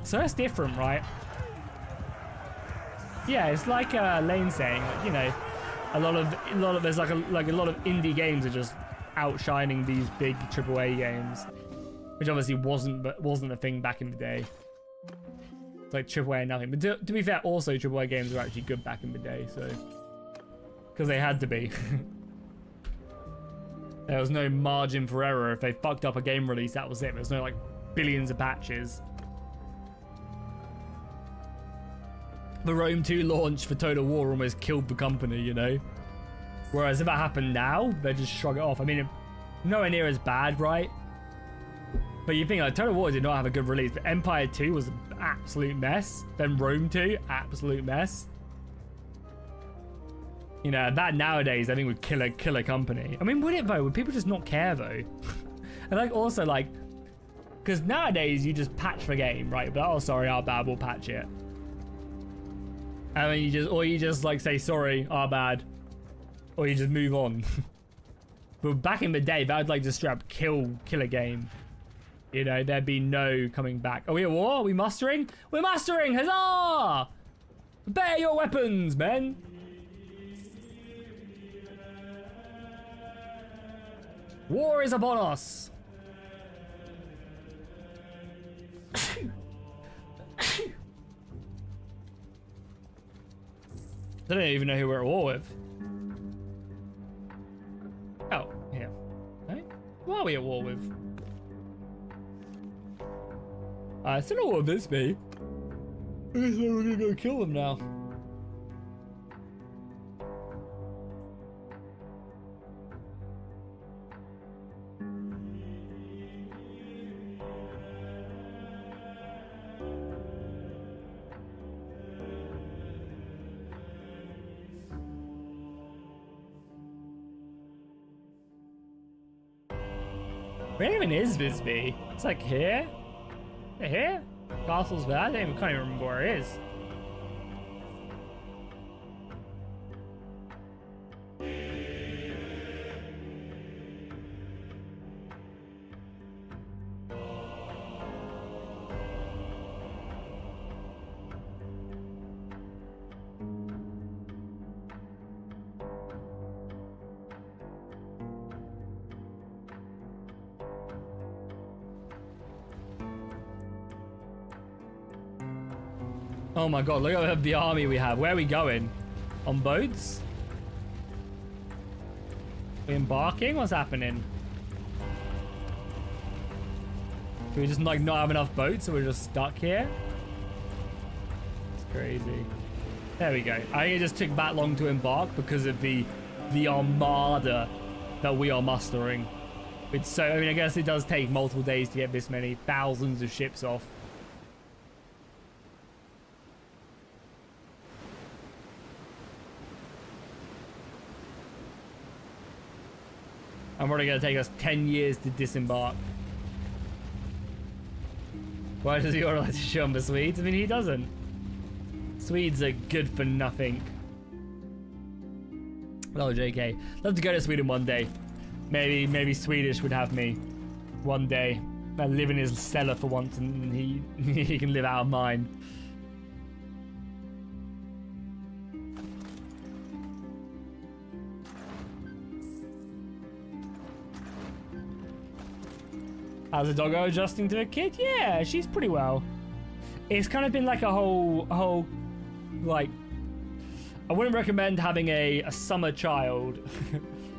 A: So that's different, right? Yeah, it's like Lane saying, like, you know, a lot of there's like a lot of indie games are just outshining these big AAA games, which obviously wasn't a thing back in the day. It's like AAA and nothing. But to be fair, also AAA games were actually good back in the day, so because they had to be. There was no margin for error. If they fucked up a game release, that was it. There's no like billions of patches. The Rome 2 launch for Total War almost killed the company, you know? Whereas if that happened now, they just shrug it off. I mean, nowhere near as bad, right? But you think, like, Total War did not have a good release, but Empire 2 was an absolute mess. Then Rome 2, absolute mess. You know, that nowadays, I think would kill a company. I mean, would it, though? Would people just not care, though? And, like, also, like, because nowadays, you just patch the game, right? But, oh, sorry, our bad, we'll patch it. And then you just like say sorry, our bad, or you just move on. But back in the day, that would like just straight up kill a game. You know, there'd be no coming back. Are we at war? Are we mustering? We're mustering! Huzzah! Bear your weapons, men! War is upon us! I don't even know who we're at war with. Oh, yeah. Hey? Who are we at war with? I still don't know what this be. I guess we're gonna go kill them now. Where even is Visby? It's like here? Here? Castle's there? I can't even remember where it is. Oh my god, look at the army we have. Where are we going? On boats? We embarking? What's happening? Do we just like not have enough boats so we're just stuck here? It's crazy. There we go. I think it just took that long to embark because of the armada that we are mustering. It's so, I mean, I guess it does take multiple days to get this many thousands of ships off. And probably going to take us 10 years to disembark. Why does he like to show him the Swedes? I mean, he doesn't. Swedes are good for nothing. Oh, JK. Love to go to Sweden one day. Maybe Swedish would have me one day. I live in his cellar for once and he can live out of mine. How's the doggo adjusting to the kid? Yeah, she's pretty well. It's kind of been like a whole, like, I wouldn't recommend having a summer child.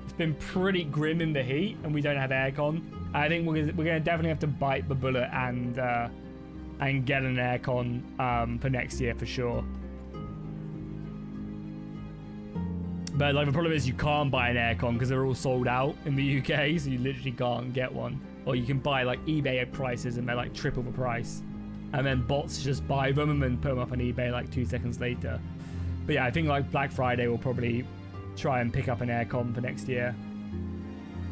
A: It's been pretty grim in the heat and we don't have aircon. I think we're gonna definitely have to bite the bullet and and get an aircon for next year for sure. But like the problem is you can't buy an aircon because they're all sold out in the UK, so you literally can't get one. Or you can buy like eBay prices and they're like triple the price. And then bots just buy them and then put them up on eBay like 2 seconds later. But yeah, I think like Black Friday will probably try and pick up an aircon for next year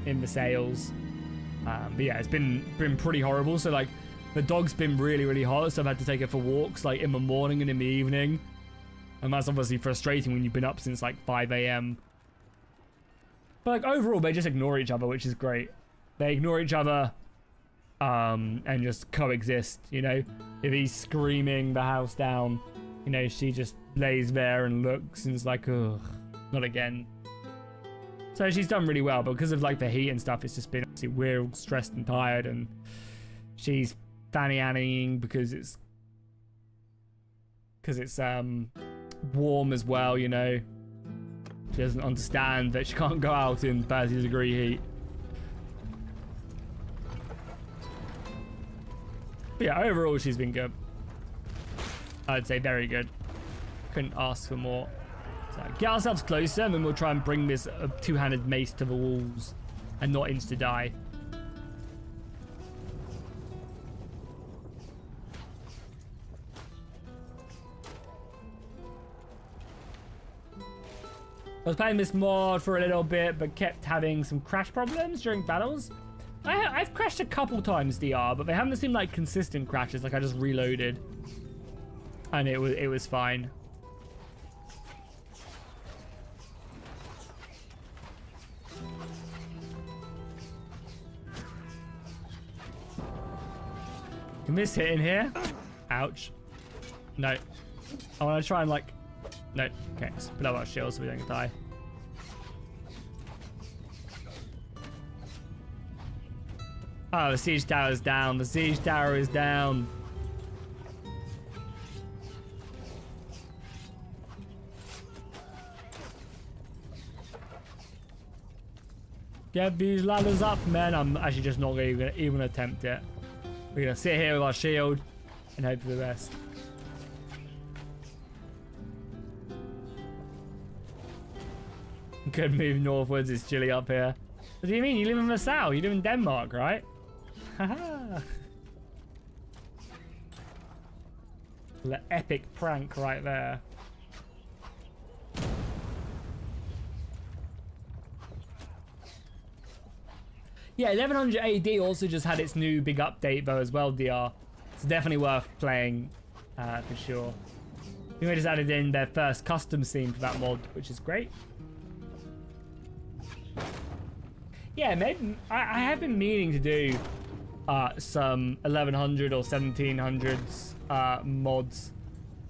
A: in the sales. But yeah, it's been pretty horrible. So like the dog's been really hot, so I've had to take her for walks like in the morning and in the evening. And that's obviously frustrating when you've been up since like 5 a.m. But like overall, they just ignore each other, which is great. They ignore each other and just coexist, you know? If he's screaming the house down, you know, she just lays there and looks and is like, ugh, not again. So she's done really well, but because of like the heat and stuff, it's just been obviously we're all stressed and tired, and she's fanny annying because it's warm as well, you know. She doesn't understand that she can't go out in 30-degree heat. But yeah, overall she's been good. I'd say very good. Couldn't ask for more. So get ourselves closer and then we'll try and bring this two-handed mace to the walls and not insta-die. I was playing this mod for a little bit, but kept having some crash problems during battles. I've crashed a couple times, DR, but they haven't seemed like consistent crashes. Like I just reloaded, and it was fine. Can this hit in here? Ouch. No. I want to try and like. No, okay, let's blow our shields so we don't die. Oh, the siege tower is down. The siege tower is down. Get these ladders up, man. I'm actually just not going to even attempt it. We're going to sit here with our shield and hope for the best. Good move northwards. It's chilly up here. What do you mean? You live in the south. You live in Denmark, right? Haha. The epic prank right there. Yeah, 1100 AD also just had its new big update though as well, DR. It's definitely worth playing for sure. I think they just added in their first custom scene for that mod, which is great. Yeah, maybe I have been meaning to do some 1100 or 1700s mods.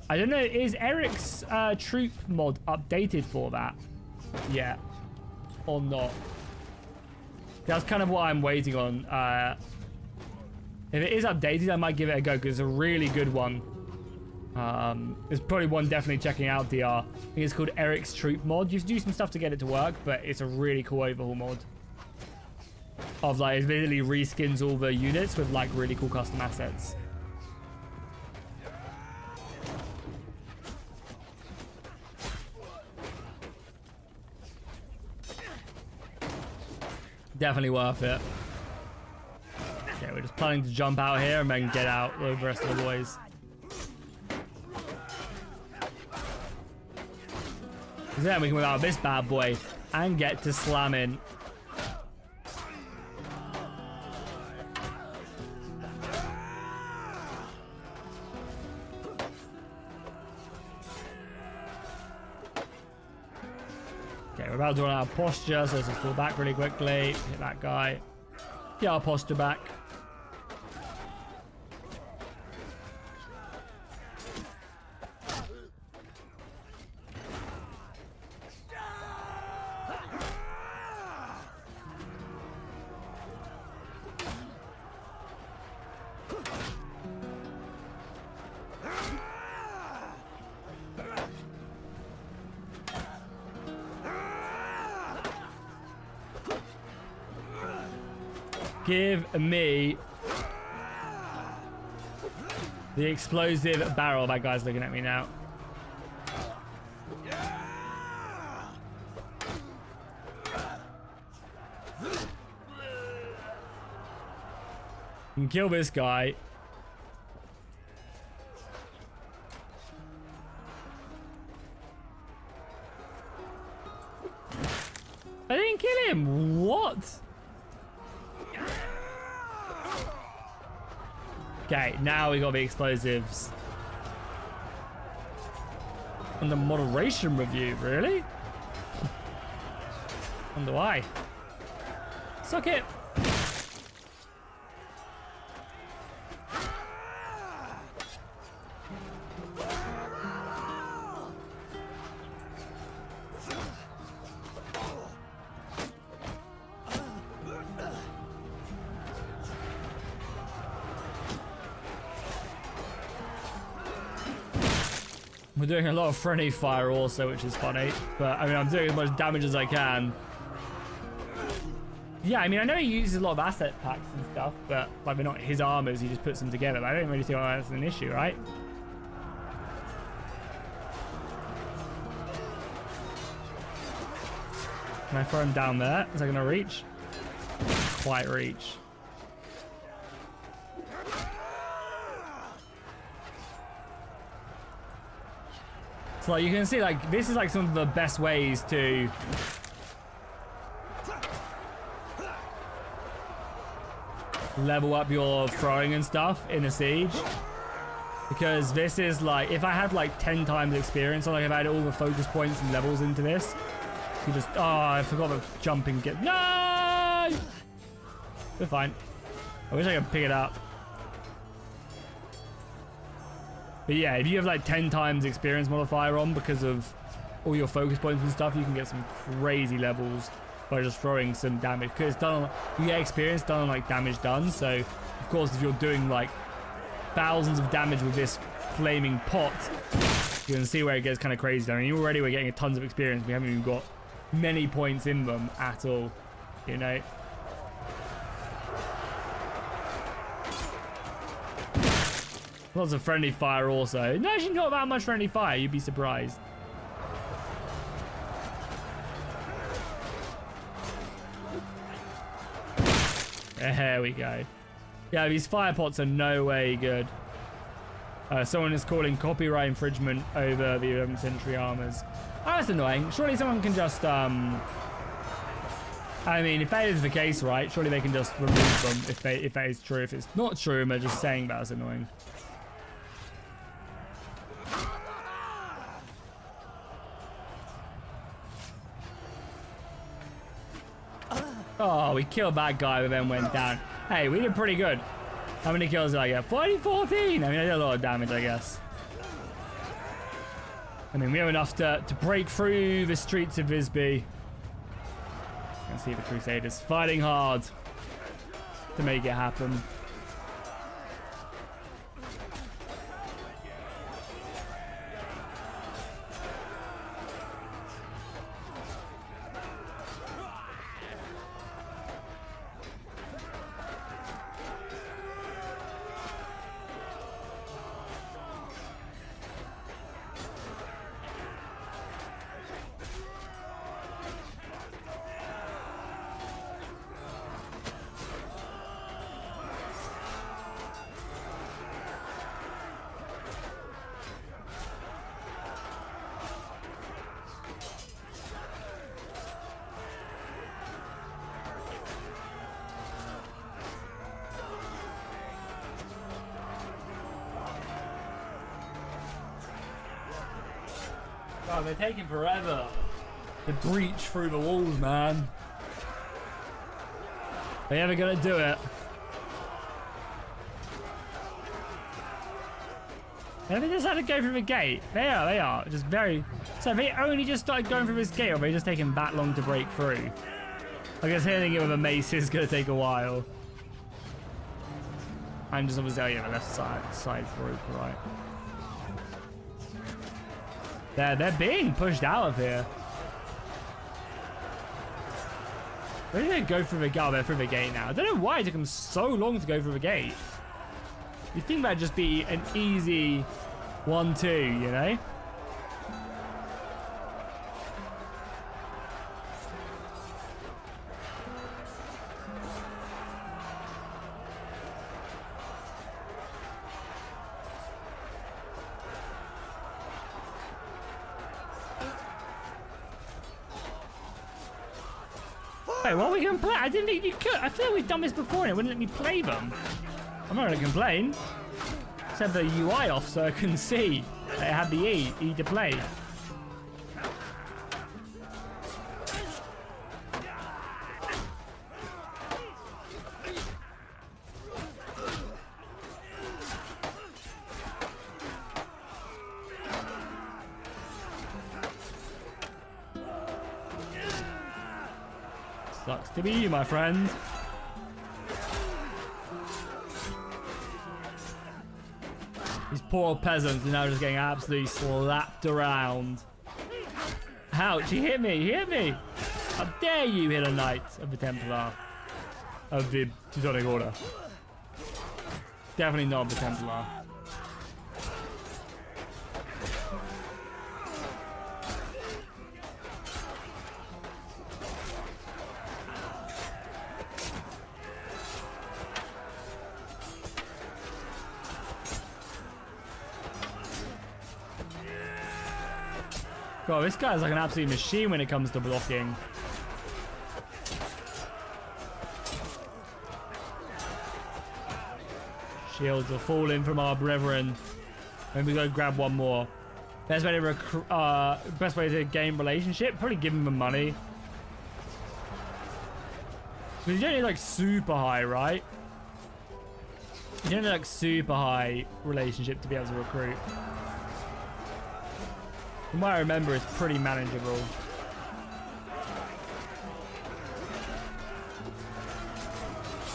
A: I don't know, is Eric's troop mod updated for that yet or not? That's kind of what I'm waiting on. If it is updated, I might give it a go because it's a really good one. There's probably one definitely checking out, DR. I think it's called Eric's troop mod. You have to do some stuff to get it to work, but it's a really cool overhaul mod. Of like, it literally reskins all the units with like really cool custom assets. Definitely worth it. Okay, we're just planning to jump out here and then get out with the rest of the boys. Then we can move out of this bad boy and get to slamming. Okay, we're about to run out of posture, so let's just fall back really quickly. Hit that guy. Get our posture back. Give me The explosive barrel. That guy's looking at me now. You can kill this guy. I didn't kill him. What? Okay, now we got the explosives. And the moderation review, really? Wonder why. Suck it. We're doing a lot of friendly fire also, which is funny. But, I mean, I'm doing as much damage as I can. Yeah, I mean, I know he uses a lot of asset packs and stuff, but, like, they're not his armors, he just puts them together. But I don't really see why that's an issue, right? Can I throw him down there? Is that going to reach? Quite reach. So like you can see, like this is like some of the best ways to level up your throwing and stuff in a siege, because this is like, if I had like 10 times experience, or like if I had all the focus points and levels into this, you just, oh, I forgot the jumping get. No, we're fine. I wish I could pick it up. But yeah, if you have like 10 times experience modifier on because of all your focus points and stuff, you can get some crazy levels by just throwing some damage. Because it's done on, you get experience done on like damage done. So of course, if you're doing like thousands of damage with this flaming pot, you can see where it gets kind of crazy. I mean, already we're getting tons of experience. We haven't even got many points in them at all, you know. Lots of friendly fire also. No, actually not that much friendly fire. You'd be surprised. There we go. Yeah, these fire pots are no way good. Someone is calling copyright infringement over the 11th century armors. Oh, that's annoying. Surely someone can just, I mean, if that is the case, right, surely they can just remove them if that is true. If it's not true and they're just saying that's annoying. Oh, we killed that guy but then went down. Hey, we did pretty good. How many kills did I get? 14! I mean, I did a lot of damage, I guess. I mean, we have enough to break through the streets of Visby. You can see the Crusaders fighting hard to make it happen. God, they're taking forever to breach through the walls, man. Are they ever gonna do it? Have they just had to go through the gate? They are. Just very... So they only just started going through this gate, or are they just taking that long to break through? I guess hitting it with a mace is gonna take a while. I'm just obviously, oh yeah, the left side broke, right. They're being pushed out of here. Where did they go through the gate? Oh, they're through the gate now. I don't know why it took them so long to go through the gate. You think that'd just be an easy 1-2, you know? Wait, what are we going to play? I didn't think you could. I feel like we've done this before and it wouldn't let me play them. I'm not going to complain. Let's have the UI off so I can see that it had the E to play. Sucks to be you, my friend. These poor peasants are now just getting absolutely slapped around. Ouch, he hit me, he hit me! How dare you hit a knight of the Templar? Of the Teutonic Order. Definitely not the Templar. God, this guy's like an absolute machine when it comes to blocking. Shields are falling from our brethren. Maybe we go grab one more. Best way to gain relationship? Probably give them the money. But you don't need like super high, right? You don't need like super high relationship to be able to recruit. From what I remember, it's pretty manageable.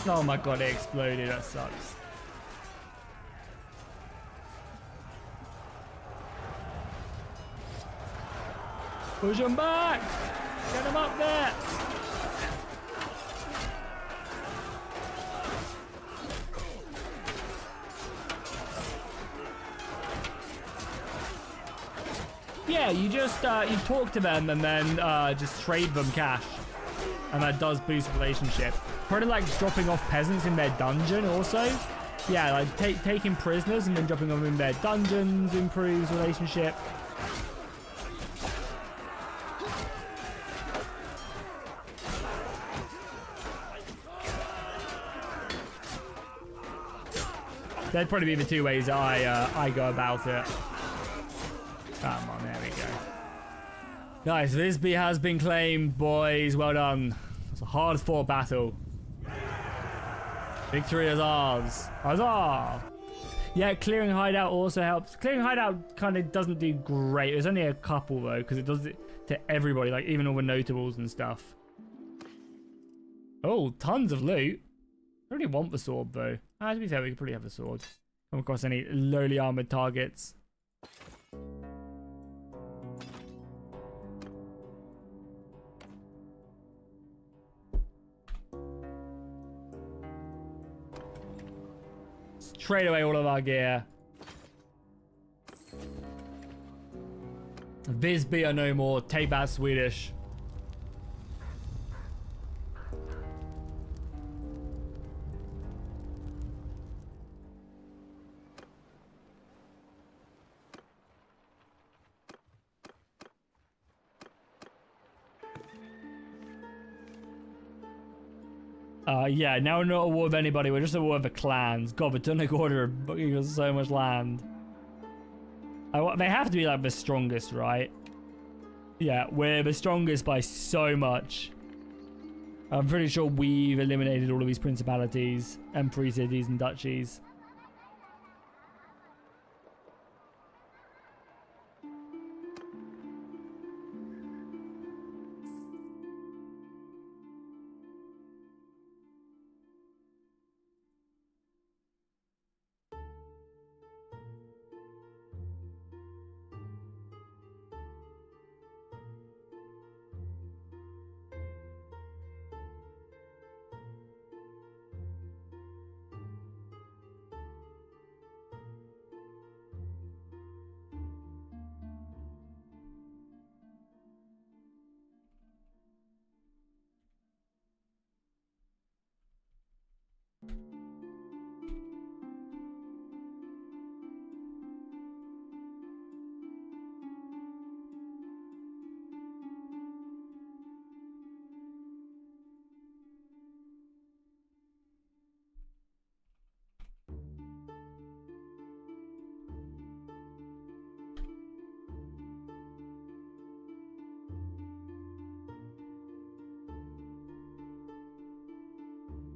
A: Oh my god, it exploded. That sucks. Push him back! Get him up there! Yeah, you just you talk to them and then just trade them cash, and that does boost relationship. Probably like dropping off peasants in their dungeon also. Yeah, like taking prisoners and then dropping them in their dungeons improves relationship. That'd probably be the two ways that I go about it. Come on, there we go. Nice, Visby has been claimed, boys. Well done. It's a hard-fought battle. Victory is ours. Huzzah! Yeah, clearing hideout also helps. Clearing hideout kind of doesn't do great. There's only a couple, though, because it does it to everybody, like even all the notables and stuff. Oh, tons of loot. I really want the sword, though. To be fair, we could probably have the sword. Come across any lowly armored targets. Trade away all of our gear. Visby are no more. Take that Swedish. Yeah, now we're not at war with anybody, we're just at war with the clans. God, the Teutonic Order are booking us so much land. They have to be like the strongest, right? Yeah, we're the strongest by so much. I'm pretty sure we've eliminated all of these principalities and pre-cities and duchies.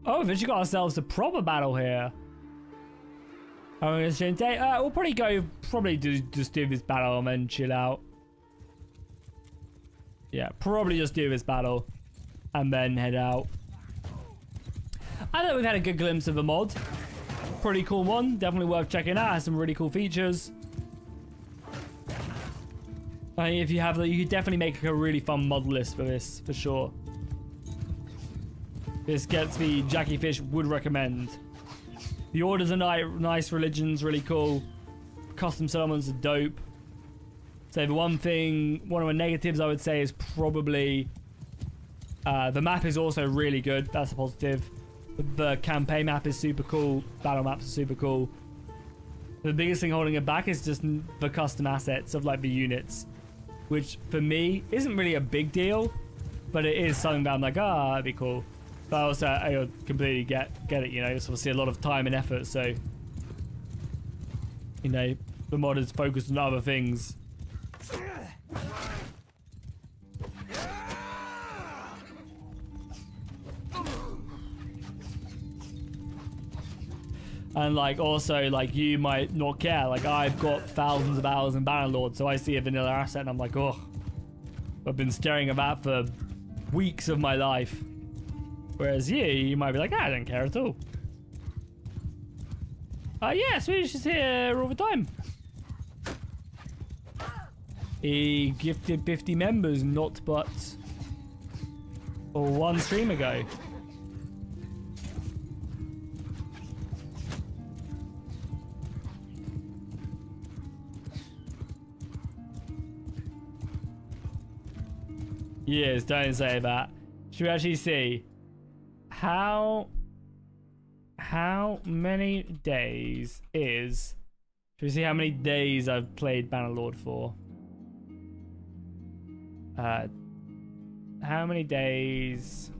A: Oh, we've actually got ourselves a proper battle here. We'll probably just do this battle and then chill out. Yeah, probably just do this battle and then head out. I think we've had a good glimpse of a mod. Pretty cool one. Definitely worth checking out. Has some really cool features. I think if you have that, you could definitely make a really fun mod list for this, for sure. This gets the Jackie Fish would recommend. The Order's a nice religion's really cool. Custom settlements are dope. So the one of the negatives I would say is probably the map is also really good. That's a positive. The campaign map is super cool. Battle maps are super cool. The biggest thing holding it back is just the custom assets of like the units, which for me isn't really a big deal, but it is something that I'm like, that'd be cool. But also, I completely get it, you know, it's obviously a lot of time and effort, so, you know, the mod is focused on other things. And, like, also, like, you might not care. Like, I've got thousands of hours in Bannerlord, so I see a vanilla asset and I'm like, oh, I've been staring at that for weeks of my life. Whereas you might be like, I don't care at all. Yeah, Swedish is here all the time. He gifted 50 members, not but one stream ago. Yes, don't say that. Should we actually see how many days is... Should we see how many days I've played Bannerlord for? How many days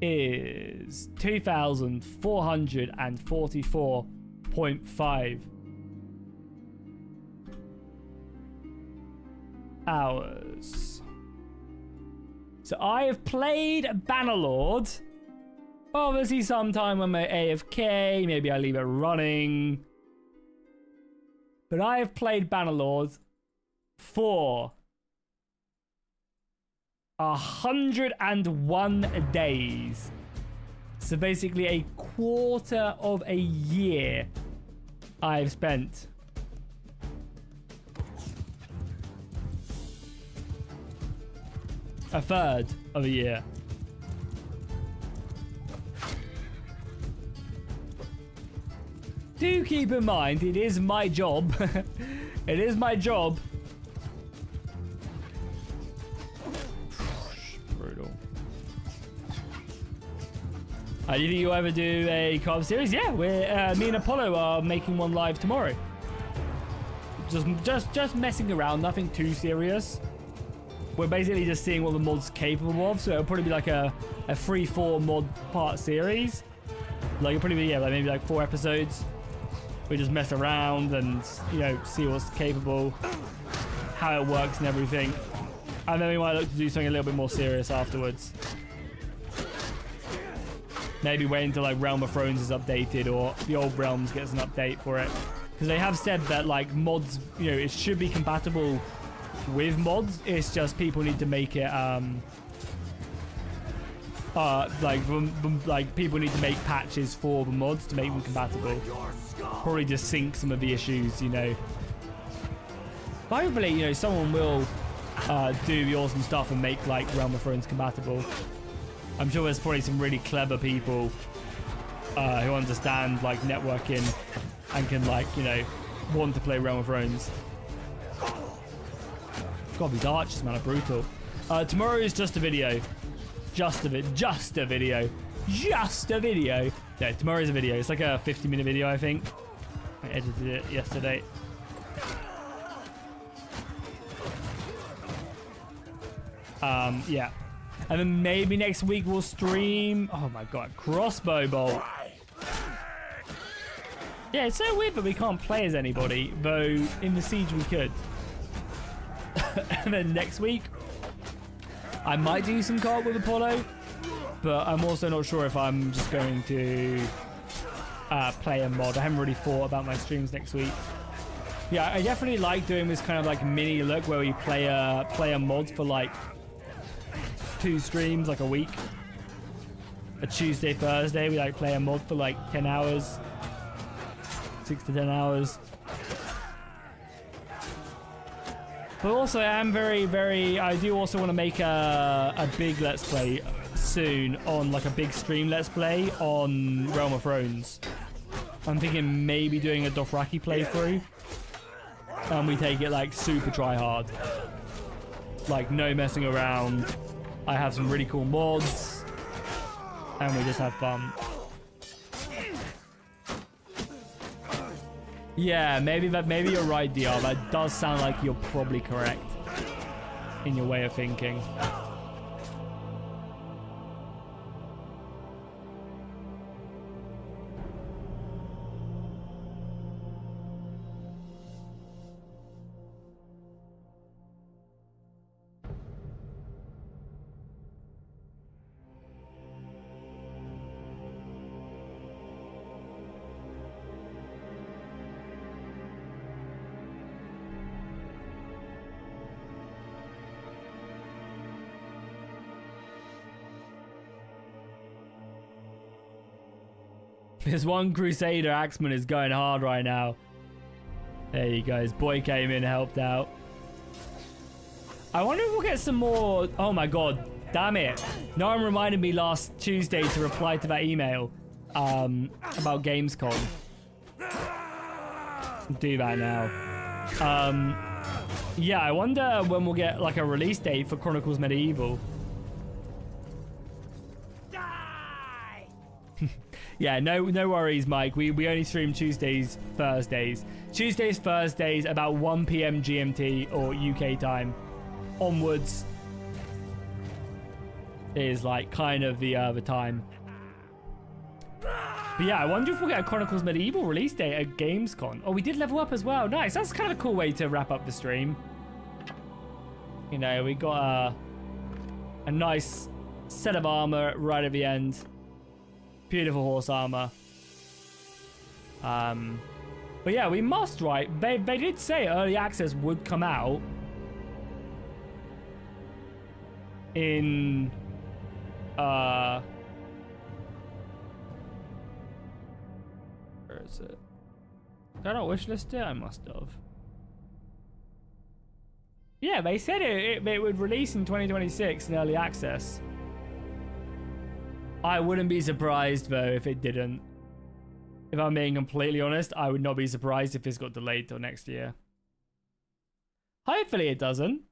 A: is 2,444.5 hours. So I have played Bannerlord. Obviously sometime when I'm AFK, maybe I leave it running. But I have played Bannerlord for 101 days. So basically a quarter of a year I've spent. A third of a year. Do keep in mind, it is my job. It is my job. Brutal. Do you think you'll ever do a co-op series? Yeah, we're me and Apollo are making one live tomorrow. Just messing around, nothing too serious. We're basically just seeing what the mod's capable of, so it'll probably be like a 3-4 mod part series. Like it'll probably be like maybe like 4 episodes. We just mess around and, you know, see what's capable, how it works and everything. And then we might look to do something a little bit more serious afterwards. Maybe wait until like Realm of Thrones is updated or the old Realms gets an update for it. Because they have said that like mods, you know, it should be compatible with mods. It's just people need to make it like people need to make patches for the mods to make them compatible. Probably just sync some of the issues, you know. But hopefully, you know, someone will do the awesome stuff and make like Realm of Thrones compatible. I'm sure there's probably some really clever people who understand like networking and can like, you know, want to play Realm of Thrones. God, these archers, man, are brutal. Tomorrow is just a video. Just a video. No, tomorrow is a video. It's like a 50-minute video, I think. I edited it yesterday. Yeah. And then maybe next week we'll stream... Oh my god, crossbow bolt. Yeah, it's so weird that we can't play as anybody, though in the siege we could. And then next week, I might do some co-op with Apollo, but I'm also not sure if I'm just going to play a mod. I haven't really thought about my streams next week. Yeah, I definitely like doing this kind of like mini look where we play a mod for like 2 streams like a week. A Tuesday, Thursday, we like play a mod for like 10 hours. 6 to 10 hours. But also I am I do also want to make a big Let's Play soon on like a big stream Let's Play on Realm of Thrones. I'm thinking maybe doing a Dothraki playthrough. And we take it like super try hard. Like no messing around. I have some really cool mods. And we just have fun. Yeah, maybe you're right, DR. That does sound like you're probably correct in your way of thinking. This one Crusader Axeman is going hard right now. There you go. His boy came in and helped out. I wonder if we'll get some more... Oh my god. Damn it. No one reminded me last Tuesday to reply to that email about Gamescom. Do that now. Yeah, I wonder when we'll get like a release date for Chronicles Medieval. Yeah, no worries, Mike. We only stream Tuesdays, Thursdays. Tuesdays, Thursdays, about 1 p.m. GMT or UK time. Onwards is like kind of the time. But yeah, I wonder if we'll get a Chronicles Medieval release date at Gamescom. Oh, we did level up as well. Nice. That's kind of a cool way to wrap up the stream. You know, we got a nice set of armor right at the end. Beautiful horse armor. But yeah, we must, right? They did say early access would come out in where is it? Did I not wishlist it? I must have. Yeah, they said it would release in 2026 in early access. I wouldn't be surprised, though, if it didn't. If I'm being completely honest, I would not be surprised if this got delayed till next year. Hopefully it doesn't.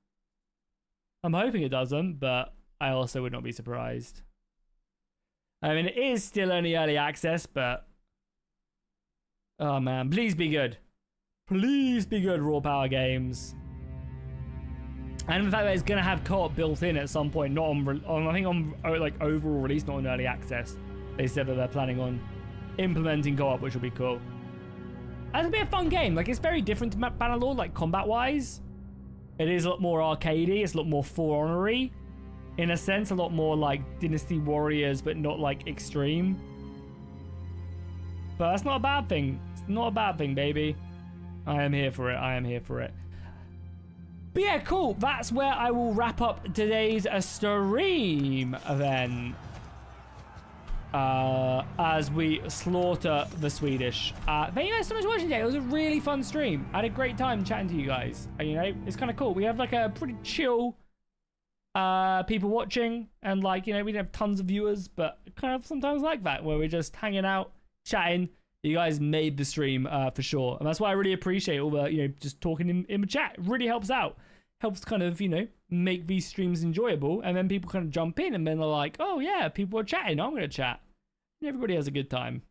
A: I'm hoping it doesn't, but I also would not be surprised. I mean, it is still only early access, but... Oh, man. Please be good. Please be good, Raw Power Games. And the fact that it's going to have co-op built in at some point, not on I think on like overall release, not on early access. They said that they're planning on implementing co-op, which will be cool. And it'll be a fun game. Like, it's very different to Bannerlord, like combat-wise. It is a lot more arcadey. It's a lot more For Honor-y. In a sense, a lot more like Dynasty Warriors, but not like extreme. But that's not a bad thing. It's not a bad thing, baby. I am here for it. I am here for it. But yeah, cool. That's where I will wrap up today's stream then. As we slaughter the Swedish. Thank you guys so much for watching today. It was a really fun stream. I had a great time chatting to you guys. You know, it's kind of cool. We have like a pretty chill people watching. And like, you know, we don't have tons of viewers, but kind of sometimes like that, where we're just hanging out, chatting. You guys made the stream for sure. And that's why I really appreciate all the, you know, just talking in the chat. It really helps out. Helps kind of, you know, make these streams enjoyable. And then people kind of jump in and then they're like, oh yeah, people are chatting. I'm going to chat. And everybody has a good time.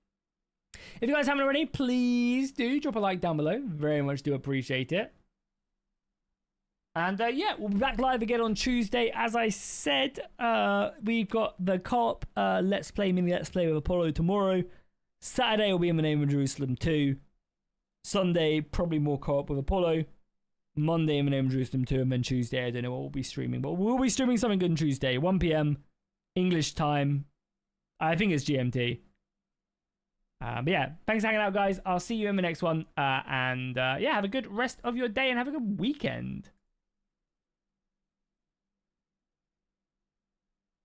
A: If you guys haven't already, please do drop a like down below. Very much do appreciate it. And yeah, we'll be back live again on Tuesday. As I said, we've got the co-op Let's Play mini Let's Play with Apollo tomorrow. Saturday will be In the Name of Jerusalem 2. Sunday, probably more co-op with Apollo. Monday, in the name of Jerusalem 2, and then Tuesday, I don't know what we'll be streaming, but we'll be streaming something good on Tuesday, 1 p.m. English time. I think it's GMT. But yeah, thanks for hanging out, guys. I'll see you in the next one. Yeah, have a good rest of your day and have a good weekend.